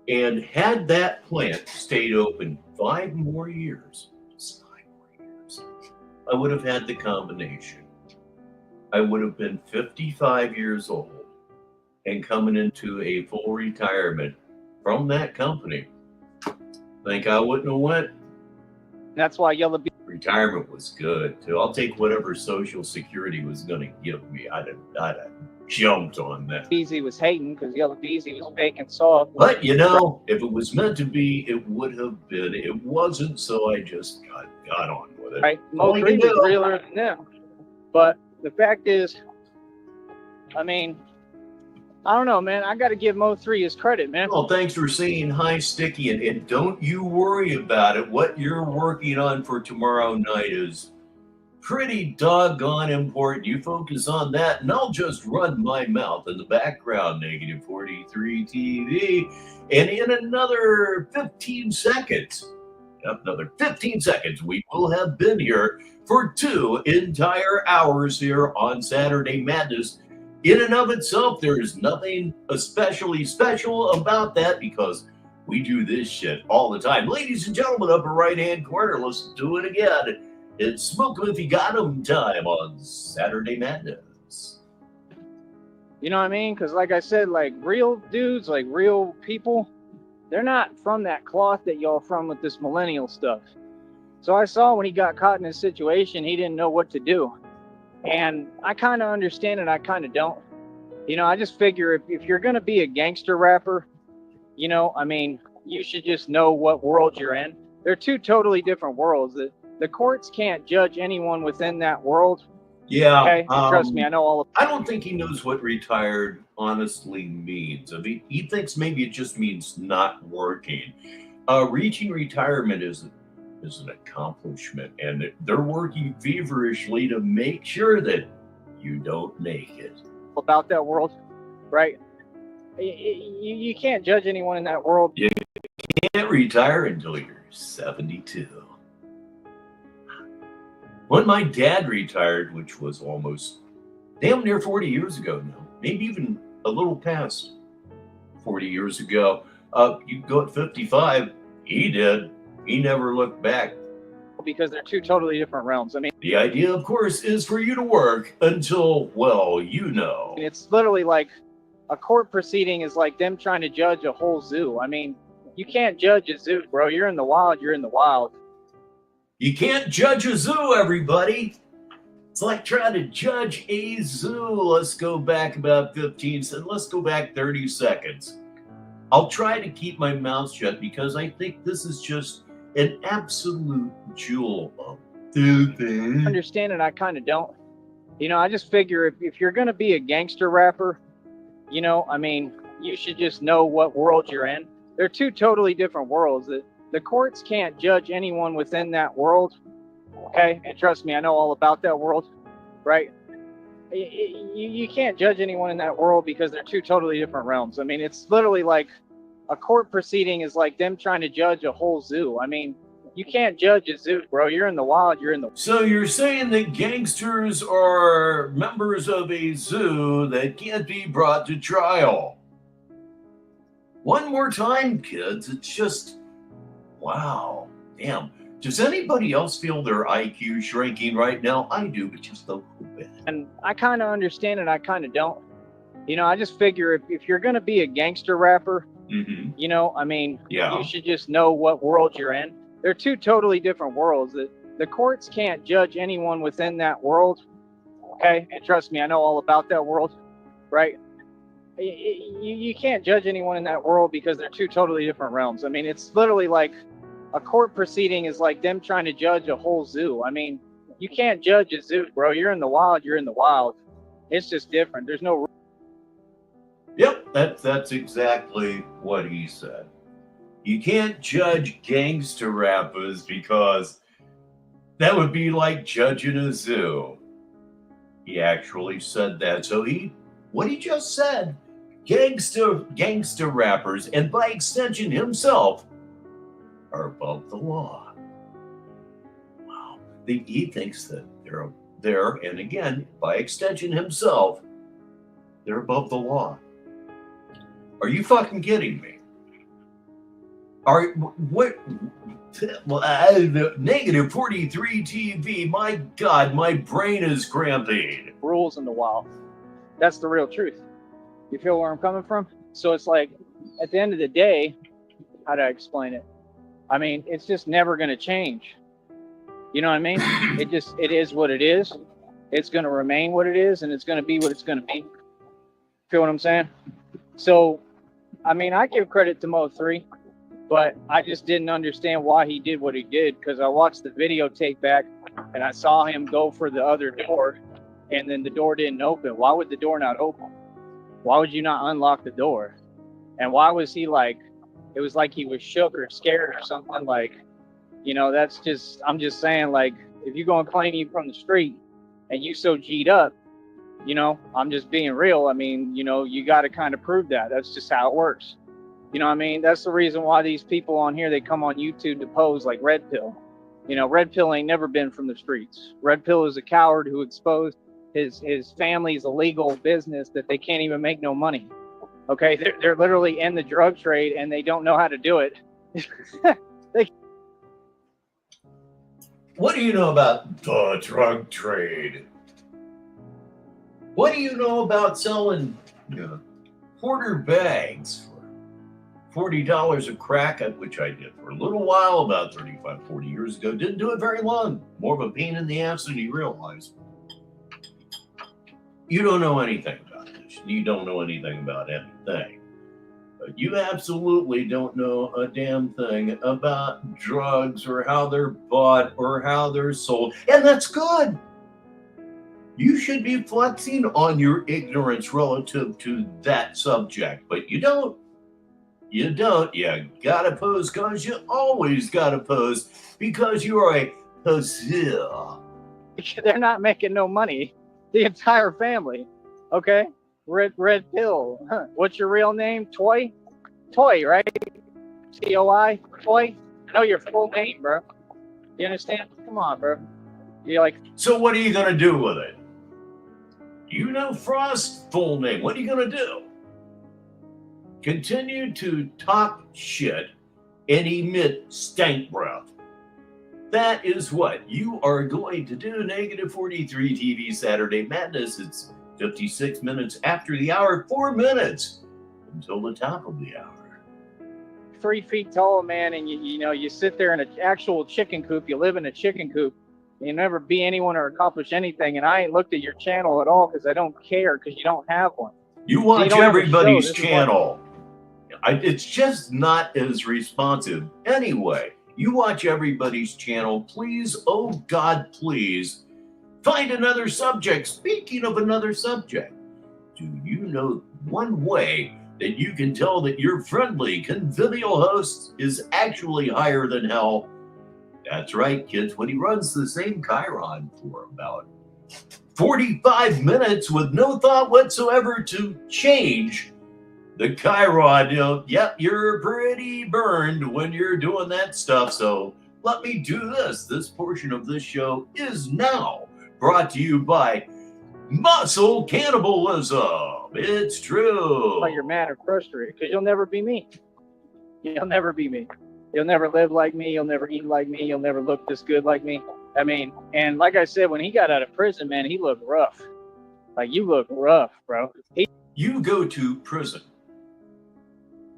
And had that plant stayed open 5 more years, I would have had the combination. I would have been 55 years old and coming into a full retirement from that company. Think I wouldn't have went? That's why Yellow Beezy Retirement was good too. I'll take whatever Social Security was going to give me. I'd have jumped on that. was hating because Yellow Beezy was fake and soft. But you know, if it was meant to be, it would have been. It wasn't, so I just got on with it. Right? All you Mo3 can was do. realer than them. But the fact is, I mean, I don't know, man. I got to give Mo3 his credit, man. Well, thanks for saying hi, Sticky, and don't you worry about it. What you're working on for tomorrow night is pretty doggone important. You focus on that, and I'll just run my mouth in the background, negative 43 TV, and in another 15 seconds, we will have been here for 2 entire hours here on Saturday Madness. In and of itself, there's nothing especially special about that because we do this shit all the time. Ladies and gentlemen, upper right-hand corner, listen to it again. It's Smoke 'em if you got 'em time on Saturday Madness. You know what I mean? Because like I said, like real dudes, like real people, they're not from that cloth that y'all from with this millennial stuff. So I saw when he got caught in this situation, he didn't know what to do. And I kind of understand it, I kind of don't. You know, I just figure if you're going to be a gangster rapper, you know, I mean, you should just know what world you're in. They're 2 totally different worlds. The courts can't judge anyone within that world. Yeah. Okay? Trust me, I know all of I don't think he knows what retired honestly means. I mean, he thinks maybe it just means not working. Reaching retirement is an accomplishment, and they're working feverishly to make sure that you don't make it. about that world, right? You can't judge anyone in that world. You can't retire until you're 72. When my dad retired, which was almost damn near 40 years ago now, maybe even a little past 40 years ago, you go at 55, he did. He never looked back. Because they're 2 totally different realms. I mean, The idea, of course, is for you to work until, well, you know. it's literally like a court proceeding is like them trying to judge a whole zoo. I mean, you can't judge a zoo, bro. You're in the wild. You're in the wild. You can't judge a zoo, everybody. It's like trying to judge a zoo. Let's go back about 15 seconds. Let's go back 30 seconds. I'll try to keep my mouth shut because I think this is just an absolute jewel of I understand it, I kind of don't. You know, I just figure if you're going to be a gangster rapper, you know, I mean, you should just know what world you're in. They're 2 totally different worlds. The courts can't judge anyone within that world. Okay? And trust me, I know all about that world, right? You can't judge anyone in that world because they're 2 totally different realms. I mean, it's literally like a court proceeding is like them trying to judge a whole zoo. I mean, you can't judge a zoo, bro. You're in the wild. You're in the... So you're saying that gangsters are members of a zoo that can't be brought to trial? One more time, kids. It's just, wow. Damn. Does anybody else feel their IQ shrinking right now? I do, but just a little bit. And I kind of understand it. I kind of don't. You know, I just figure if you're going to be a gangster rapper, you know, I mean, you should just know what world you're in. They're 2 totally different worlds. The courts can't judge anyone within that world. Okay? And trust me, I know all about that world, right? You can't judge anyone in that world because they're 2 totally different realms. I mean, it's literally like a court proceeding is like them trying to judge a whole zoo. I mean, you can't judge a zoo, bro. You're in the wild. You're in the wild. It's just different. There's no... Yep, that's exactly what he said. You can't judge gangster rappers because that would be like judging a zoo. He actually said that. So what he just said, gangster rappers, and by extension himself, are above the law. Wow. He thinks that they're, and again, by extension himself, they're above the law. Are you fucking kidding me? Are what? Well, negative 43 TV. My God, my brain is cramping. Rules in the wild. That's the real truth. You feel where I'm coming from? So it's like, at the end of the day, how do I explain it? I mean, it's just never going to change. You know what I mean? It is what it is. It's going to remain what it is, and it's going to be what it's going to be. Feel what I'm saying? So, I mean, I give credit to Mo3, but I just didn't understand why he did what he did, because I watched the videotape back and I saw him go for the other door, and then the door didn't open. Why would the door not open? Why would you not unlock the door? And why was he like, it was like he was shook or scared or something. Like, you know, that's just, I'm just saying, like, if you go and claim you from the street and you so G'd up, you know, I'm just being real. I mean, you know, you got to kind of prove that. That's just how it works. You know what I mean? That's the reason why these people on here, they come on YouTube to pose like Red Pill. You know, Red Pill ain't never been from the streets. Red Pill is a coward who exposed his family's illegal business that they can't even make no money. Okay, they're literally in the drug trade and they don't know how to do it. What do you know about the drug trade? What do you know about selling quarter bags for $40 a crack, which I did for a little while, about 35, 40 years ago. Didn't do it very long. More of a pain in the ass than you realize. You don't know anything about this. You don't know anything about anything. But you absolutely don't know a damn thing about drugs or how they're bought or how they're sold. And that's good. You should be flexing on your ignorance relative to that subject, but you don't. You don't. You gotta pose because you always gotta pose because you are a poser. They're not making no money. The entire family. Okay? Red Pill. Huh. What's your real name? Toy? Toy, right? T-O-I? Toy? I know your full name, bro. You understand? Come on, bro. You're like... So what are you gonna do with it? You know Frost's full name. What are you gonna do? Continue to talk shit and emit stank breath. That is what you are going to do. Negative 43 TV Saturday Madness. It's 56 minutes after the hour, 4 minutes until the top of the hour. 3 feet tall, man, and you know, you sit there in an actual chicken coop. You live in a chicken coop. You never be anyone or accomplish anything. And I ain't looked at your channel at all because I don't care, because you don't have one. You watch everybody's channel. It's just not as responsive. Anyway, you watch everybody's channel. Please, oh God, please, find another subject. Speaking of another subject, do you know one way that you can tell that your friendly, convivial host is actually higher than hell? That's right, kids. When he runs the same Chiron for about 45 minutes with no thought whatsoever to change the Chiron, yep, you're pretty burned when you're doing that stuff. So let me do this. This portion of this show is now brought to you by Muscle Cannibalism. It's true. But you're mad or frustrated because you'll never be me. You'll never be me. You'll never live like me. You'll never eat like me. You'll never look this good like me. I mean, and like I said, when he got out of prison, man, he looked rough. Like, you look rough, bro. You go to prison.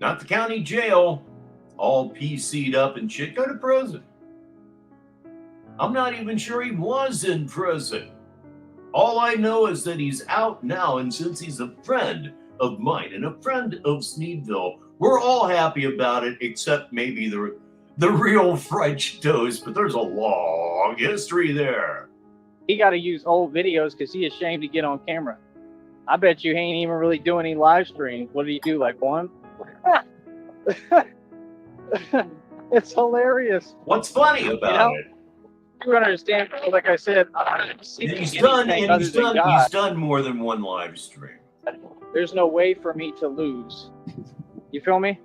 Not the county jail, all PC'd up and shit. Go to prison. I'm not even sure he was in prison. All I know is that he's out now, and since he's a friend of mine and a friend of Sneedville, we're all happy about it, except maybe the real French toast, but there's a long history there. He got to use old videos because he's ashamed to get on camera. I bet you he ain't even really doing any live streams. What do you do, like one? It's hilarious. What's funny about it? You don't understand, like I said, he's done more than one live stream. There's no way for me to lose. You feel me?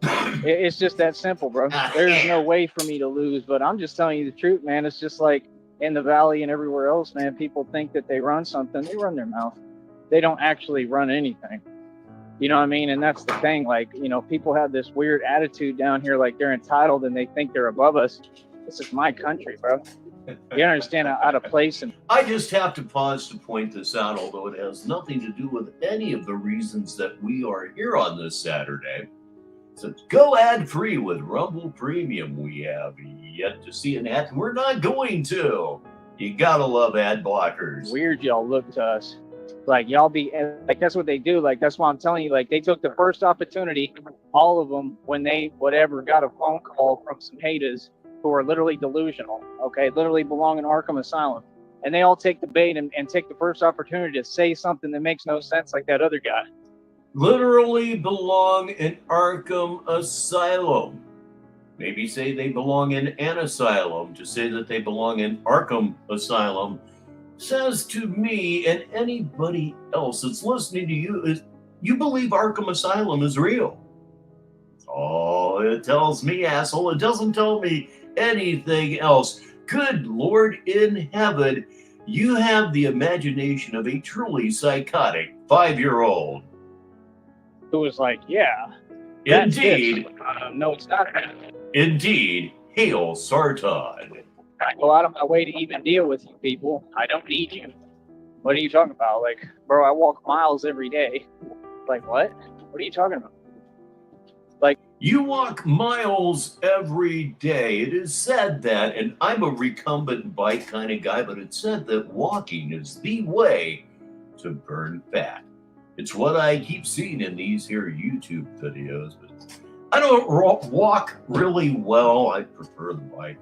It's just that simple, bro. There's no way for me to lose, but I'm just telling you the truth, man. It's just like in the valley and everywhere else, man. People think that they run something. They run their mouth. They don't actually run anything. You know what I mean? And that's the thing. Like, you know, people have this weird attitude down here, like they're entitled and they think they're above us. This is my country, bro. You understand how out of place. And I just have to pause to point this out, although it has nothing to do with any of the reasons that we are here on this Saturday. So go ad-free with Rumble Premium. We have yet to see an ad. We're not going to. You gotta love ad blockers. weird y'all look to us. Like y'all be like, that's what they do. Like, that's why I'm telling you, like they took the first opportunity, all of them, when they got a phone call from some haters who are literally delusional, okay, literally belong in Arkham Asylum. And they all take the bait and take the first opportunity to say something that makes no sense, like that other guy. Literally belong in Arkham Asylum. Maybe say they belong in an asylum. To say that they belong in Arkham Asylum says to me and anybody else that's listening to you is you believe Arkham Asylum is real. Oh, it tells me, asshole. It doesn't tell me anything else. Good Lord in heaven, you have the imagination of a truly psychotic 5-year-old. Who was like, yeah. That's Indeed. No, it's not. Indeed. Hail Sarton. I go out of my way to even deal with you people. I don't need you. What are you talking about? Like, bro, I walk miles every day. Like, what? What are you talking about? Like, You walk miles every day. It is said that, and I'm a recumbent bike kind of guy, but it's said that walking is the way to burn fat. It's what I keep seeing in these here YouTube videos. But I don't walk really well. I prefer the bike.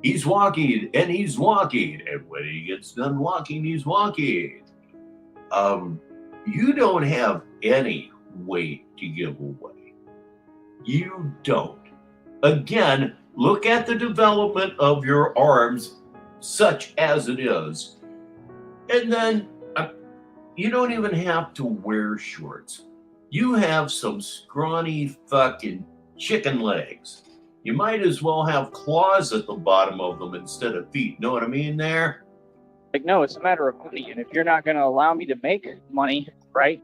He's walking and he's walking. And when he gets done walking, he's walking. You don't have any weight to give away. You don't. Again, look at the development of your arms, such as it is. And then you don't even have to wear shorts. You have some scrawny fucking chicken legs. You might as well have claws at the bottom of them instead of feet. Know what I mean there? Like, no, it's a matter of money. And if you're not going to allow me to make money, right?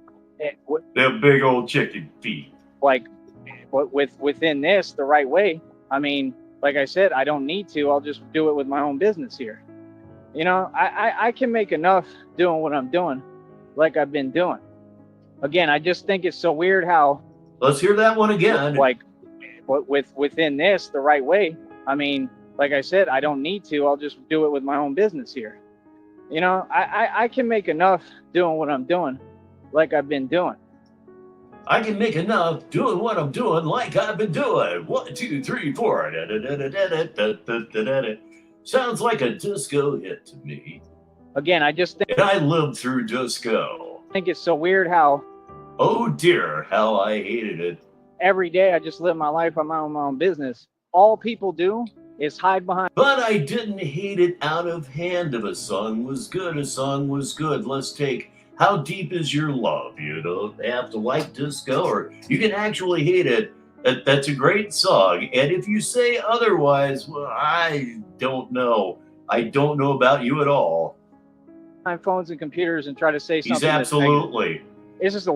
Them big old chicken feet. Like, within this, the right way. I mean, like I said, I don't need to. I'll just do it with my own business here. You know, I can make enough doing what I'm doing, like I've been doing. Again, I just think it's so weird how. Let's hear that one again. Like, within this, the right way. I mean, like I said, I don't need to. I'll just do it with my own business here. You know, I can make enough doing what I'm doing, like I've been doing. I can make enough doing what I'm doing like I've been doing. 1, 2, 3, 4. Sounds like a disco hit to me. Again, I just think. And I lived through disco. I think it's so weird how. Oh dear, how I hated it. Every day I just live my life on my own business. All people do is hide behind. But I didn't hate it out of hand. If a song was good, a song was good. Let's take How Deep Is Your Love? You don't have to like disco, or you can actually hate it. That's a great song. And if you say otherwise, well, I don't know. I don't know about you at all. Phones and computers and try to say something.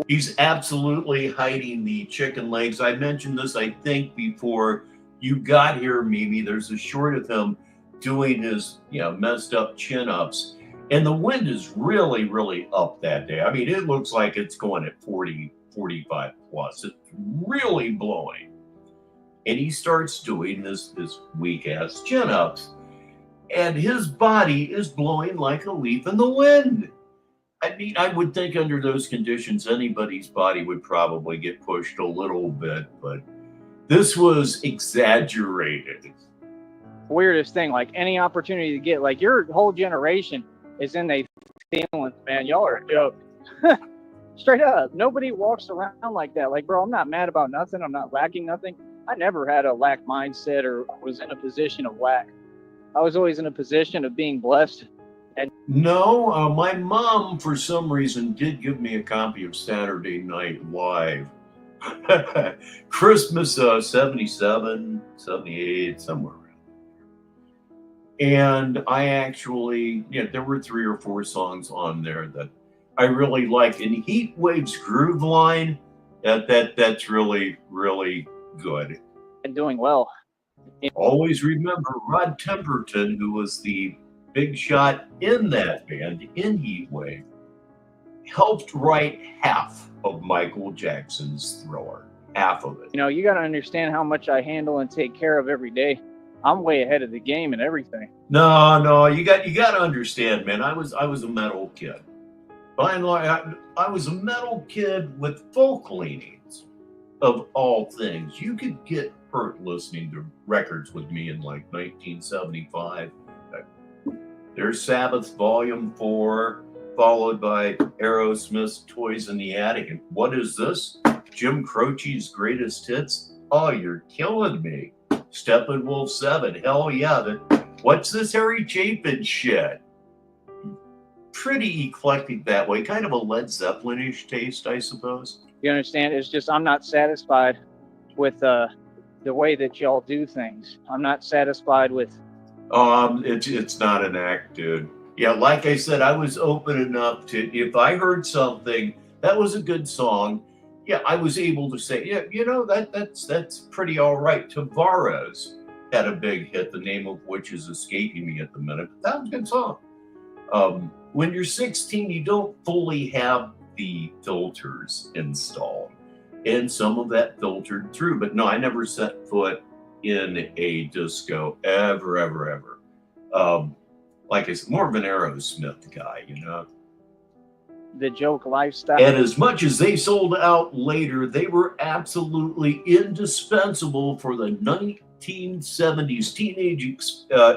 He's absolutely hiding the chicken legs. I mentioned this, I think, before you got here, Mimi. There's a short of him doing his, messed up chin-ups. And the wind is really, really up that day. I mean, it looks like it's going at 40, 45 plus. It's really blowing. And he starts doing this weak-ass chin-ups. And his body is blowing like a leaf in the wind. I mean, I would think under those conditions, anybody's body would probably get pushed a little bit, but this was exaggerated. Weirdest thing, like any opportunity to get, like your whole generation is in their feelings, man. Y'all are a joke. Straight up. Nobody walks around like that. Like, bro, I'm not mad about nothing. I'm not lacking nothing. I never had a lack mindset or was in a position of lack. I was always in a position of being blessed. And no, my mom, for some reason, did give me a copy of Saturday Night Live. Christmas 77, 78, somewhere around there. And I actually, there were 3 or 4 songs on there that I really liked. And Heat Wave's Groove Line, That's really, really good. And doing well. Always remember Rod Temperton, who was the big shot in that band in Heatwave, helped write half of Michael Jackson's Thriller. Half of it. You know, you got to understand how much I handle and take care of every day. I'm way ahead of the game and everything. No, you got to understand, man. I was a metal kid. By and large, I was a metal kid with folk leanings, of all things. You could get hurt listening to records with me in like 1975. There's Sabbath Volume 4, followed by Aerosmith's Toys in the Attic. And what is this? Jim Croce's Greatest Hits? Oh, you're killing me. Steppenwolf 7. Hell yeah. What's this Harry Chapin shit? Pretty eclectic that way. Kind of a Led Zeppelin-ish taste, I suppose. You understand? It's just I'm not satisfied with the way that y'all do things. I'm not satisfied with... It's not an act, dude. Yeah, like I said, I was open enough to, if I heard something that was a good song, yeah, I was able to say, yeah, you know, that's pretty all right. Tavares had a big hit, the name of which is escaping me at the minute. But that was a good song. When you're 16, you don't fully have the filters installed, and some of that filtered through. But no, I never set foot in a disco ever. Like I said, more of an Aerosmith guy, you know. The joke lifestyle. And as much as they sold out later, they were absolutely indispensable for the 1970s teenage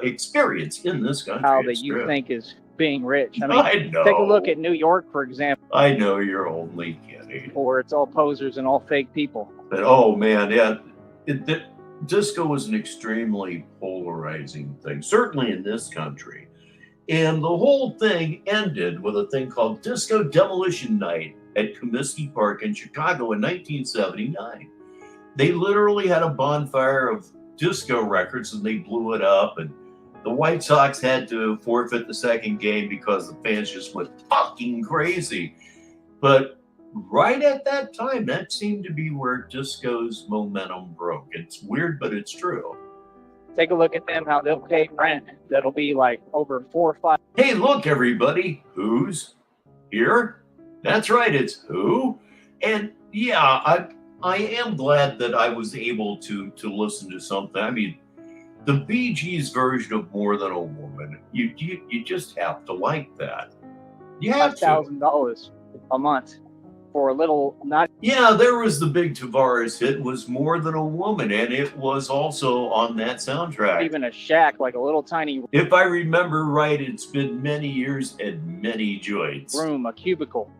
experience in this country. How that you think is being rich. I mean, I know. Take a look at New York, for example. I know you're only kidding. Or it's all posers and all fake people. But oh man, yeah, disco was an extremely polarizing thing, certainly in this country. And the whole thing ended with a thing called Disco Demolition Night at Comiskey Park in Chicago in 1979. They literally had a bonfire of disco records and they blew it up. And the White Sox had to forfeit the second game because the fans just went fucking crazy. But right at that time, that seemed to be where disco's momentum broke. It's weird, but it's true. Take a look at them, how they'll pay rent. That'll be like over 4 or 5. Hey, look, everybody. Who's here? That's right, it's Who. And yeah, I am glad that I was able to listen to something. I mean, the Bee Gees version of More Than a Woman, you just have to like that. You have $5,000 a month for a little, not... Yeah, there was the big Tavares hit, was More Than a Woman, and it was also on that soundtrack. Even a shack, like a little tiny... If I remember right, it's been many years and many joints. Room, a cubicle,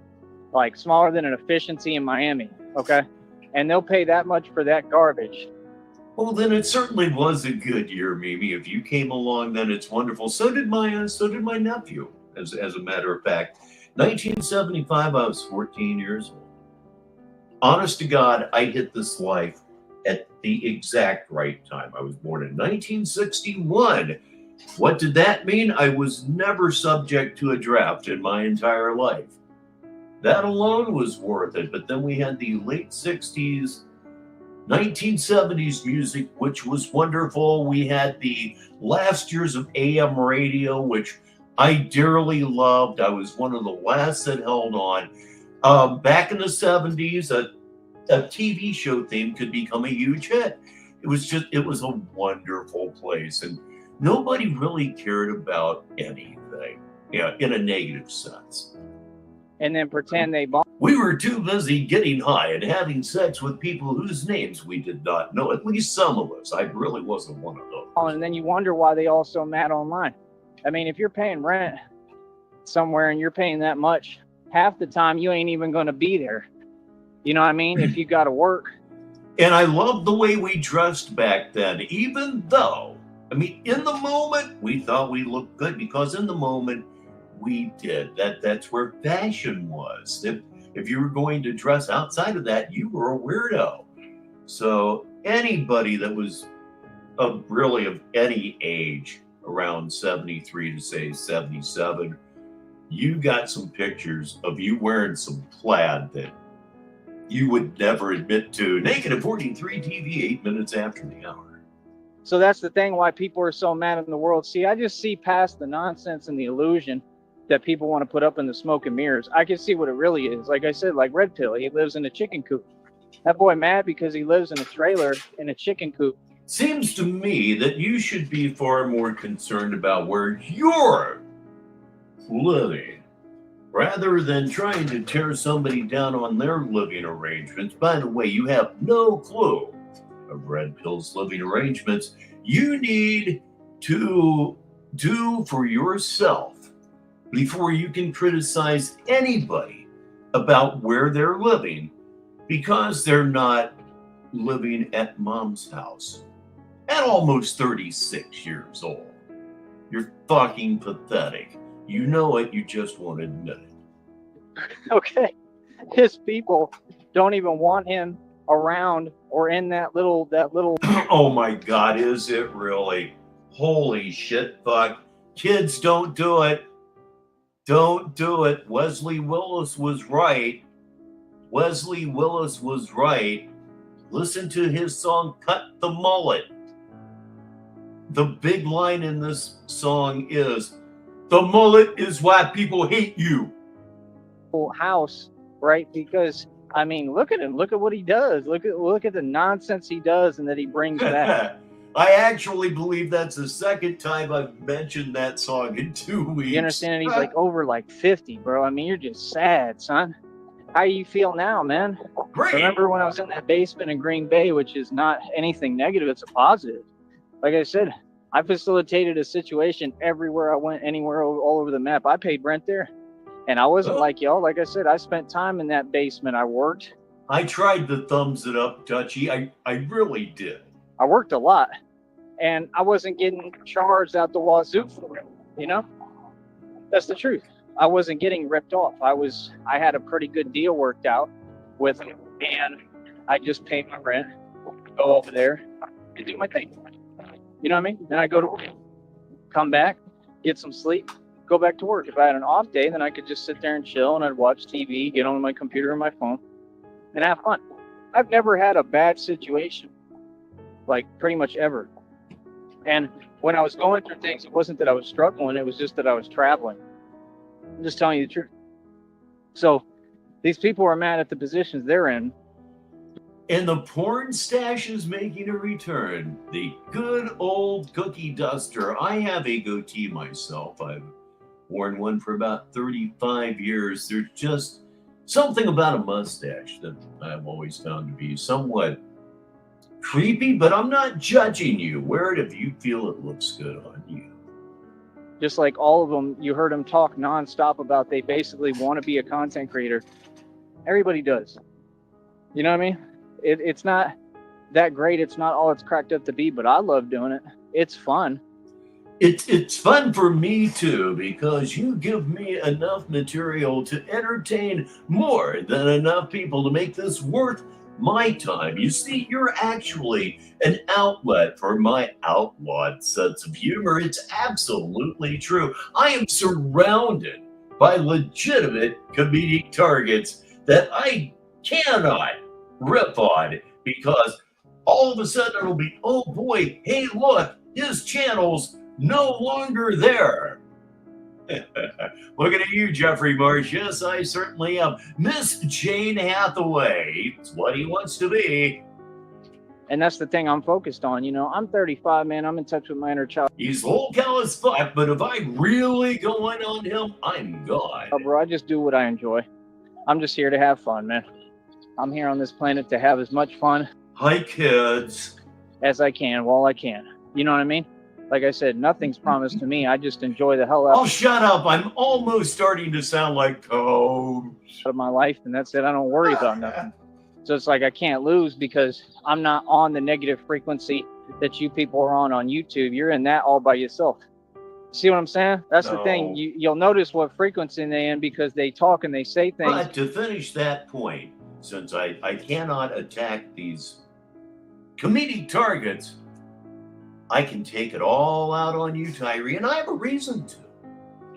like smaller than an efficiency in Miami, okay? And they'll pay that much for that garbage. Well, then it certainly was a good year, Mimi. If you came along, then it's wonderful. So did my nephew, as a matter of fact. 1975, I was 14 years old. Honest to God, I hit this life at the exact right time. I was born in 1961. What did that mean? I was never subject to a draft in my entire life. That alone was worth it. But then we had the late 60s, 1970s music, which was wonderful. We had the last years of AM radio, which I dearly loved. I was one of the last that held on. Back in the 70s, a TV show theme could become a huge hit. It was a wonderful place. And nobody really cared about anything, in a negative sense. And then pretend they bought. We were too busy getting high and having sex with people whose names we did not know, at least some of us. I really wasn't one of those. And then you wonder why they all so mad online. I mean, if you're paying rent somewhere and you're paying that much, half the time you ain't even going to be there. You know what I mean? If you got to work. And I loved the way we dressed back then, even though, I mean, in the moment, we thought we looked good because in the moment we did. That's where fashion was. If you were going to dress outside of that, you were a weirdo. So anybody that was really of any age, around 73 to say 77, you got some pictures of you wearing some plaid that you would never admit to. Negative 43 TV, 8 minutes after the hour. So that's the thing why people are so mad in the world. See, I just see past the nonsense and the illusion that people want to put up in the smoke and mirrors. I can see what it really is. Like I said, like Red Pill, he lives in a chicken coop. That boy mad because he lives in a trailer in a chicken coop. Seems to me that you should be far more concerned about where you're living rather than trying to tear somebody down on their living arrangements. By the way, you have no clue of Red Pill's living arrangements. You need to do for yourself before you can criticize anybody about where they're living, because they're not living at mom's house at almost 36 years old. You're fucking pathetic. You know it, you just won't admit it. Okay. His people don't even want him around or in that little Oh my God, is it really? Holy shit, fuck. Kids, don't do it. Don't do it. Wesley Willis was right. Wesley Willis was right. Listen to his song, Cut the Mullet. The big line in this song is, the mullet is why people hate you. house, right? Because I mean, look at him. Look at what he does. Look at the nonsense he does and that he brings back. I actually believe that's the second time I've mentioned that song in 2 weeks. You understand? And he's like over like 50, bro. I mean, you're just sad, son. How you feel now, man? Great. Remember when I was in that basement in Green Bay, which is not anything negative, it's a positive. Like I said, I facilitated a situation everywhere I went, anywhere, all over the map. I paid rent there. And I wasn't like y'all. Like I said, I spent time in that basement. I worked. I tried to thumbs it up, Dutchy. I really did. I worked a lot. And I wasn't getting charged out the wazoo for it, you know? That's the truth. I wasn't getting ripped off. I had a pretty good deal worked out with them. And I just paid my rent, go over there, and do my thing. You know what I mean? Then I go to work, come back, get some sleep, go back to work. If I had an off day, then I could just sit there and chill, and I'd watch TV, get on my computer or my phone, and have fun. I've never had a bad situation, like pretty much ever. And when I was going through things, it wasn't that I was struggling, it was just that I was traveling. I'm just telling you the truth. So these people are mad at the positions they're in. And the porn stash is making a return. The good old cookie duster. I have a goatee myself. I've worn one for about 35 years. There's just something about a mustache that I've always found to be somewhat creepy, but I'm not judging you. Wear it if you feel it looks good on you. Just like all of them, you heard them talk nonstop about they basically want to be a content creator. Everybody does. You know what I mean? It's not that great. It's not all it's cracked up to be, but I love doing it. It's fun. It's fun for me too, because you give me enough material to entertain more than enough people to make this worth my time. You see, you're actually an outlet for my outlawed sense of humor. It's absolutely true. I am surrounded by legitimate comedic targets that I cannot rip on, because all of a sudden it'll be, oh boy, hey look, his channel's no longer there. Looking at you, Jeffrey Marsh. Yes, I certainly am. Miss Jane Hathaway. It's what he wants to be. And that's the thing I'm focused on. You know, I'm 35, man. I'm in touch with my inner child. He's local as fuck, but if I really go in on him, I'm gone. Oh, bro, I just do what I enjoy. I'm just here to have fun, man. I'm here on this planet to have as much fun Hi, kids. as I can while I can. You know what I mean? Like I said, nothing's promised to me. I just enjoy the hell out Oh, shut up. I'm almost starting to sound like Coach. of my life, and that's it. I don't worry about nothing. So it's like I can't lose because I'm not on the negative frequency that you people are on YouTube. You're in that all by yourself. See what I'm saying? That's the thing. No. You'll notice what frequency they're in because they talk and they say things. But to finish that point, since I cannot attack these comedic targets, I can take it all out on you, Tyree, and I have a reason to.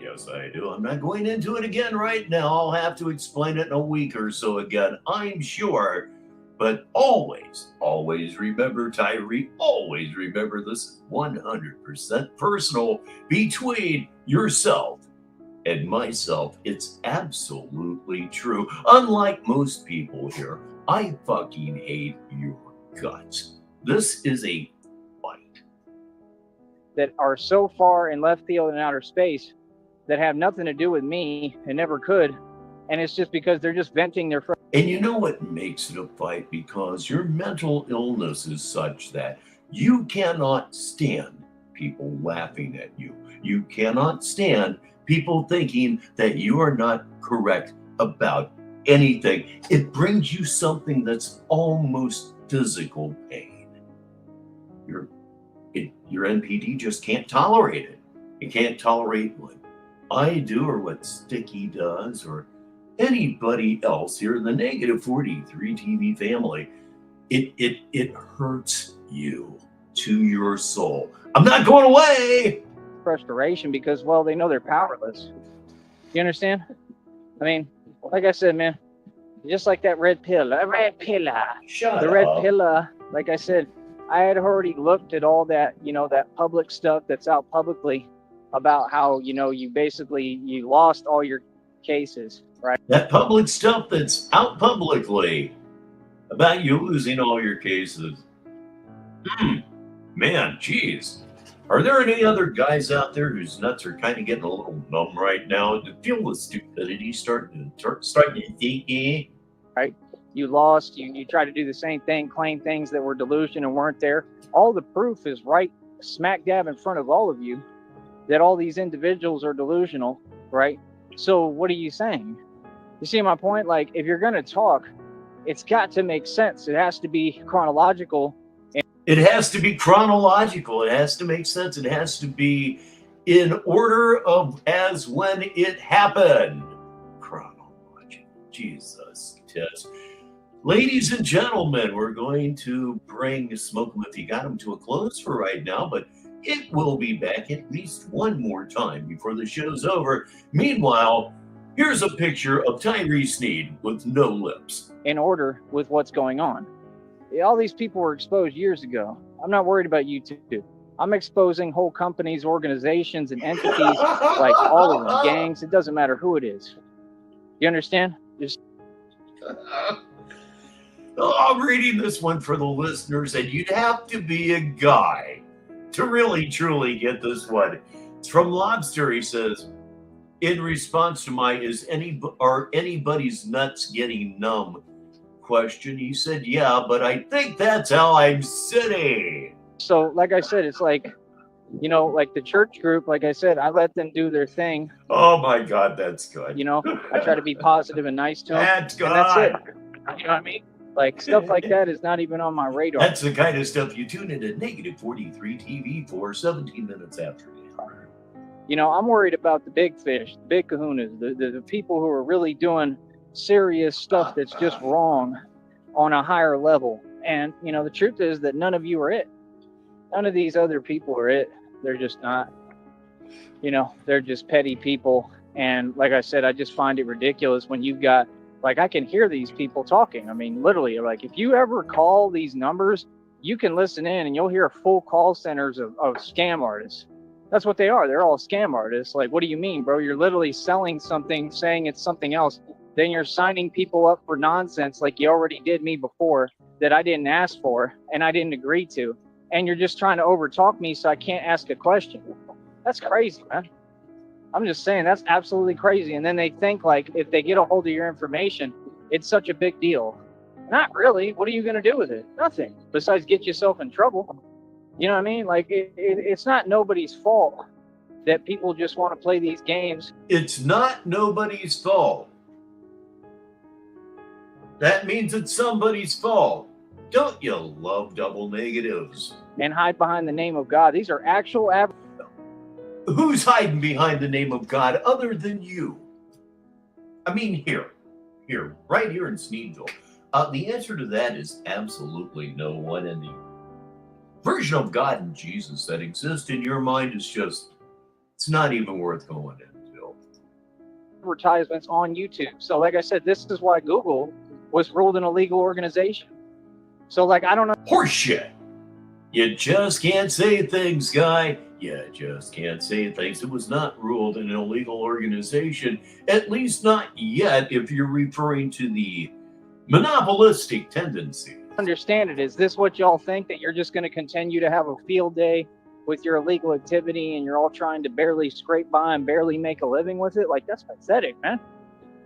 Yes, I do. I'm not going into it again right now. I'll have to explain it in a week or so again, I'm sure. But always, always remember, Tyree, always remember this is 100% personal between yourself and myself. It's absolutely true. Unlike most people here, I fucking hate your guts. This is a fight. That are so far in left field and outer space that have nothing to do with me and never could. And it's just because they're just venting their And you know what makes it a fight? Because your mental illness is such that you cannot stand people laughing at you. You cannot stand people thinking that you are not correct about anything. It brings you something that's almost physical pain. Your NPD just can't tolerate it. It can't tolerate what I do or what Sticky does or anybody else here in the Negative 43 TV family. It hurts you to your soul. I'm not going away. frustration because, well, they know they're powerless. You understand? I mean, like I said, man, just like that red pill, the red pillar, like I said, I had already looked at all that, that public stuff that's out publicly about how, you basically, you lost all your cases, right? That public stuff that's out publicly about you losing all your cases. Man, geez. Are there any other guys out there whose nuts are kind of getting a little numb right now? To feel the stupidity starting to think, right? You lost, you tried to do the same thing, claim things that were delusion and weren't there. All the proof is right smack dab in front of all of you that all these individuals are delusional, right? So what are you saying? You see my point? Like, if you're going to talk, it's got to make sense. It has to be chronological. It has to be chronological. It has to make sense. It has to be in order of as when it happened. Chronological. Jesus. Tess. Ladies and gentlemen, we're going to bring Smoke 'em If You Got 'em to a close for right now, but it will be back at least one more time before the show's over. Meanwhile, here's a picture of Tyree Sneed with no lips. In order with what's going on. All these people were exposed years ago. I'm not worried about you two. I'm exposing whole companies, organizations, and entities, like all of them, gangs. It doesn't matter who it is. You understand? Just I'm reading this one for the listeners, and you'd have to be a guy to really, truly get this one. It's from Lobster. He says, in response to my, are anybody's nuts getting numb question, he said, yeah, but I think that's how I'm sitting. So, like I said, it's like, like the church group, like I said, I let them do their thing. Oh my God, that's good. I try to be positive and nice to them. That's good. And that's it. You know what I mean? Like, stuff like that is not even on my radar. That's the kind of stuff you tune into Negative 43 TV for 17 minutes after the hour. I'm worried about the big fish, the big kahunas, the people who are really doing serious stuff that's just wrong on a higher level. And the truth is that none of you are it. None of these other people are it. They're just not. They're just petty people. And like I said, I just find it ridiculous when you've got, like, I can hear these people talking. I mean, literally, like, if you ever call these numbers, you can listen in and you'll hear full call centers of scam artists. That's what they are. They're all scam artists. Like, what do you mean, bro? You're literally selling something, saying it's something else. Then you're signing people up for nonsense like you already did me before that I didn't ask for and I didn't agree to. And you're just trying to overtalk me so I can't ask a question. That's crazy, man. I'm just saying, that's absolutely crazy. And then they think, like, if they get a hold of your information, it's such a big deal. Not really. What are you going to do with it? Nothing. Besides get yourself in trouble. You know what I mean? Like, it's not nobody's fault that people just want to play these games. It's not nobody's fault. That means it's somebody's fault. Don't you love double negatives? And hide behind the name of God. These are actual Who's hiding behind the name of God other than you? I mean, here, right here in Sneedville. The answer to that is absolutely no one. And the version of God and Jesus that exists in your mind is just, it's not even worth going into. advertisements on YouTube. So like I said, this is why Google was ruled an illegal organization. So like, I don't know. Horseshit. You just can't say things, guy. You just can't say things. It was not ruled an illegal organization, at least not yet, if you're referring to the monopolistic tendency. Understand it. Is this what y'all think, that you're just going to continue to have a field day with your illegal activity and you're all trying to barely scrape by and barely make a living with it? Like, that's pathetic, man.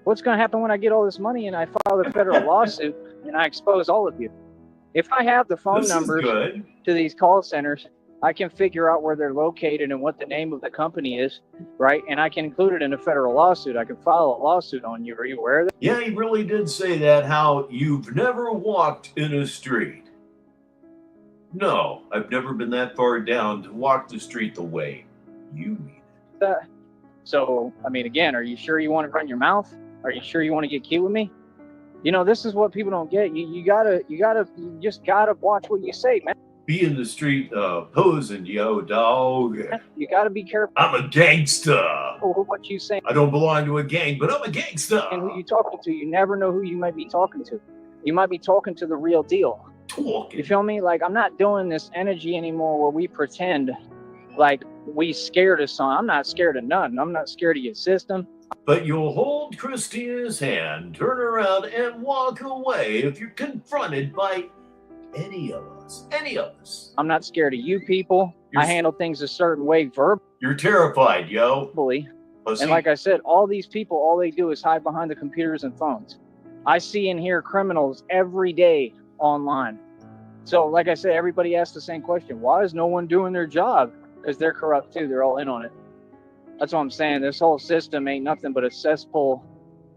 What's going to happen when I get all this money and I file the federal lawsuit and I expose all of you? If I have the phone numbers to these call centers, I can figure out where they're located and what the name of the company is, right? And I can include it in a federal lawsuit. I can file a lawsuit on you. Are you aware of that? Yeah, he really did say that, how you've never walked in a street. No, I've never been that far down to walk the street the way you mean it. So, I mean, again, are you sure you want to run your mouth? Are you sure you want to get cute with me? You know, this is what people don't get. You just gotta watch what you say, man. Be in the street posing, yo, dog. You gotta be careful. I'm a gangster. What you say I don't belong to a gang, but I'm a gangster. and who you talking to. You never know who you might be talking to. You might be talking to the real deal. Talking. You feel me? Like, I'm not doing this energy anymore where we pretend like we scared of something. I'm not scared of nothing. I'm not scared of your system. But you'll hold Christina's hand, turn around, and walk away if you're confronted by any of us. Any of us. I'm not scared of you people. I handle things a certain way You're terrified, yo. verbally. Pussy. And like I said, all these people, all they do is hide behind the computers and phones. I see and hear criminals every day online. So like I said, everybody asks the same question. Why is no one doing their job? Because they're corrupt too. They're all in on it. That's what I'm saying. This whole system ain't nothing but a cesspool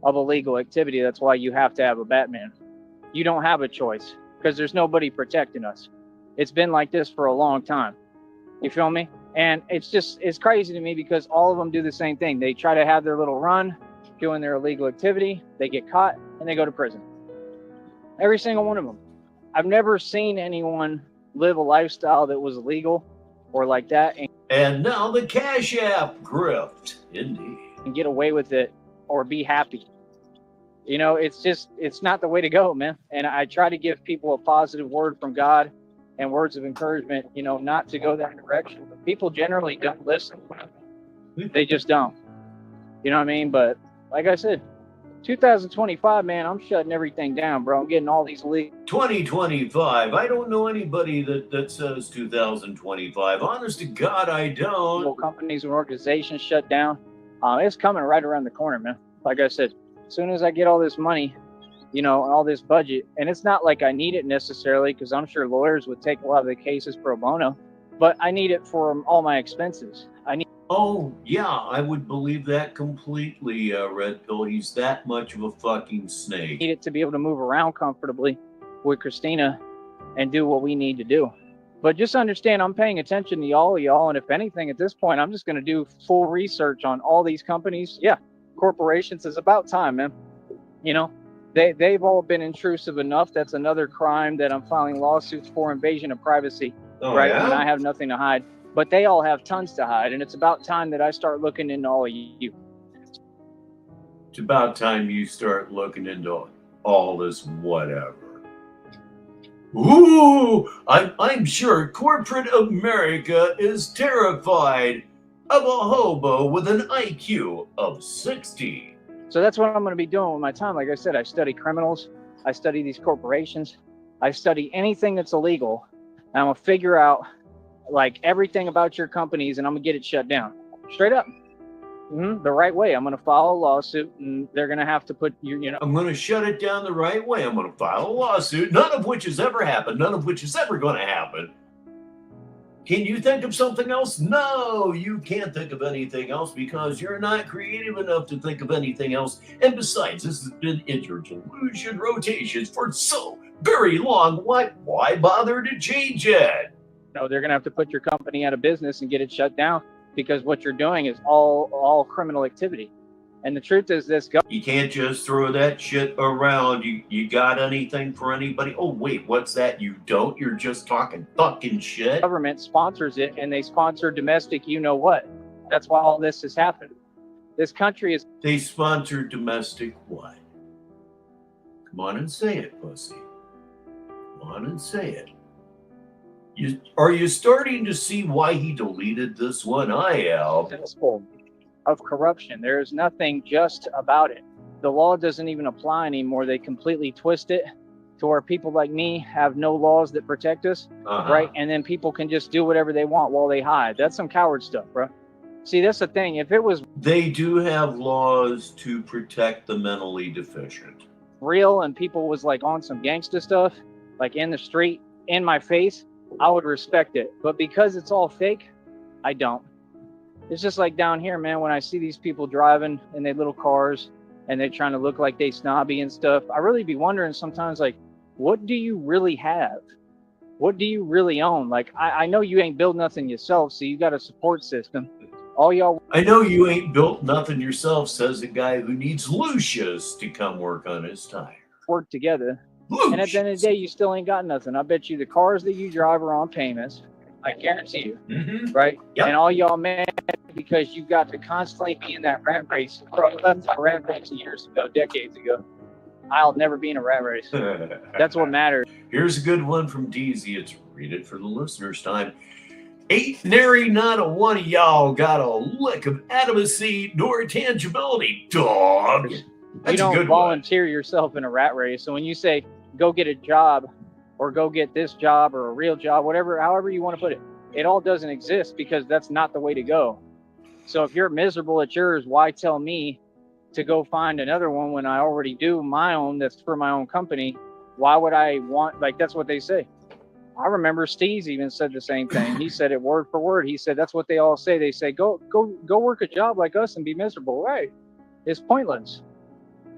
of illegal activity. That's why you have to have a Batman. You don't have a choice because there's nobody protecting us. It's been like this for a long time. You feel me? And it's crazy to me because all of them do the same thing. They try to have their little run doing their illegal activity. They get caught and they go to prison. Every single one of them. I've never seen anyone live a lifestyle that was illegal or like that And now the Cash App grift. Indeed. and get away with it or be happy. You know, it's not the way to go, man. And I try to give people a positive word from God and words of encouragement, you know, not to go that direction. But people generally don't listen. They just don't. You know what I mean? But like I said, 2025, man, I'm shutting everything down, bro. I'm getting all these leaks. 2025. I don't know anybody that says 2025. Honest to God, I don't. Companies and organizations shut down. It's coming right around the corner, man. Like I said, as soon as I get all this money, you know, all this budget, and it's not like I need it necessarily, because I'm sure lawyers would take a lot of the cases pro bono, but I need it for all my expenses. Oh, yeah, I would believe that completely, Red Pill. He's that much of a fucking snake. Need it to be able to move around comfortably with Christina and do what we need to do. But just understand, I'm paying attention to y'all, and if anything, at this point, I'm just going to do full research on all these companies. Yeah, corporations. It's about time, man. You know, they've all been intrusive enough. That's another crime that I'm filing lawsuits for, invasion of privacy, right? Yeah? And I have nothing to hide. But they all have tons to hide, and it's about time that I start looking into all of you. It's about time you start looking into all this whatever. Ooh, I'm sure corporate America is terrified of a hobo with an IQ of 60. So that's what I'm going to be doing with my time. Like I said, I study criminals. I study these corporations. I study anything that's illegal. And I'm going to figure out like everything about your companies, and I'm going to get it shut down. Straight up. The right way. I'm going to file a lawsuit, and they're going to have to put you know. I'm going to shut it down the right way. I'm going to file a lawsuit, none of which has ever happened, none of which is ever going to happen. Can you think of something else? No, you can't think of anything else because you're not creative enough to think of anything else. And besides, this has been in your delusion rotations for so very long. Why bother to change it? No, they're going to have to put your company out of business and get it shut down because what you're doing is all criminal activity. And the truth is this. You can't just throw that shit around. You got anything for anybody? Oh, wait, what's that? You don't? You're just talking fucking shit? Government sponsors it, and they sponsor domestic you-know-what. That's why all this has happened. This country is They sponsor domestic what? Come on and say it, pussy. Come on and say it. Are you starting to see why he deleted this one? I am. successful of corruption. There is nothing just about it. The law doesn't even apply anymore. They completely twist it to where people like me have no laws that protect us, right? And then people can just do whatever they want while they hide. That's some coward stuff, bro. See, that's the thing. If it was They do have laws to protect the mentally deficient. real and people was like on some gangster stuff, like in the street, in my face, I would respect it. But because it's all fake, I don't. It's just like down here, man, when I see these people driving in their little cars and they're trying to look like they snobby and stuff, I really be wondering sometimes, like, what do you really have? What do you really own? Like, I know you ain't built nothing yourself, so you got a support system. All y'all I know you ain't built nothing yourself, says the guy who needs Lucius to come work on his tire. work together. Lucius. And at the end of the day, you still ain't got nothing. I bet you the cars that you drive are on payments. I guarantee you. Mhm. Right? Yep. And all y'all mad because you got to constantly be in that rat race. Bro, I left my rat race years ago, decades ago. I'll never be in a rat race. That's what matters. Here's a good one from DZ. It's read it for the listeners' time. Ain't nary not a one of y'all got a lick of adamancy nor tangibility, dog. You That's a don't good one. volunteer yourself in a rat race. So when you say go get a job or go get this job or a real job, whatever, however you want to put it, it all doesn't exist because that's not the way to go. So if you're miserable at yours, why tell me to go find another one when I already do my own that's for my own company? Why would I want, like, that's what they say. I remember Steve's even said the same thing. He said it word for word. He said that's what they all say. They say go work a job like us and be miserable. Right? It's pointless.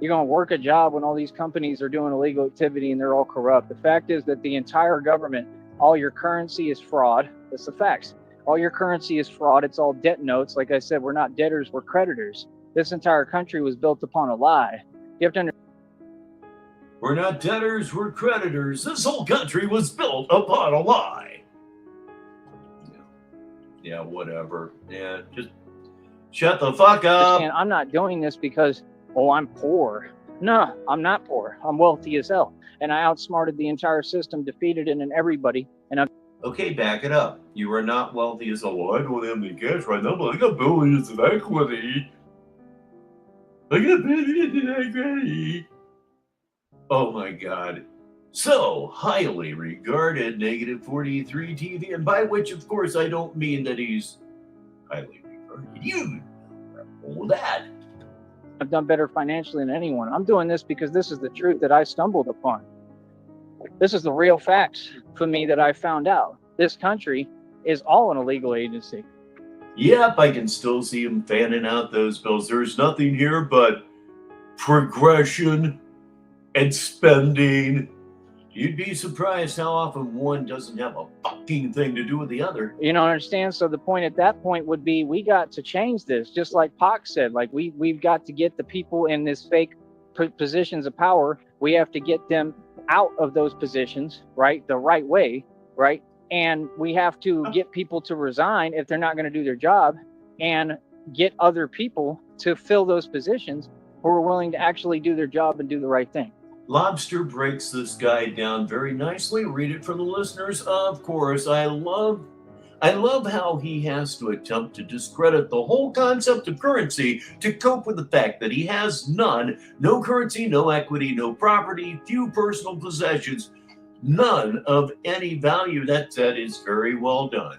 You're gonna work a job when all these companies are doing illegal activity and they're all corrupt. The fact is that the entire government, all your currency is fraud. That's the facts. All your currency is fraud. It's all debt notes. Like I said, we're not debtors, we're creditors. This entire country was built upon a lie. You have to understand. We're not debtors, we're creditors. This whole country was built upon a lie. Yeah, whatever. Yeah, just shut the fuck up. I'm not doing this because, oh, I'm poor. No, I'm not poor. I'm wealthy as hell. And I outsmarted the entire system, defeated it and everybody. And I'm Okay, back it up. You are not wealthy as a well, I don't have any cash right now, but I got billions in equity. I got billions in equity. Oh my God. So highly regarded negative 43 TV, and by which, of course, I don't mean that he's highly regarded. You know that. I've done better financially than anyone. I'm doing this because this is the truth that I stumbled upon. This is the real facts for me that I found out. This country is all an illegal agency. Yep, I can still see him fanning out those bills. There's nothing here but progression and spending. You'd be surprised how often one doesn't have a fucking thing to do with the other. You don't understand? So the point at that point would be we got to change this, just like Pac said. Like we've got to get the people in this fake positions of power. We have to get them out of those positions, right? The right way, right? And we have to get people to resign if they're not going to do their job and get other people to fill those positions who are willing to actually do their job and do the right thing. Lobster breaks this guy down very nicely. Read it for the listeners. Of course, I love how he has to attempt to discredit the whole concept of currency to cope with the fact that he has none, no currency, no equity, no property, few personal possessions, none of any value. That is very well done.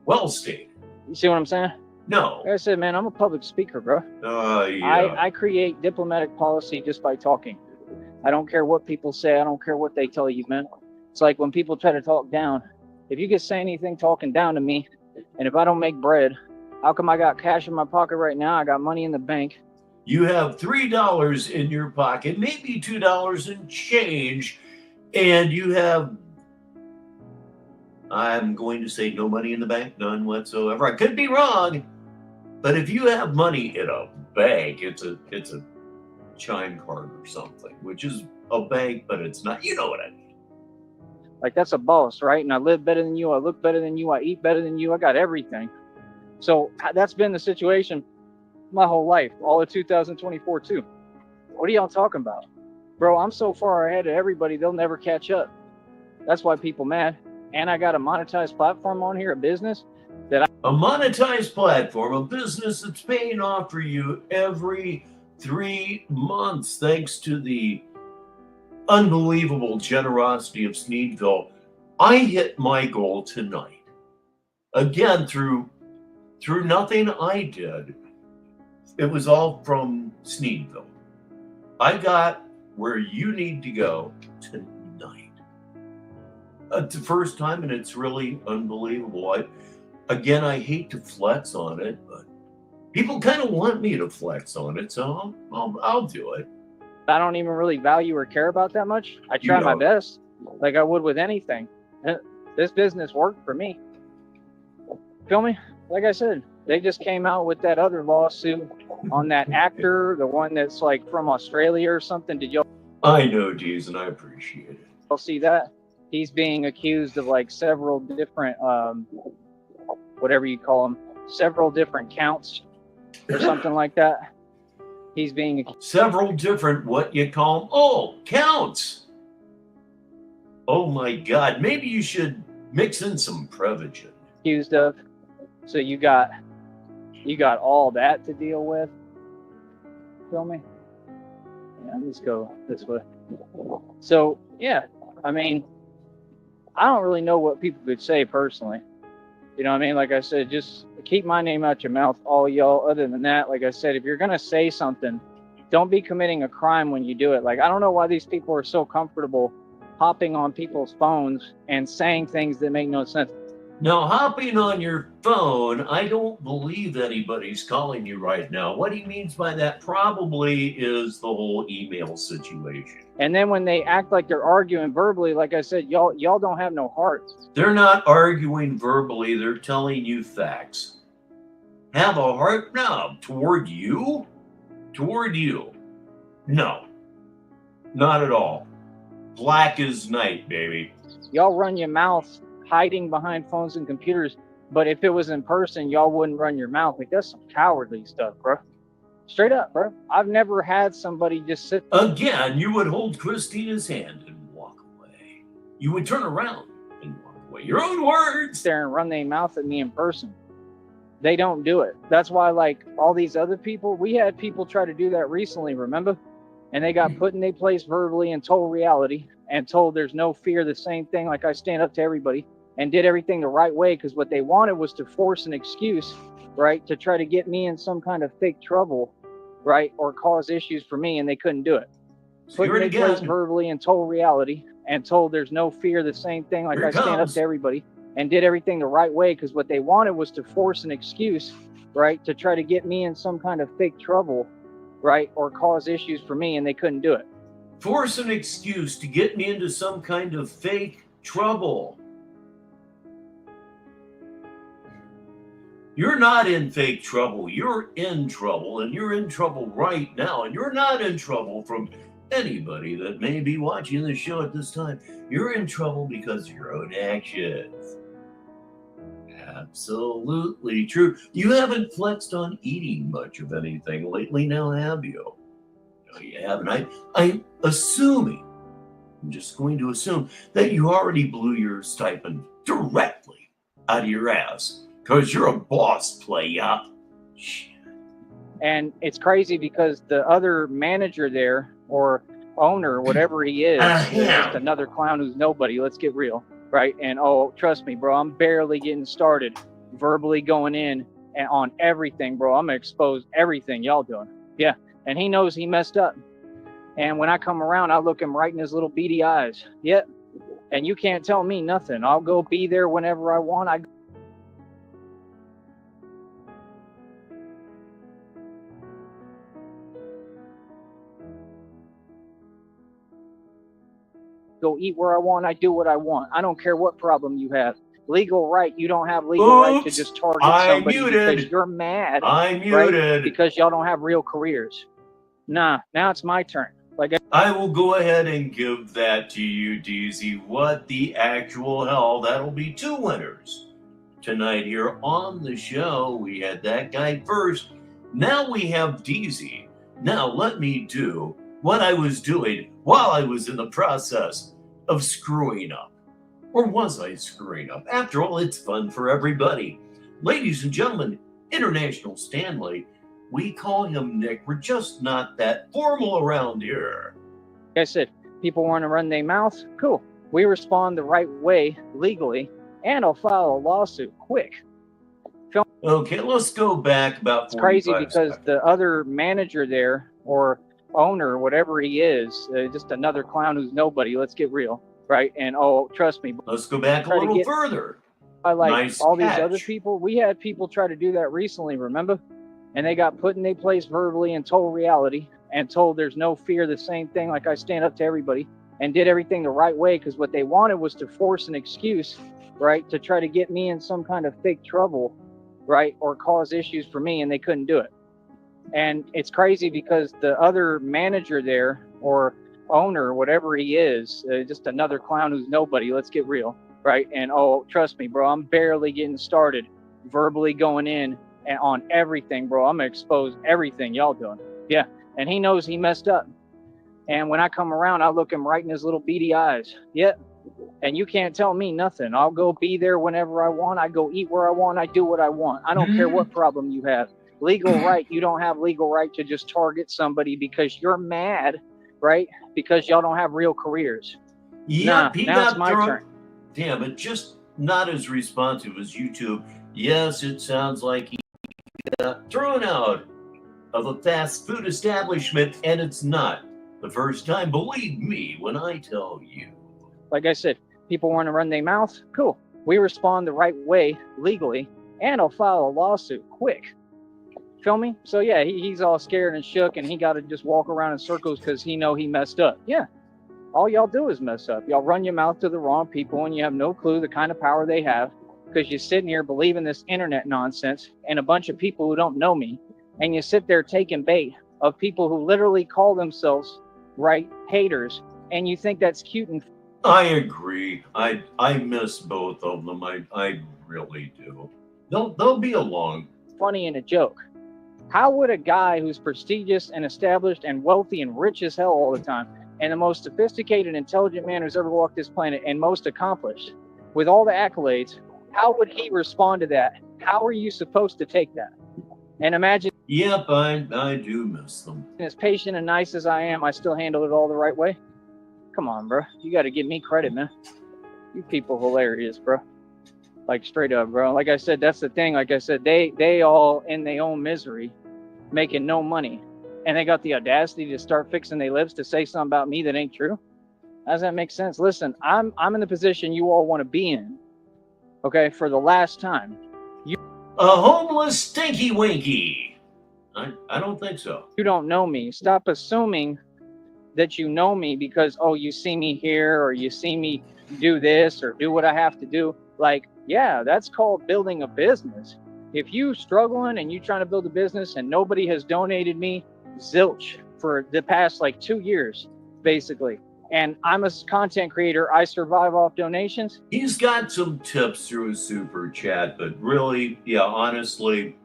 Well stated. You see what I'm saying? No. Like I said, man, I'm a public speaker, bro. Yeah. I create diplomatic policy just by talking. I don't care what people say. I don't care what they tell you, man. It's like when people try to talk down. If you could say anything talking down to me, and if I don't make bread, how come I got cash in my pocket right now? I got money in the bank. You have $3 in your pocket, maybe $2 in change, and you have, I'm going to say no money in the bank, none whatsoever. I could be wrong, but if you have money in a bank, it's a chime card or something, which is a bank, but it's not. You know what I mean. Like, that's a boss, right? And I live better than you. I look better than you. I eat better than you. I got everything. So that's been the situation. my whole life, all of 2024 too. What are y'all talking about? Bro, I'm so far ahead of everybody, they'll never catch up. That's why people mad. And I got a monetized platform on here, a business that A monetized platform, a business that's paying off for you every 3 months, thanks to the unbelievable generosity of Sneedville. I hit my goal tonight. Again, through nothing I did. It was all from Sneedville. I got where you need to go tonight. It's the first time, and it's really unbelievable. I hate to flex on it, but people kind of want me to flex on it, so I'll do it. I don't even really value or care about that much. I try my best, like I would with anything. This business worked for me. Feel me? Like I said, they just came out with that other lawsuit on that actor, the one that's like from Australia or something. Did y'all? I know, Deez, and I appreciate it. Y'all see that? He's being accused of like several different, whatever you call them, several different counts or something like that. He's being several different, what you call them? Oh, counts. Oh my God, maybe you should mix in some Prevagen. Accused of. So you got all that to deal with. Feel me? Yeah, let's go this way. So yeah, I mean, I don't really know what people could say personally. You know what I mean? Like I said, just keep my name out your mouth, all y'all. Other than that, like I said, if you're gonna say something, don't be committing a crime when you do it. Like, I don't know why these people are so comfortable hopping on people's phones and saying things that make no sense. Now, hopping on your phone, I don't believe anybody's calling you right now. What he means by that probably is the whole email situation. And then when they act like they're arguing verbally, like I said, y'all don't have no heart. They're not arguing verbally. They're telling you facts. Have a heart? No. Toward you? Toward you. No. Not at all. Black as night, baby. Y'all run your mouth hiding behind phones and computers, but if it was in person, y'all wouldn't run your mouth. Like, that's some cowardly stuff, bro. Straight up, bro. I've never had somebody just sit. Again, you would hold Christina's hand and walk away. You would turn around and walk away. Your own words. There and run their mouth at me in person. They don't do it. That's why, like, all these other people, we had people try to do that recently, remember? And they got put in their place verbally and told reality and told there's no fear, the same thing, like I stand up to everybody, and did everything the right way, because what they wanted was to force an excuse, right, to try to get me in some kind of fake trouble, right, or cause issues for me, and they couldn't do it. Put in their place verbally and told reality and told there's no fear, the same thing, like I stand up to everybody, and did everything the right way, because what they wanted was to force an excuse, right, to try to get me in some kind of fake trouble, right, or cause issues for me, and they couldn't do it. Force an excuse to get me into some kind of fake trouble. You're not in fake trouble. You're in trouble, and you're in trouble right now, and you're not in trouble from anybody that may be watching the show at this time. You're in trouble because of your own actions. Absolutely true. You haven't flexed on eating much of anything lately now, have you? No, you haven't. I'm assuming, I'm just going to assume that you already blew your stipend directly out of your ass, because you're a boss player. Shit. And it's crazy because the other manager there, or owner, whatever he is just another clown who's nobody, let's get real, right? And oh, trust me, bro, I'm barely getting started, verbally going in and on everything, bro. I'm gonna expose everything y'all doing. Yeah, and he knows he messed up. And when I come around, I look him right in his little beady eyes. Yep. And you can't tell me nothing. I'll go be there whenever I want. I go eat where I want. I do what I want. I don't care what problem you have. Legal right. You don't have legal right to just target somebody because you're mad. I'm muted. Right? Because y'all don't have real careers. Nah, now it's my turn. Like I will go ahead and give that to you, DZ. What the actual hell? That'll be 2 winners tonight here on the show. We had that guy first. Now we have DZ. Now let me do what I was doing while I was in the process of screwing up. Or was I screwing up? After all, it's fun for everybody. Ladies and gentlemen, International Stanley, we call him Nick. We're just not that formal around here. Like I said, people want to run their mouth. Cool. We respond the right way legally, and I'll file a lawsuit quick. Okay, let's go back about 45 It's crazy because seconds. the other manager there, or owner, whatever he is, just another clown who's nobody. Let's get real, right? And oh, trust me, Let's go back a Try to little get- further. I like Nice all these other catch. people. We had people try to do that recently, remember? And they got put in their place verbally and told reality and told there's no fear, the same thing, like I stand up to everybody, and did everything the right way, because what they wanted was to force an excuse, right, to try to get me in some kind of fake trouble, right, or cause issues for me, and they couldn't do it. And it's crazy because the other manager there, or owner, whatever he is, just another clown who's nobody. Let's get real, right? And oh, trust me, bro, I'm barely getting started, verbally going in and on everything, bro. I'm gonna expose everything y'all doing. Yeah, and he knows he messed up. And when I come around, I look him right in his little beady eyes. Yep. And you can't tell me nothing. I'll go be there whenever I want. I go eat where I want. I do what I want. I don't care what problem you have. Legal right. You don't have legal right to just target somebody because you're mad, right? Because y'all don't have real careers. Yep, he now got it's my thrown. turn. Damn, but just not as responsive as YouTube. Yes, it sounds like he got thrown out of a fast food establishment, and it's not the first time. Believe me when I tell you. Like I said, people want to run their mouth. Cool. We respond the right way legally, and I'll file a lawsuit quick. Feel me? So yeah, he's all scared and shook, and he got to just walk around in circles because he know he messed up. Yeah. All y'all do is mess up. Y'all run your mouth to the wrong people, and you have no clue the kind of power they have because you're sitting here believing this internet nonsense and a bunch of people who don't know me, and you sit there taking bait of people who literally call themselves, right, haters, and you think that's cute and I agree. I miss both of them. I really do. They'll be along. funny and a joke. How would a guy who's prestigious and established and wealthy and rich as hell all the time, and the most sophisticated, intelligent man who's ever walked this planet and most accomplished, with all the accolades, how would he respond to that? How are you supposed to take that? And imagine, Yep, I do miss them. as patient and nice as I am, I still handle it all the right way. Come on, bro. You got to give me credit, man. You people hilarious, bro. Like straight up, bro. Like I said, that's the thing. Like I said, they all in their own misery, making no money, and they got the audacity to start fixing their lips to say something about me that ain't true. How does that make sense? Listen, I'm in the position you all want to be in. Okay, for the last time. A homeless stinky winky. I don't think so. You don't know me. Stop assuming that you know me because, oh, you see me here or you see me do this or do what I have to do. Like, yeah, that's called building a business. If you struggling and you trying to build a business and nobody has donated me zilch for the past like 2 years, basically, and I'm a content creator, I survive off donations. He's got some tips through his super chat, but really, yeah, honestly,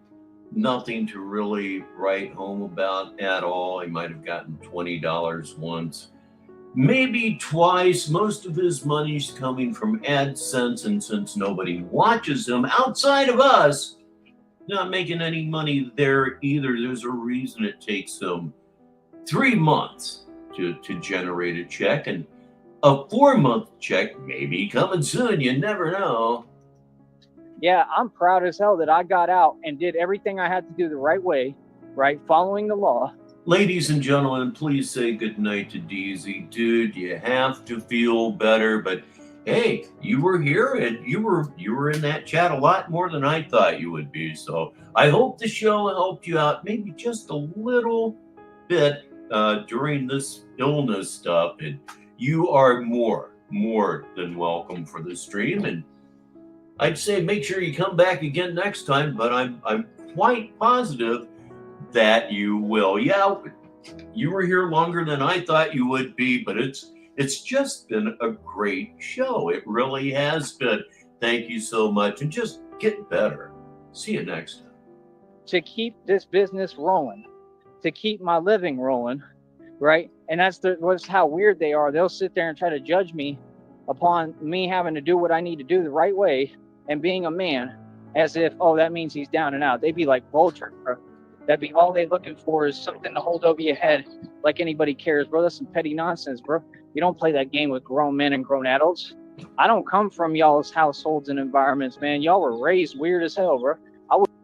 nothing to really write home about at all. He might have gotten $20 once, maybe twice. Most of his money's coming from AdSense, and since nobody watches him outside of us, not making any money there either. There's a reason it takes him 3 months to generate a check, and a 4-month check may be coming soon. You never know. Yeah, I'm proud as hell that I got out and did everything I had to do the right way, right, following the law. Ladies and gentlemen, please say goodnight to DZ. Dude, you have to feel better, but hey, you were here and you were in that chat a lot more than I thought you would be. So I hope the show helped you out maybe just a little bit during this illness stuff. And you are more than welcome for the stream. And I'd say make sure you come back again next time, but I'm quite positive that you will. Yeah, you were here longer than I thought you would be, but it's just been a great show. It really has been. Thank you so much, and just get better. See you next time. to keep this business rolling, to keep my living rolling, right? And that's how weird they are. They'll sit there and try to judge me upon me having to do what I need to do the right way and being a man, as if, oh, that means he's down and out. They'd be like vultures, bro. That'd be all they're looking for, is something to hold over your head, like anybody cares, bro. That's some petty nonsense, bro. You don't play that game with grown men and grown adults. I don't come from y'all's households and environments, man. Y'all were raised weird as hell, bro.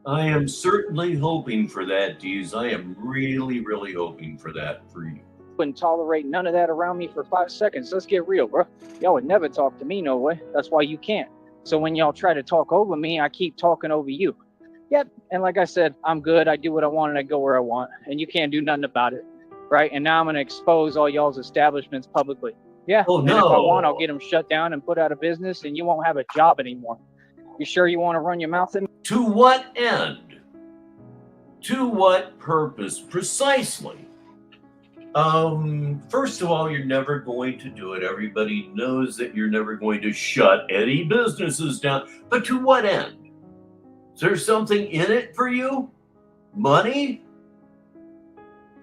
I am certainly hoping for that, Deez. I am really, really hoping for that for you. Wouldn't tolerate none of that around me for 5 seconds. Let's get real, bro. Y'all would never talk to me, no way. That's why you can't. So when y'all try to talk over me, I keep talking over you. Yep. And like I said, I'm good. I do what I want and I go where I want. And you can't do nothing about it. Right? And now I'm going to expose all y'all's establishments publicly. Yeah. Oh, and no. if I want, I'll get them shut down and put out of business, and you won't have a job anymore. You sure you want to run your mouth at me? To what end? To what purpose? Precisely. First of all, you're never going to do it. Everybody knows that you're never going to shut any businesses down. But to what end? Is there something in it for you? Money?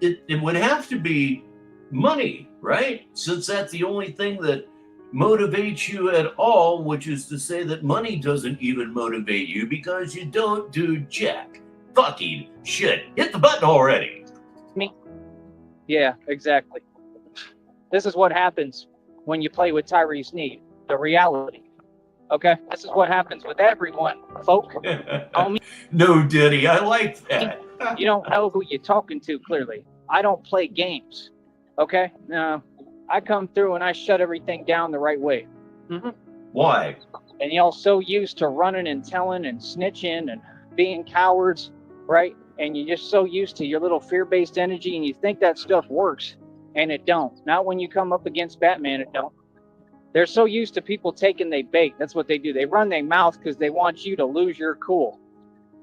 It would have to be money, right? Since that's the only thing that motivates you at all, which is to say that money doesn't even motivate you because you don't do jack fucking shit. Hit the button already. Me? Yeah, exactly. This is what happens when you play with Tyree Sneed, the reality. Okay? This is what happens with everyone, folk. No, Diddy, I like that. You don't know who you're talking to, clearly. I don't play games. Okay? No. I come through and I shut everything down the right way. Mm-hmm. Why? And y'all so used to running and telling and snitching and being cowards, right? And you're just so used to your little fear-based energy, and you think that stuff works, and it don't. Not when you come up against Batman, it don't. They're so used to people taking their bait. That's what they do. They run their mouth because they want you to lose your cool.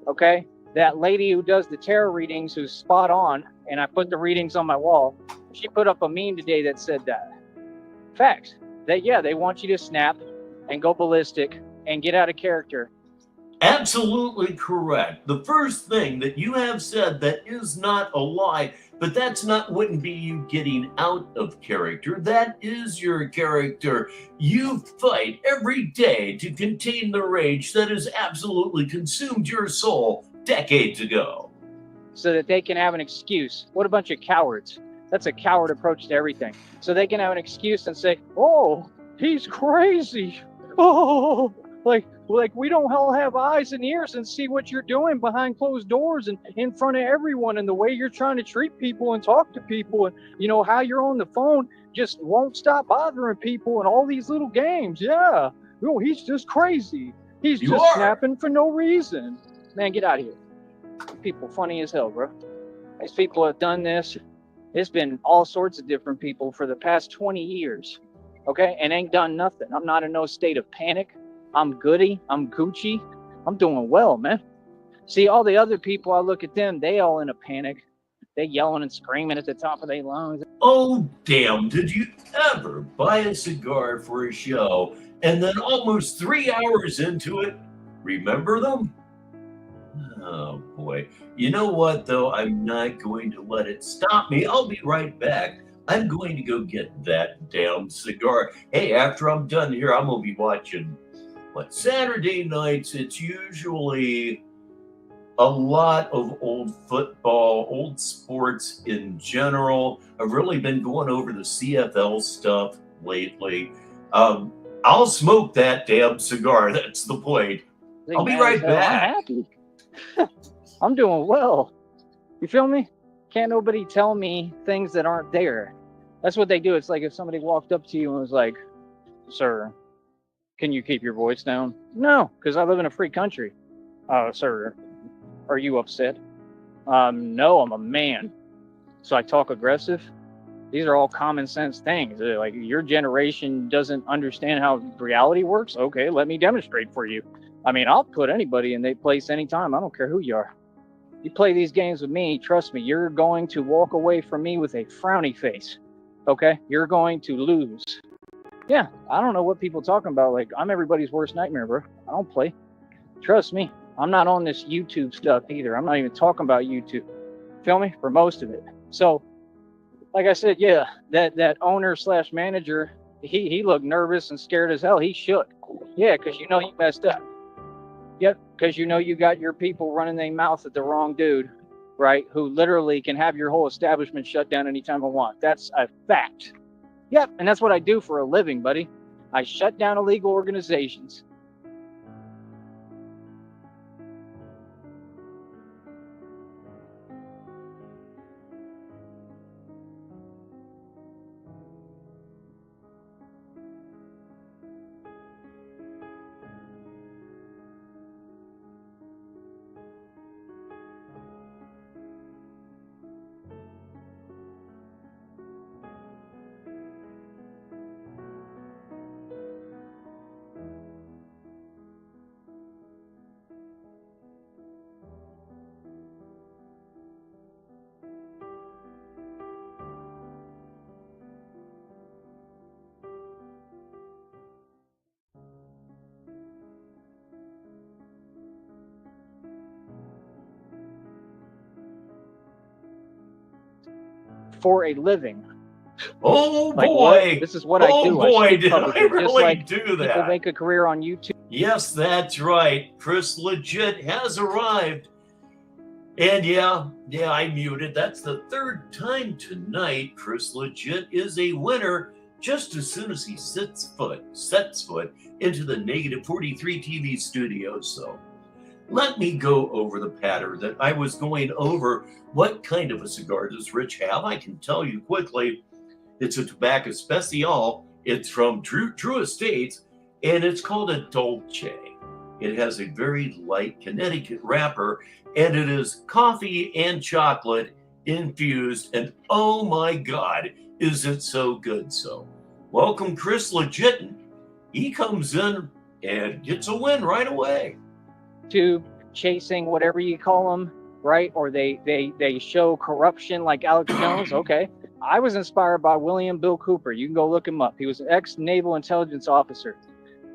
Okay? That lady who does the tarot readings, who's spot on, and I put the readings on my wall, she put up a meme today that said that. Facts. That, yeah, they want you to snap and go ballistic and get out of character. Absolutely correct. The first thing that you have said that is not a lie, but wouldn't be you getting out of character. That is your character. You fight every day to contain the rage that has absolutely consumed your soul decades ago. So that they can have an excuse. What a bunch of cowards. That's a coward approach to everything. So they can have an excuse and say, oh, he's crazy. Oh, like we don't all have eyes and ears and see what you're doing behind closed doors and in front of everyone, and the way you're trying to treat people and talk to people, and you know how you're on the phone just won't stop bothering people and all these little games. Yeah. Oh, he's just crazy. He's just snapping for no reason. Man, get out of here. People funny as hell, bro. These people have done this. It's been all sorts of different people for the past 20 years. Okay? And ain't done nothing. I'm not in no state of panic. I'm goody. I'm Gucci. I'm doing well, man. See, all the other people, I look at them, they all in a panic. They yelling and screaming at the top of their lungs. Oh, damn. Did you ever buy a cigar for a show and then almost 3 hours into it, remember them? Oh, boy. You know what, though? I'm not going to let it stop me. I'll be right back. I'm going to go get that damn cigar. Hey, after I'm done here, I'm going to be watching, Saturday nights, it's usually a lot of old football, old sports in general. I've really been going over the CFL stuff lately. I'll smoke that damn cigar. That's the point. I'll be right back. I'm happy. I'm doing well. You feel me? Can't nobody tell me things that aren't there. That's what they do. It's like if somebody walked up to you and was like, sir, can you keep your voice down? No, because I live in a free country. Sir, are you upset? No, I'm a man. So I talk aggressive. These are all common sense things. Like, your generation doesn't understand how reality works. Okay, let me demonstrate for you. I mean, I'll put anybody in their place anytime. I don't care who you are. You play these games with me, trust me, you're going to walk away from me with a frowny face. Okay? You're going to lose. Yeah, I don't know what people talking about. Like, I'm everybody's worst nightmare, bro. I don't play. Trust me. I'm not on this YouTube stuff either. I'm not even talking about YouTube. Feel me? For most of it. So, like I said, yeah, that owner / manager, he looked nervous and scared as hell. He shook. Yeah, because you know you messed up. Yep, because you know you got your people running their mouth at the wrong dude, right? Who literally can have your whole establishment shut down anytime I want. That's a fact. Yep, and that's what I do for a living, buddy. I shut down illegal organizations. For a living. Oh Like, boy! what? This is what I do. Oh boy, I speak did I publicly, just really like do people that? make a career on YouTube. Yes, that's right. Chris Legit has arrived. And yeah, I muted. That's the third time tonight Chris Legit is a winner just as soon as he sets foot into the Negative 43 TV studio. So let me go over the pattern that I was going over. What kind of a cigar does Rich have? I can tell you quickly. It's a tobacco especial. It's from Drew Estates, and it's called a Dulce. It has a very light Connecticut wrapper, and it is coffee and chocolate infused. And oh my God, is it so good? So welcome, Chris Legit. He comes in and gets a win right away. To chasing whatever you call them, right? Or they show corruption like Alex Jones. Okay. I was inspired by William Bill Cooper. You can go look him up. He was an ex-naval intelligence officer.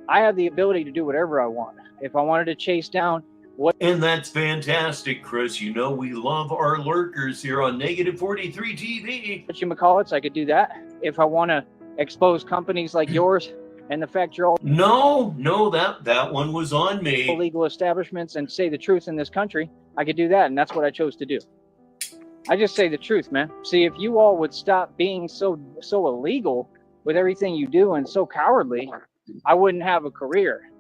I have the ability to do whatever I want. If I wanted to chase down what... And that's fantastic, Chris. You know we love our lurkers here on Negative 43 TV. whatchamacallits, I could do that. If I want to expose companies like yours and the fact you're all... No, that one was on me. illegal establishments and say the truth in this country, I could do that, and that's what I chose to do. I just say the truth, man. See, if you all would stop being so illegal with everything you do and so cowardly, I wouldn't have a career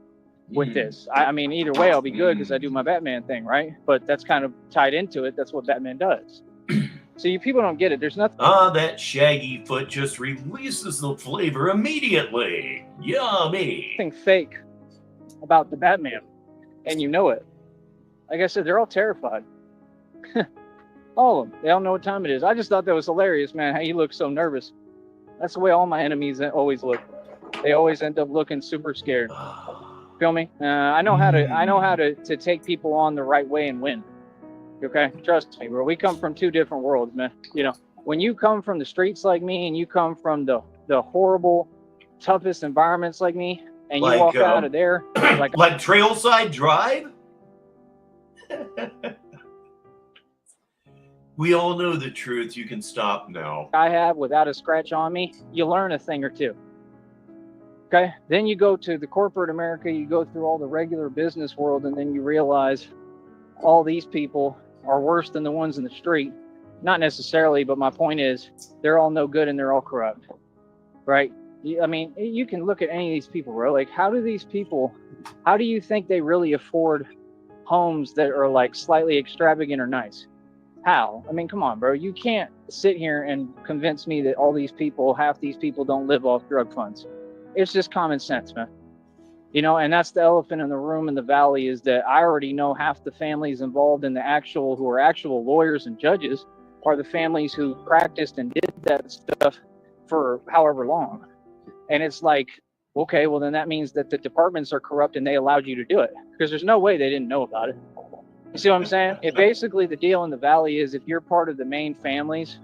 with this. I mean, either way, I'll be good because I do my Batman thing, right? But that's kind of tied into it. That's what Batman does. So you people don't get it. There's nothing... that shaggy foot just releases the flavor immediately. Yummy. Nothing fake about the Batman, and you know it. Like I said, they're all terrified. All of them. They don't know what time it is. I just thought that was hilarious, man, how you look so nervous. That's the way all my enemies always look. They always end up looking super scared. Feel me? I know how to take people on the right way and win. Okay? Trust me, bro. We come from two different worlds, man. You know, when you come from the streets like me and you come from the horrible, toughest environments like me, and you walk out of there like Trailside Drive? We all know the truth. You can stop now. I have without a scratch on me, you learn a thing or two. Okay? Then you go to the corporate America, you go through all the regular business world, and then you realize all these people are worse than the ones in the street. Not necessarily, but my point is they're all no good and they're all corrupt. Right? I mean, you can look at any of these people, bro. Like, how do you think they really afford homes that are like slightly extravagant or nice? How? I mean, come on, bro. You can't sit here and convince me that half these people don't live off drug funds. It's just common sense, man. You know, and that's the elephant in the room in the valley, is that I already know half the families involved in who are actual lawyers and judges are the families who practiced and did that stuff for however long. And it's like, okay, well then that means that the departments are corrupt and they allowed you to do it, because there's no way they didn't know about it. You see what I'm saying? Basically the deal in the valley is if you're part of the main families,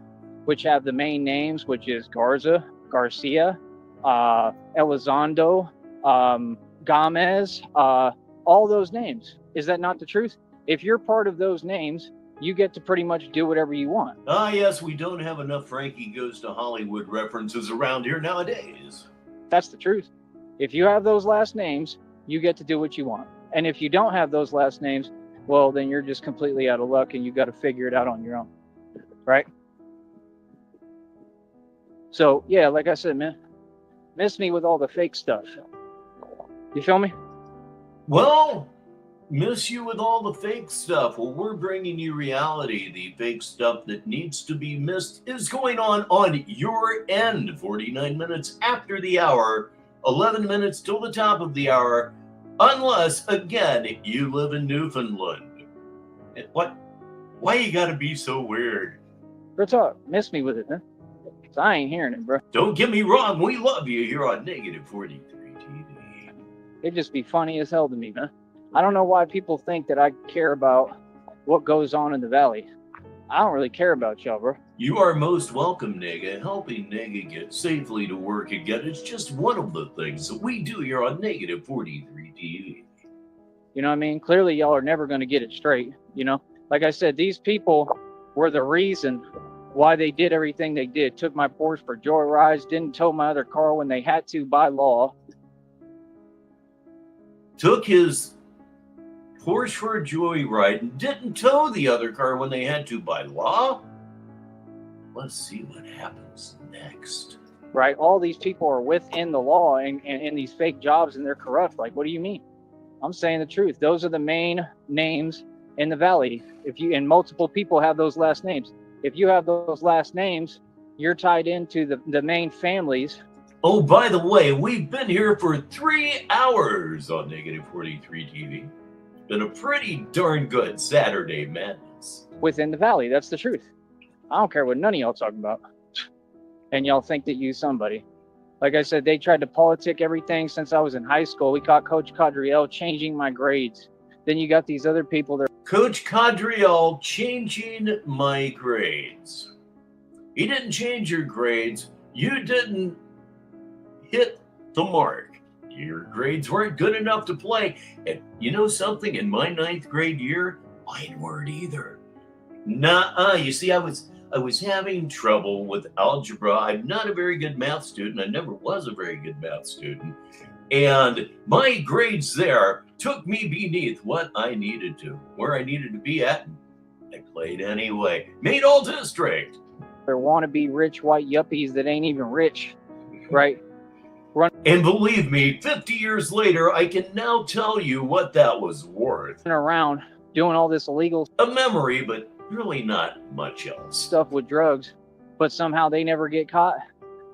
which have the main names, which is Garza, Garcia, Elizondo, Gomez, all those names. Is that not the truth? If you're part of those names, you get to pretty much do whatever you want. Ah, yes, we don't have enough Frankie Goes to Hollywood references around here nowadays. That's the truth. If you have those last names, you get to do what you want. And if you don't have those last names, well, then you're just completely out of luck and you got to figure it out on your own. Right? So, yeah, like I said, man, miss me with all the fake stuff. You feel me? Well, miss you with all the fake stuff. Well, we're bringing you reality. The fake stuff that needs to be missed is going on your end. 49 minutes after the hour, 11 minutes till the top of the hour, unless, again, you live in Newfoundland. What? Why you gotta be so weird? Real talk, miss me with it, man. 'Cause I ain't hearing it, bro. Don't get me wrong, we love you here on Negative 43 TV. It'd just be funny as hell to me, man. I don't know why people think that I care about what goes on in the valley. I don't really care about y'all, bro. You are most welcome, Nega. Helping Nega get safely to work again is just one of the things that we do here on Negative 43 TV. You know what I mean? Clearly, y'all are never going to get it straight, you know? Like I said, these people were the reason why they did everything they did. Took my Porsche for joyrides, didn't tow my other car when they had to by law. Took his Porsche for a joyride and didn't tow the other car when they had to by law? Let's see what happens next. Right? All these people are within the law and in these fake jobs and they're corrupt. Like, what do you mean? I'm saying the truth. Those are the main names in the valley. And multiple people have those last names. If you have those last names, you're tied into the main families. Oh, by the way, we've been here for 3 hours on Negative 43 TV. It's been a pretty darn good Saturday madness. Within the valley. That's the truth. I don't care what none of y'all talking about. And y'all think that you somebody. Like I said, they tried to politic everything since I was in high school. We caught Coach Cadriel changing my grades. Then you got these other people that Coach Cadriel changing my grades. He didn't change your grades. You didn't hit the mark. Your grades weren't good enough to play. And you know something? In my 9th grade year, mine weren't either. Nuh-uh. You see, I was having trouble with algebra. I'm not a very good math student. I never was a very good math student. And my grades there took me beneath what I needed to, where I needed to be at. I played anyway. Made all district. They're wannabe rich white yuppies that ain't even rich, right? And believe me, 50 years later, I can now tell you what that was worth. Around doing all this illegal A memory, but really not much else. stuff with drugs, but somehow they never get caught.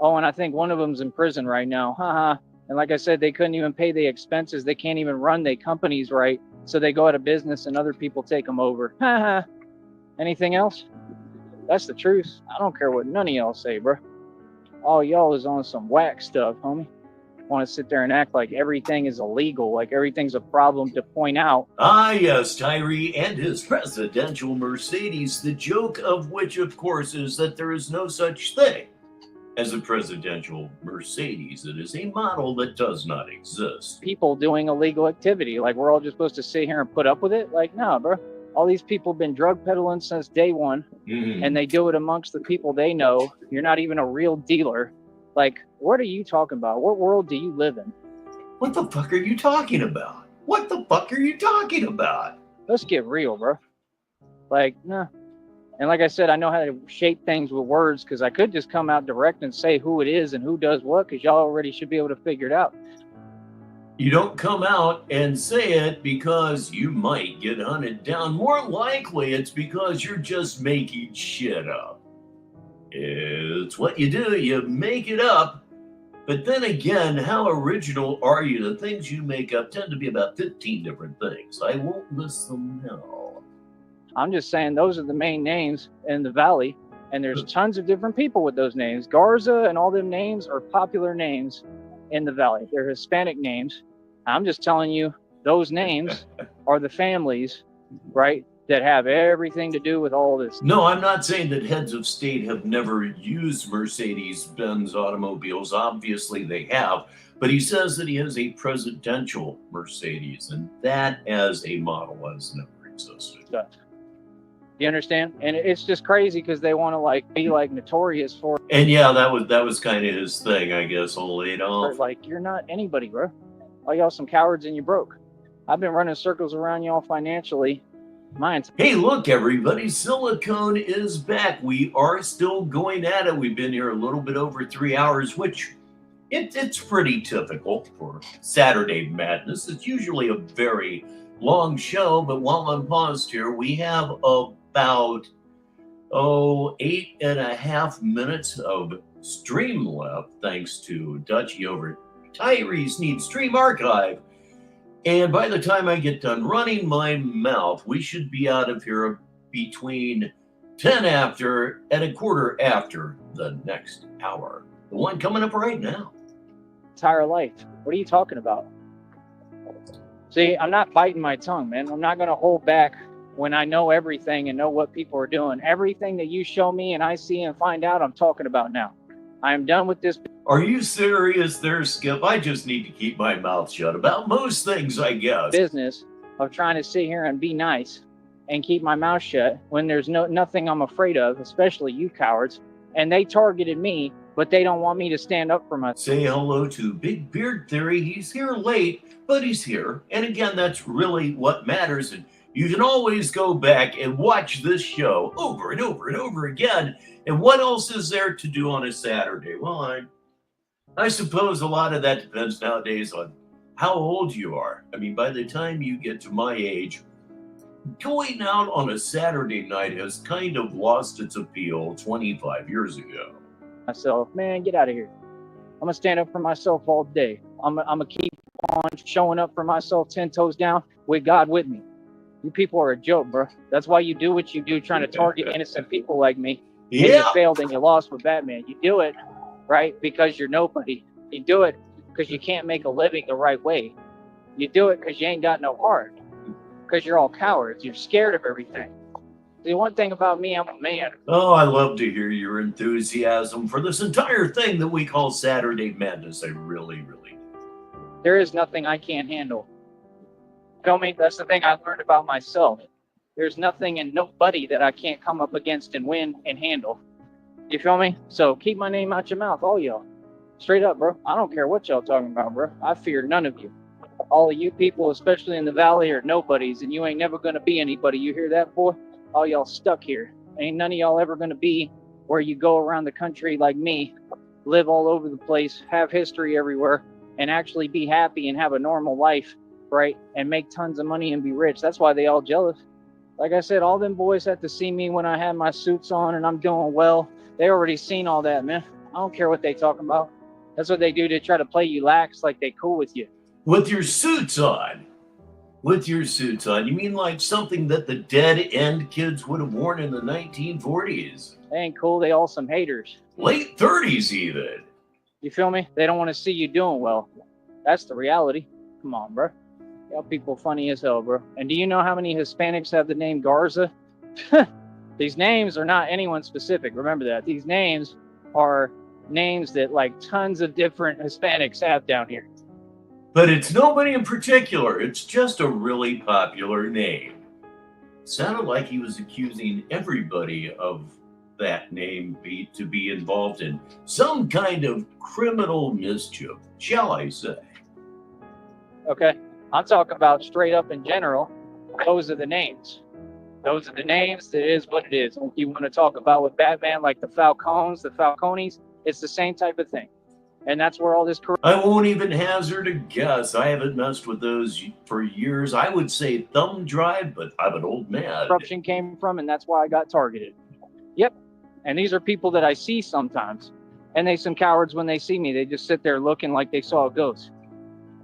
Oh, and I think one of them's in prison right now. Haha. And like I said, they couldn't even pay the expenses. They can't even run their companies right. So they go out of business and other people take them over. Haha. Anything else? That's the truth. I don't care what none of y'all say, bro. All y'all is on some whack stuff, homie. Want to sit there and act like everything is illegal, like everything's a problem to point out. Ah, yes, Tyree and his presidential Mercedes, the joke of which, of course, is that there is no such thing as a presidential Mercedes. It is a model that does not exist. People doing illegal activity, like we're all just supposed to sit here and put up with it? Like, nah, bro. All these people have been drug peddling since day one, and they do it amongst the people they know. You're not even a real dealer. Like, what are you talking about? What world do you live in? What the fuck are you talking about? What the fuck are you talking about? Let's get real, bro. Like, nah. And like I said, I know how to shape things with words because I could just come out direct and say who it is and who does what because y'all already should be able to figure it out. You don't come out and say it because you might get hunted down. More likely, it's because you're just making shit up. It's what you do. You make it up. But then again, how original are you? The things you make up tend to be about 15 different things. I won't list them now. I'm just saying those are the main names in the valley. And there's tons of different people with those names. Garza and all them names are popular names in the valley. They're Hispanic names. I'm just telling you, those names are the families, right, that have everything to do with all this. No, I'm not saying that heads of state have never used Mercedes-Benz automobiles. Obviously, they have. But he says that he has a presidential Mercedes, and that as a model has never existed. You understand? And it's just crazy because they want to like be like notorious for. And yeah, that was kind of his thing, I guess, all laid off. Like, you're not anybody, bro. All y'all some cowards and you broke. I've been running circles around y'all financially. Hey, look, everybody, Silicone is back. We are still going at it. We've been here a little bit over 3 hours, which it's pretty typical for Saturday Madness. It's usually a very long show, but while I'm paused here, we have about 8.5 minutes of stream left, thanks to Dutchy over at Tyree Sneed Stream Archive. And by the time I get done running my mouth, we should be out of here between 10 after and a quarter after the next hour. The one coming up right now. Entire life. What are you talking about? See, I'm not biting my tongue, man. I'm not going to hold back when I know everything and know what people are doing. Everything that you show me and I see and find out, I'm talking about now. I'm done with this. Are you serious there, Skip? I just need to keep my mouth shut about most things, I guess. Business of trying to sit here and be nice and keep my mouth shut when there's nothing I'm afraid of, especially you cowards. And they targeted me, but they don't want me to stand up for myself. Say hello to Big Beard Theory. He's here late, but he's here. And again, that's really what matters. And you can always go back and watch this show over and over and over again. And what else is there to do on a Saturday? Well, I suppose a lot of that depends nowadays on how old you are. I mean, by the time you get to my age, going out on a Saturday night has kind of lost its appeal 25 years ago. Myself, man, get out of here. I'm gonna stand up for myself all day. I'm gonna keep on showing up for myself 10 toes down with God with me. You people are a joke, bro. That's why you do what you do, trying to target innocent people like me. And you failed and you lost with Batman. You do it, right, because you're nobody. You do it because you can't make a living the right way. You do it because you ain't got no heart. Because you're all cowards. You're scared of everything. The one thing about me, I'm a man. Oh, I love to hear your enthusiasm for this entire thing that we call Saturday Madness. I really, really do. There is nothing I can't handle. Feel me? That's the thing I learned about myself. There's nothing and nobody that I can't come up against and win and handle. You feel me? So keep my name out your mouth, all y'all. Straight up, bro. I don't care what y'all talking about, bro. I fear none of you. All of you people, especially in the valley, are nobodies, and you ain't never going to be anybody. You hear that, boy? All y'all stuck here. Ain't none of y'all ever going to be where you go around the country like me, live all over the place, have history everywhere, and actually be happy and have a normal life, right? And make tons of money and be rich. That's why they all jealous. Like I said, all them boys had to see me when I had my suits on and I'm doing well. They already seen all that, man. I don't care what they talking about. That's what they do to try to play you lax like they cool with you. With your suits on? With your suits on? You mean like something that the dead end kids would have worn in the 1940s? They ain't cool. They all some haters. Late 30s even. You feel me? They don't want to see you doing well. That's the reality. Come on, bro. Y'all people funny as hell, bro. And do you know how many Hispanics have the name Garza? These names are not anyone specific. Remember that. These names are names that like tons of different Hispanics have down here. But it's nobody in particular. It's just a really popular name. It sounded like he was accusing everybody of that name to be involved in some kind of criminal mischief, shall I say. Okay. I'm talking about straight up in general. Those are the names. Those are the names. It is what it is. If you want to talk about with Batman, like the Falcones, it's the same type of thing. And that's where all this... I won't even hazard a guess. I haven't messed with those for years. I would say thumb drive, but I'm an old man. Corruption came from, and that's why I got targeted. Yep. And these are people that I see sometimes. And they some cowards when they see me. They just sit there looking like they saw a ghost.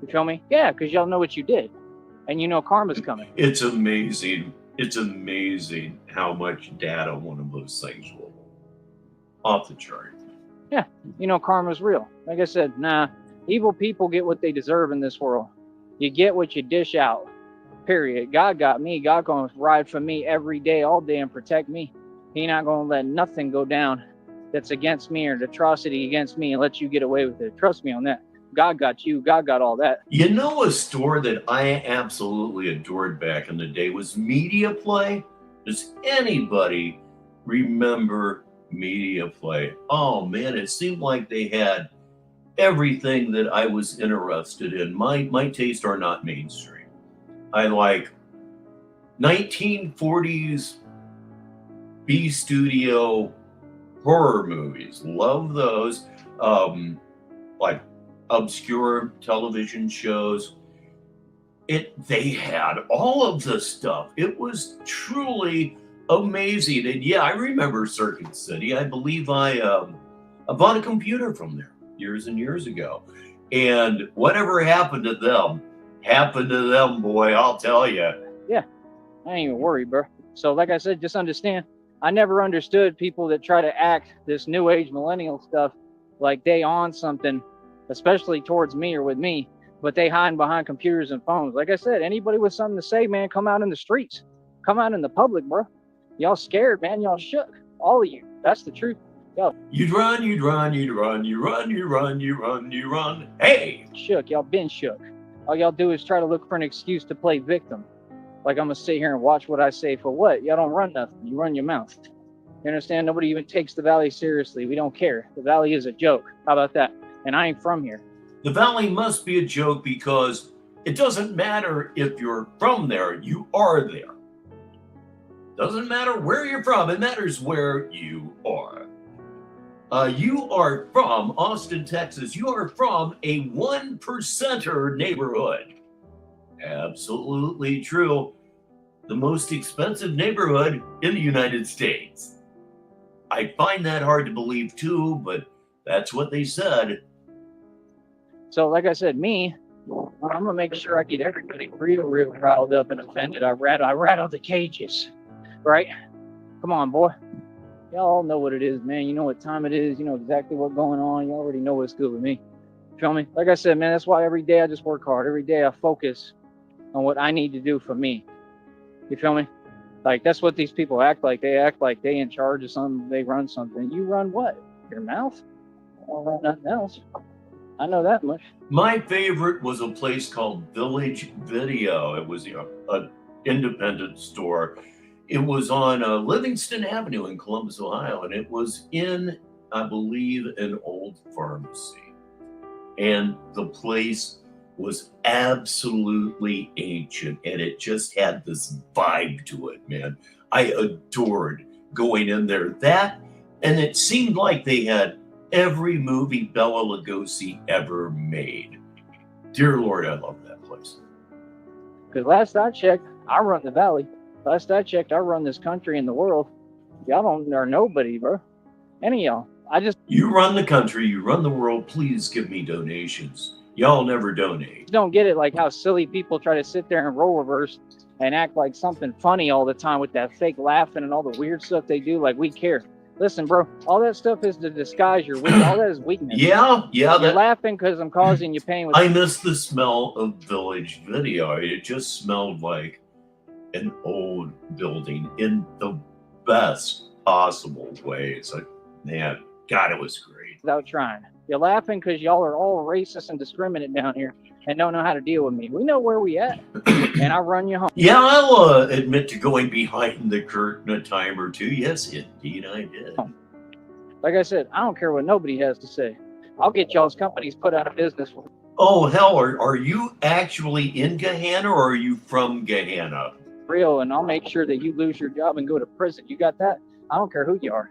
You feel me? Yeah, because y'all know what you did. And you know karma's coming. It's amazing. It's amazing how much data one of those things will off the chart. Yeah, you know karma's real. Like I said, nah, evil people get what they deserve in this world. You get what you dish out, period. God got me. God gonna ride for me every day, all day, and protect me. He not gonna let nothing go down that's against me or an atrocity against me and let you get away with it. Trust me on that. God got you. God got all that. You know, a store that I absolutely adored back in the day was Media Play. Does anybody remember Media Play? Oh man, it seemed like they had everything that I was interested in. My tastes are not mainstream. I like 1940s B studio horror movies. Love those. Like obscure television shows. They had all of the stuff. It was truly amazing. And yeah, I remember Circuit City. I believe I bought a computer from there years and years ago. And whatever happened to them, boy, I'll tell you. Yeah, I ain't even worried, bro. So like I said, just understand, I never understood people that try to act this new age millennial stuff like they on something, especially towards me or with me, but they hiding behind computers and phones. Like I said, anybody with something to say, man, come out in the streets. Come out in the public, bro. Y'all scared, man. Y'all shook. All of you. That's the truth. Yo. You'd run, you'd run, you'd run, you run, you run, you run, you run. Hey! Shook. Y'all been shook. All y'all do is try to look for an excuse to play victim. Like I'm going to sit here and watch what I say for what? Y'all don't run nothing. You run your mouth. You understand? Nobody even takes the Valley seriously. We don't care. The Valley is a joke. How about that? And I ain't from here. The Valley must be a joke because it doesn't matter if you're from there, you are there. Doesn't matter where you're from, it matters where you are. You are from Austin, Texas. You are from a 1%er neighborhood. Absolutely true. The most expensive neighborhood in the United States. I find that hard to believe too, but that's what they said. So like I said, me, I'm going to make sure I get everybody real riled up and offended. I rattle the cages, right? Come on, boy. Y'all all know what it is, man. You know what time it is. You know exactly what's going on. You already know what's good with me. Feel me? Like I said, man, that's why every day I just work hard. Every day I focus on what I need to do for me. You feel me? Like, that's what these people act like. They act like they in charge of something. They run something. You run what? Your mouth? I don't run nothing else. I know that much. My favorite was a place called Village Video. It was an independent store. It was on Livingston Avenue in Columbus, Ohio, and it was in, I believe, an old pharmacy. And the place was absolutely ancient, and it just had this vibe to it, man. I adored going in there. That, and it seemed like they had every movie Bela Lugosi ever made. Dear Lord, I love that place. Because last I checked, I run the Valley. Last I checked, I run this country and the world. Y'all don't are nobody, bro. Any of y'all. You run the country, you run the world. Please give me donations. Y'all never donate. Don't get it, like how silly people try to sit there and role reverse and act like something funny all the time with that fake laughing and all the weird stuff they do. Like we care. Listen, bro, all that stuff is to disguise your weakness. All that is weakness. Yeah. You're laughing because I'm causing you pain. I miss the smell of Village Video. It just smelled like an old building in the best possible ways. Man, God, it was great. Without trying. You're laughing because y'all are all racist and discriminate down here and don't know how to deal with me. We know where we at, and I run you home. Yeah, I'll admit to going behind the curtain a time or two. Yes, indeed, I did. Like I said, I don't care what nobody has to say. I'll get y'all's companies put out of business. Oh, hell, are you actually in Gehenna or are you from Gehenna? Real, and I'll make sure that you lose your job and go to prison. You got that? I don't care who you are.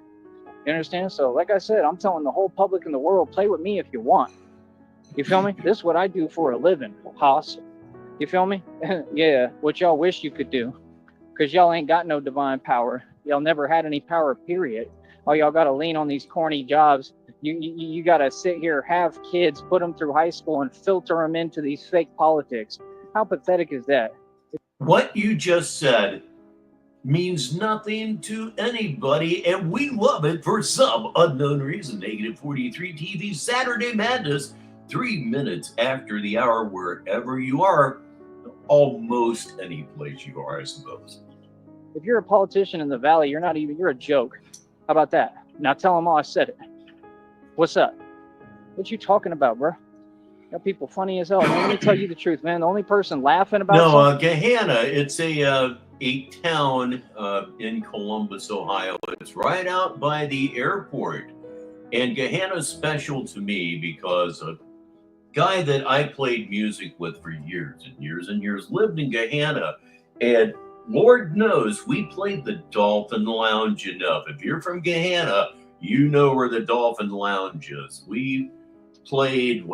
You understand? So like I said, I'm telling the whole public in the world, play with me if you want. You feel me? This is what I do for a living, Hoss. You feel me? Yeah, what y'all wish you could do. Because y'all ain't got no divine power. Y'all never had any power, period. All y'all got to lean on these corny jobs. You got to sit here, have kids, put them through high school, and filter them into these fake politics. How pathetic is that? What you just said means nothing to anybody, and we love it for some unknown reason. Negative 43 TV Saturday Madness, 3 minutes after the hour, wherever you are, almost any place you are, I suppose. If you're a politician in the Valley, you're a joke. How about that? Now tell them all I said it. What's up? What you talking about, bro? Got people funny as hell. Man, let me tell you the truth, man. The only person laughing about No, something, Gahanna, it's a town in Columbus, Ohio. It's right out by the airport. And Gahanna's special to me because a guy that I played music with for years and years and years lived in Gahanna. And Lord knows we played the Dolphin Lounge enough. If you're from Gahanna, you know where the Dolphin Lounge is. We played,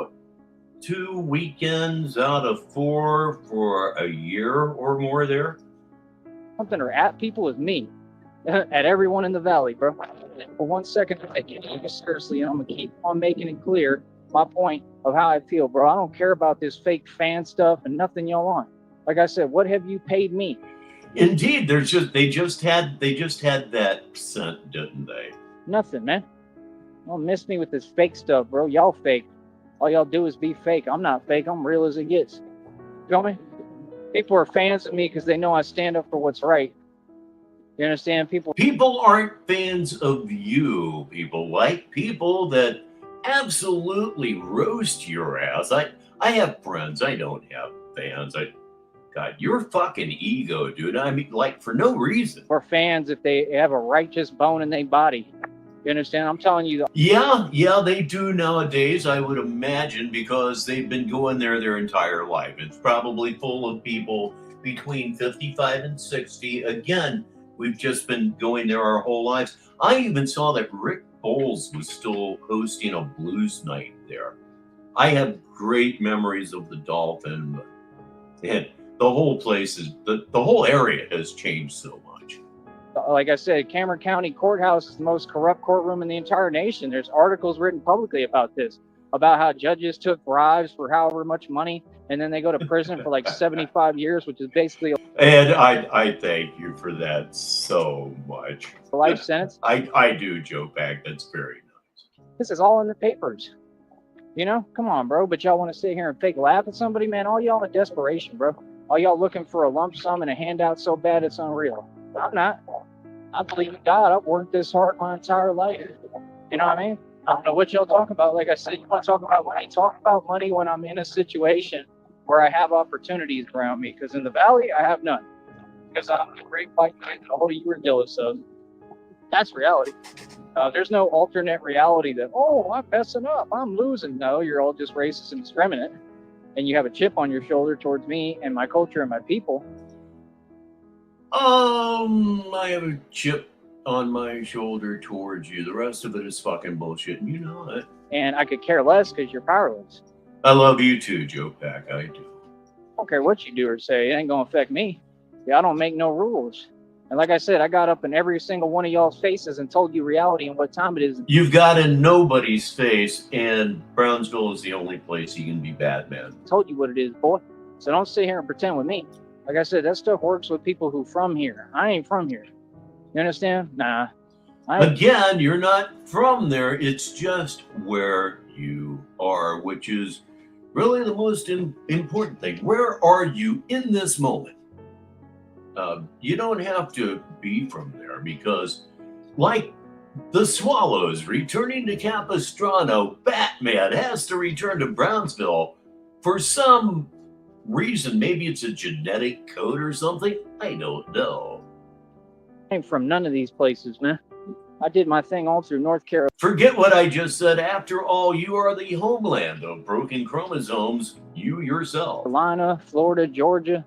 2 weekends out of 4 for a year or more there. something or at people is me. At everyone in the valley, bro. For 1 second, seriously, I'm gonna keep on making it clear my point of how I feel, bro. I don't care about this fake fan stuff and nothing y'all want. Like I said, what have you paid me? Indeed, they just had that sent, didn't they? Nothing, man. Don't miss me with this fake stuff, bro. Y'all fake. All y'all do is be fake. I'm not fake. I'm real as it gets. Feel me? People are fans of me because they know I stand up for what's right. You understand? People aren't fans of you. People like people that absolutely roast your ass. I have friends. I don't have fans. God, your fucking ego, dude. I mean, like, for no reason. Or fans if they have a righteous bone in their body. You understand? I'm telling you. Yeah, they do nowadays, I would imagine, because they've been going there their entire life. It's probably full of people between 55 and 60. Again, we've just been going there our whole lives. I even saw that Rick Bowles was still hosting a blues night there. I have great memories of the Dolphin, and the whole place the whole area has changed so much. Like I said, Cameron County Courthouse is the most corrupt courtroom in the entire nation. There's articles written publicly about this, about how judges took bribes for however much money, and then they go to prison for like 75 years, which is basically And I thank you for that so much. a life sentence. I do, Joe Pack. That's very nice. This is all in the papers. You know, come on, bro. But y'all want to sit here and fake laugh at somebody, man? All y'all in desperation, bro. All y'all looking for a lump sum and a handout so bad it's unreal. I'm not. I believe in God. I've worked this hard my entire life. You know what I mean? I don't know what y'all talk about. Like I said, you want to talk about money? Talk about money when I'm in a situation where I have opportunities around me. Because in the valley, I have none. Because I'm a great white knight that all you were jealous of. That's reality. There's no alternate reality that, oh, I'm messing up, I'm losing. No, you're all just racist and discriminate. And you have a chip on your shoulder towards me and my culture and my people. I have a chip on my shoulder towards you. The rest of it is fucking bullshit, and you know it. And I could care less because you're powerless. I love you too, Joe Pack. I do. I don't care what you do or say. It ain't going to affect me. Yeah, I don't make no rules. And like I said, I got up in every single one of y'all's faces and told you reality and what time it is. You've got in nobody's face, and Brownsville is the only place you can be Batman. Told you what it is, boy. So don't sit here and pretend with me. Like I said, that stuff works with people who from here. I ain't from here. You understand? Nah. Again, you're not from there. It's just where you are, which is really the most important thing. Where are you in this moment? You don't have to be from there because, like the Swallows returning to Capistrano, Batman has to return to Brownsville for some reason. Maybe it's a genetic code or something. I don't know. I ain't from none of these places, man. I did my thing all through North Carolina. Forget what I just said. After all, you are the homeland of broken chromosomes, you yourself. Carolina, Florida, Georgia.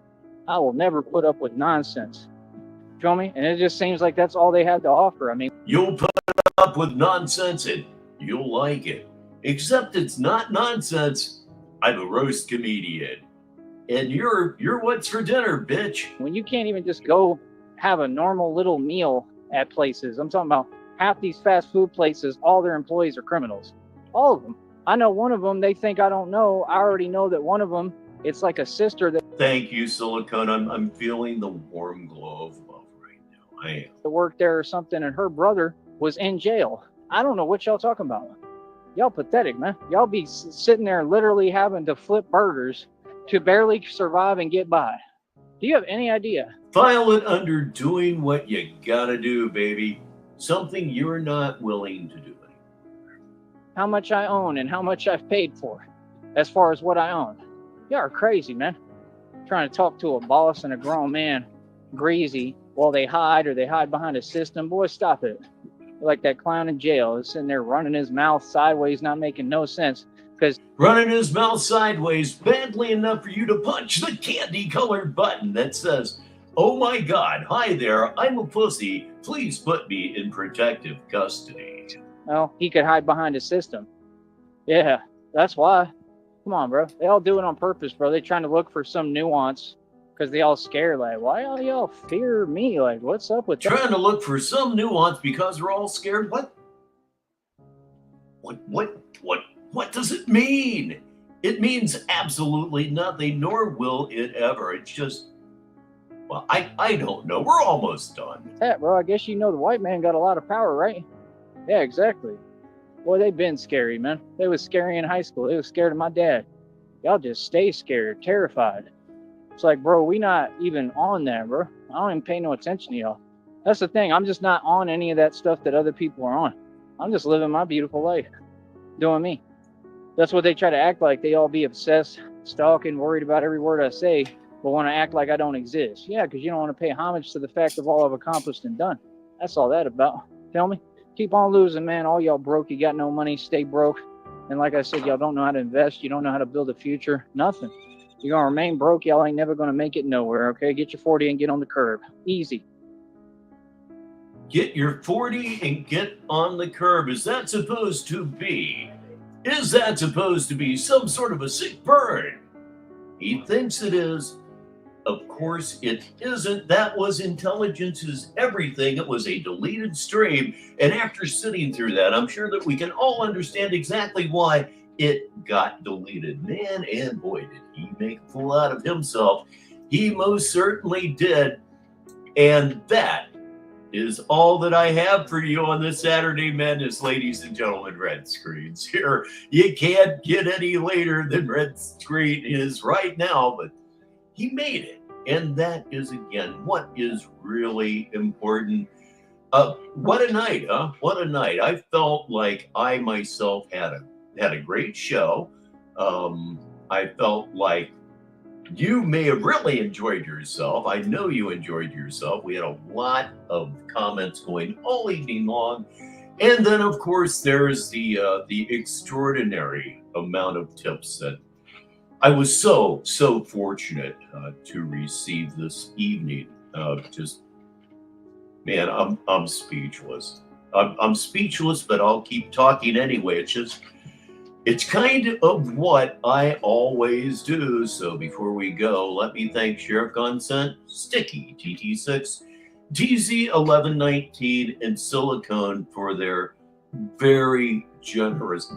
I will never put up with nonsense. Feel me? And it just seems like that's all they had to offer. I mean, you'll put up with nonsense and you'll like it. Except it's not nonsense. I'm a roast comedian. And you're what's for dinner, bitch. When you can't even just go have a normal little meal at places. I'm talking about half these fast food places, all their employees are criminals. All of them. I know one of them, they think I don't know. I already know that one of them, it's like a sister that... Thank you, Silicone. I'm feeling the warm glow of love right now. I am. Worked there or something, and her brother was in jail. I don't know what y'all talking about. Y'all pathetic, man. Y'all be sitting there literally having to flip burgers to barely survive and get by. Do you have any idea? File it under doing what you gotta do, baby. Something you're not willing to do anymore. How much I own and how much I've paid for. as far as what I own. You are crazy, man. Trying to talk to a boss and a grown man, greasy, while they hide or they hide behind a system. Boy, stop it. Like that clown in jail is sitting there running his mouth sideways, not making no sense. Because running his mouth sideways badly enough for you to punch the candy-colored button that says, "Oh my God, hi there, I'm a pussy. Please put me in protective custody." well, he could hide behind a system. Yeah, that's why. Come on, bro. They all do it on purpose, bro. They trying to look for some nuance because they all scared. Like, why all y'all fear me? Like, what's up with that? Trying to look for some nuance because we're all scared. What does it mean? It means absolutely nothing, nor will it ever. It's just, well, I don't know. We're almost done. Yeah, bro, I guess you know the white man got a lot of power, right? Yeah, exactly. Boy, they've been scary, man. They was scary in high school. They was scared of my dad. Y'all just stay scared, terrified. It's like, bro, we not even on that, bro. I don't even pay no attention to y'all. That's the thing. I'm just not on any of that stuff that other people are on. I'm just living my beautiful life, doing me. That's what they try to act like. They all be obsessed, stalking, worried about every word I say, but want to act like I don't exist. Yeah, because you don't want to pay homage to the fact of all I've accomplished and done. That's all that about. Feel me? Keep on losing, man. All y'all broke. You got no money. Stay broke. And like I said, y'all don't know how to invest. You don't know how to build a future. Nothing. You're going to remain broke. Y'all ain't never going to make it nowhere, okay? Get your 40 and get on the curb. Easy. Get your 40 and get on the curb. Is that supposed to be? Is that supposed to be some sort of a sick burn? He thinks it is. Of course, it isn't. That was Intelligence's everything. It was a deleted stream. And after sitting through that, I'm sure that we can all understand exactly why it got deleted. Man, and boy, did he make a fool out of himself. He most certainly did. And that is all that I have for you on this Saturday Madness, ladies and gentlemen. Red screens here. You can't get any later than red screen is right now, but he made it. And that is, again, what is really important. What a night, huh? What a night. I felt like I myself had a great show. I felt like you may have really enjoyed yourself. I know you enjoyed yourself. We had a lot of comments going all evening long. And then, of course, there's the extraordinary amount of tips that I was so fortunate to receive this evening. Just, man, I'm speechless. I'm speechless, but I'll keep talking anyway. It's kind of what I always do. So before we go, let me thank Sheriff Consent, Sticky, TT6, TZ1119, and Silicone for their very generous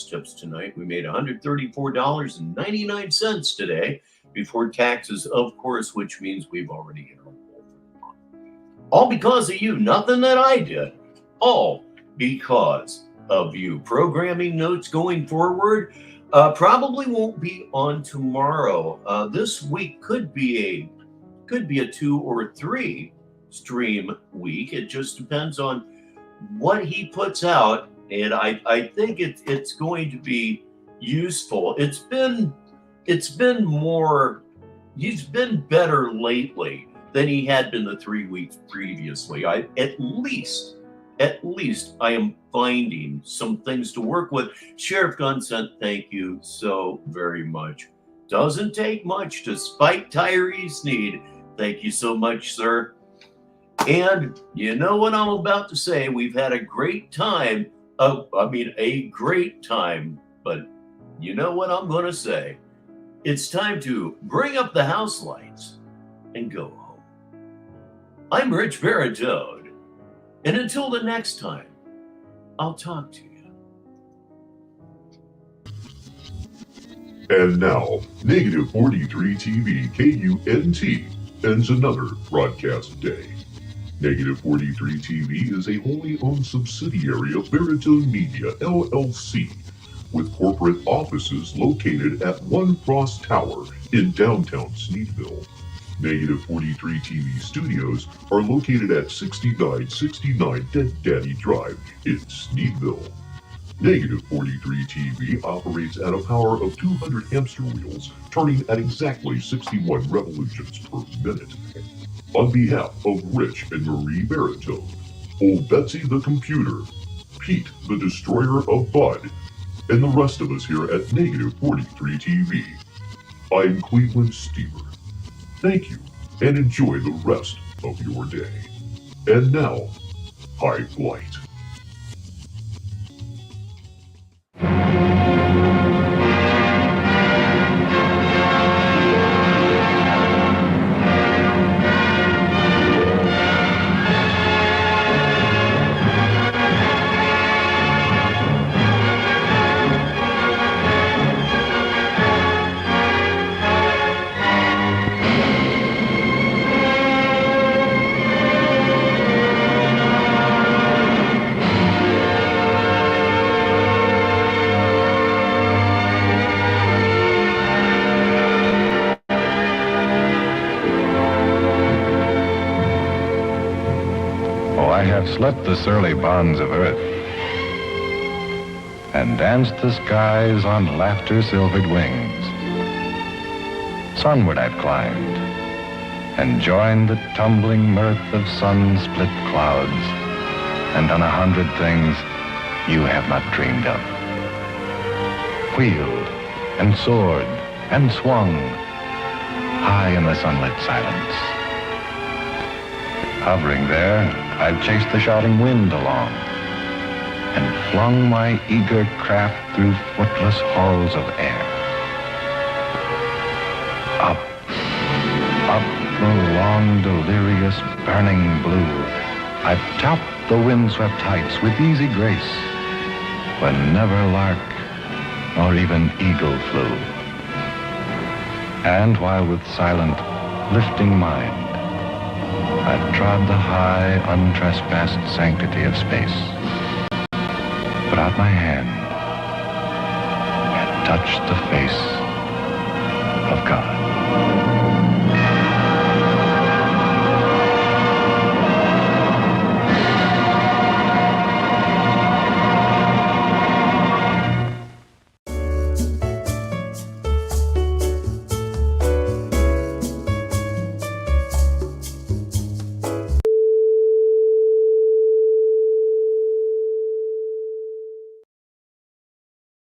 tips tonight. We made $134.99 today before taxes, of course, which means we've already hit our goal for the month. All because of you. Nothing that I did. All because of you. Programming notes going forward probably won't be on tomorrow. This week could be a 2 or 3 stream week. It just depends on what he puts out, and I think it's going to be useful. He's been better lately than he had been the 3 weeks previously. At least I am finding some things to work with. Sheriff Consent, thank you so very much. Doesn't take much to spike Tyree Sneed. Thank you so much, sir. And you know what I'm about to say. We've had a great time. A great time. But you know what I'm going to say. It's time to bring up the house lights and go home. I'm Rich Baritone. And until the next time, I'll talk to you. And now, Negative 43 TV KUNT ends another broadcast day. Negative 43 TV is a wholly owned subsidiary of Baritone Media, LLC, with corporate offices located at One Cross Tower in downtown Sneedville. Negative 43 TV studios are located at 6969 Dead Daddy Drive in Sneedville. Negative 43 TV operates at a power of 200 hamster wheels, turning at exactly 61 revolutions per minute. On behalf of Rich and Marie Baritone, Old Betsy the Computer, Pete the Destroyer of Bud, and the rest of us here at Negative 43 TV, I'm Cleveland Steamer. Thank you, and enjoy the rest of your day. And now, high flight. Slipped the surly bonds of earth and danced the skies on laughter-silvered wings. Sunward I've climbed and joined the tumbling mirth of sun-split clouds and done 100 things you have not dreamed of. Wheeled and soared and swung high in the sunlit silence. Hovering there, I've chased the shouting wind along and flung my eager craft through footless halls of air. Up, up the long, delirious, burning blue, I've topped the windswept heights with easy grace, when never lark nor even eagle flew. And while with silent, lifting mind, I've trod the high, untrespassed sanctity of space, put out my hand, and touched the face of God.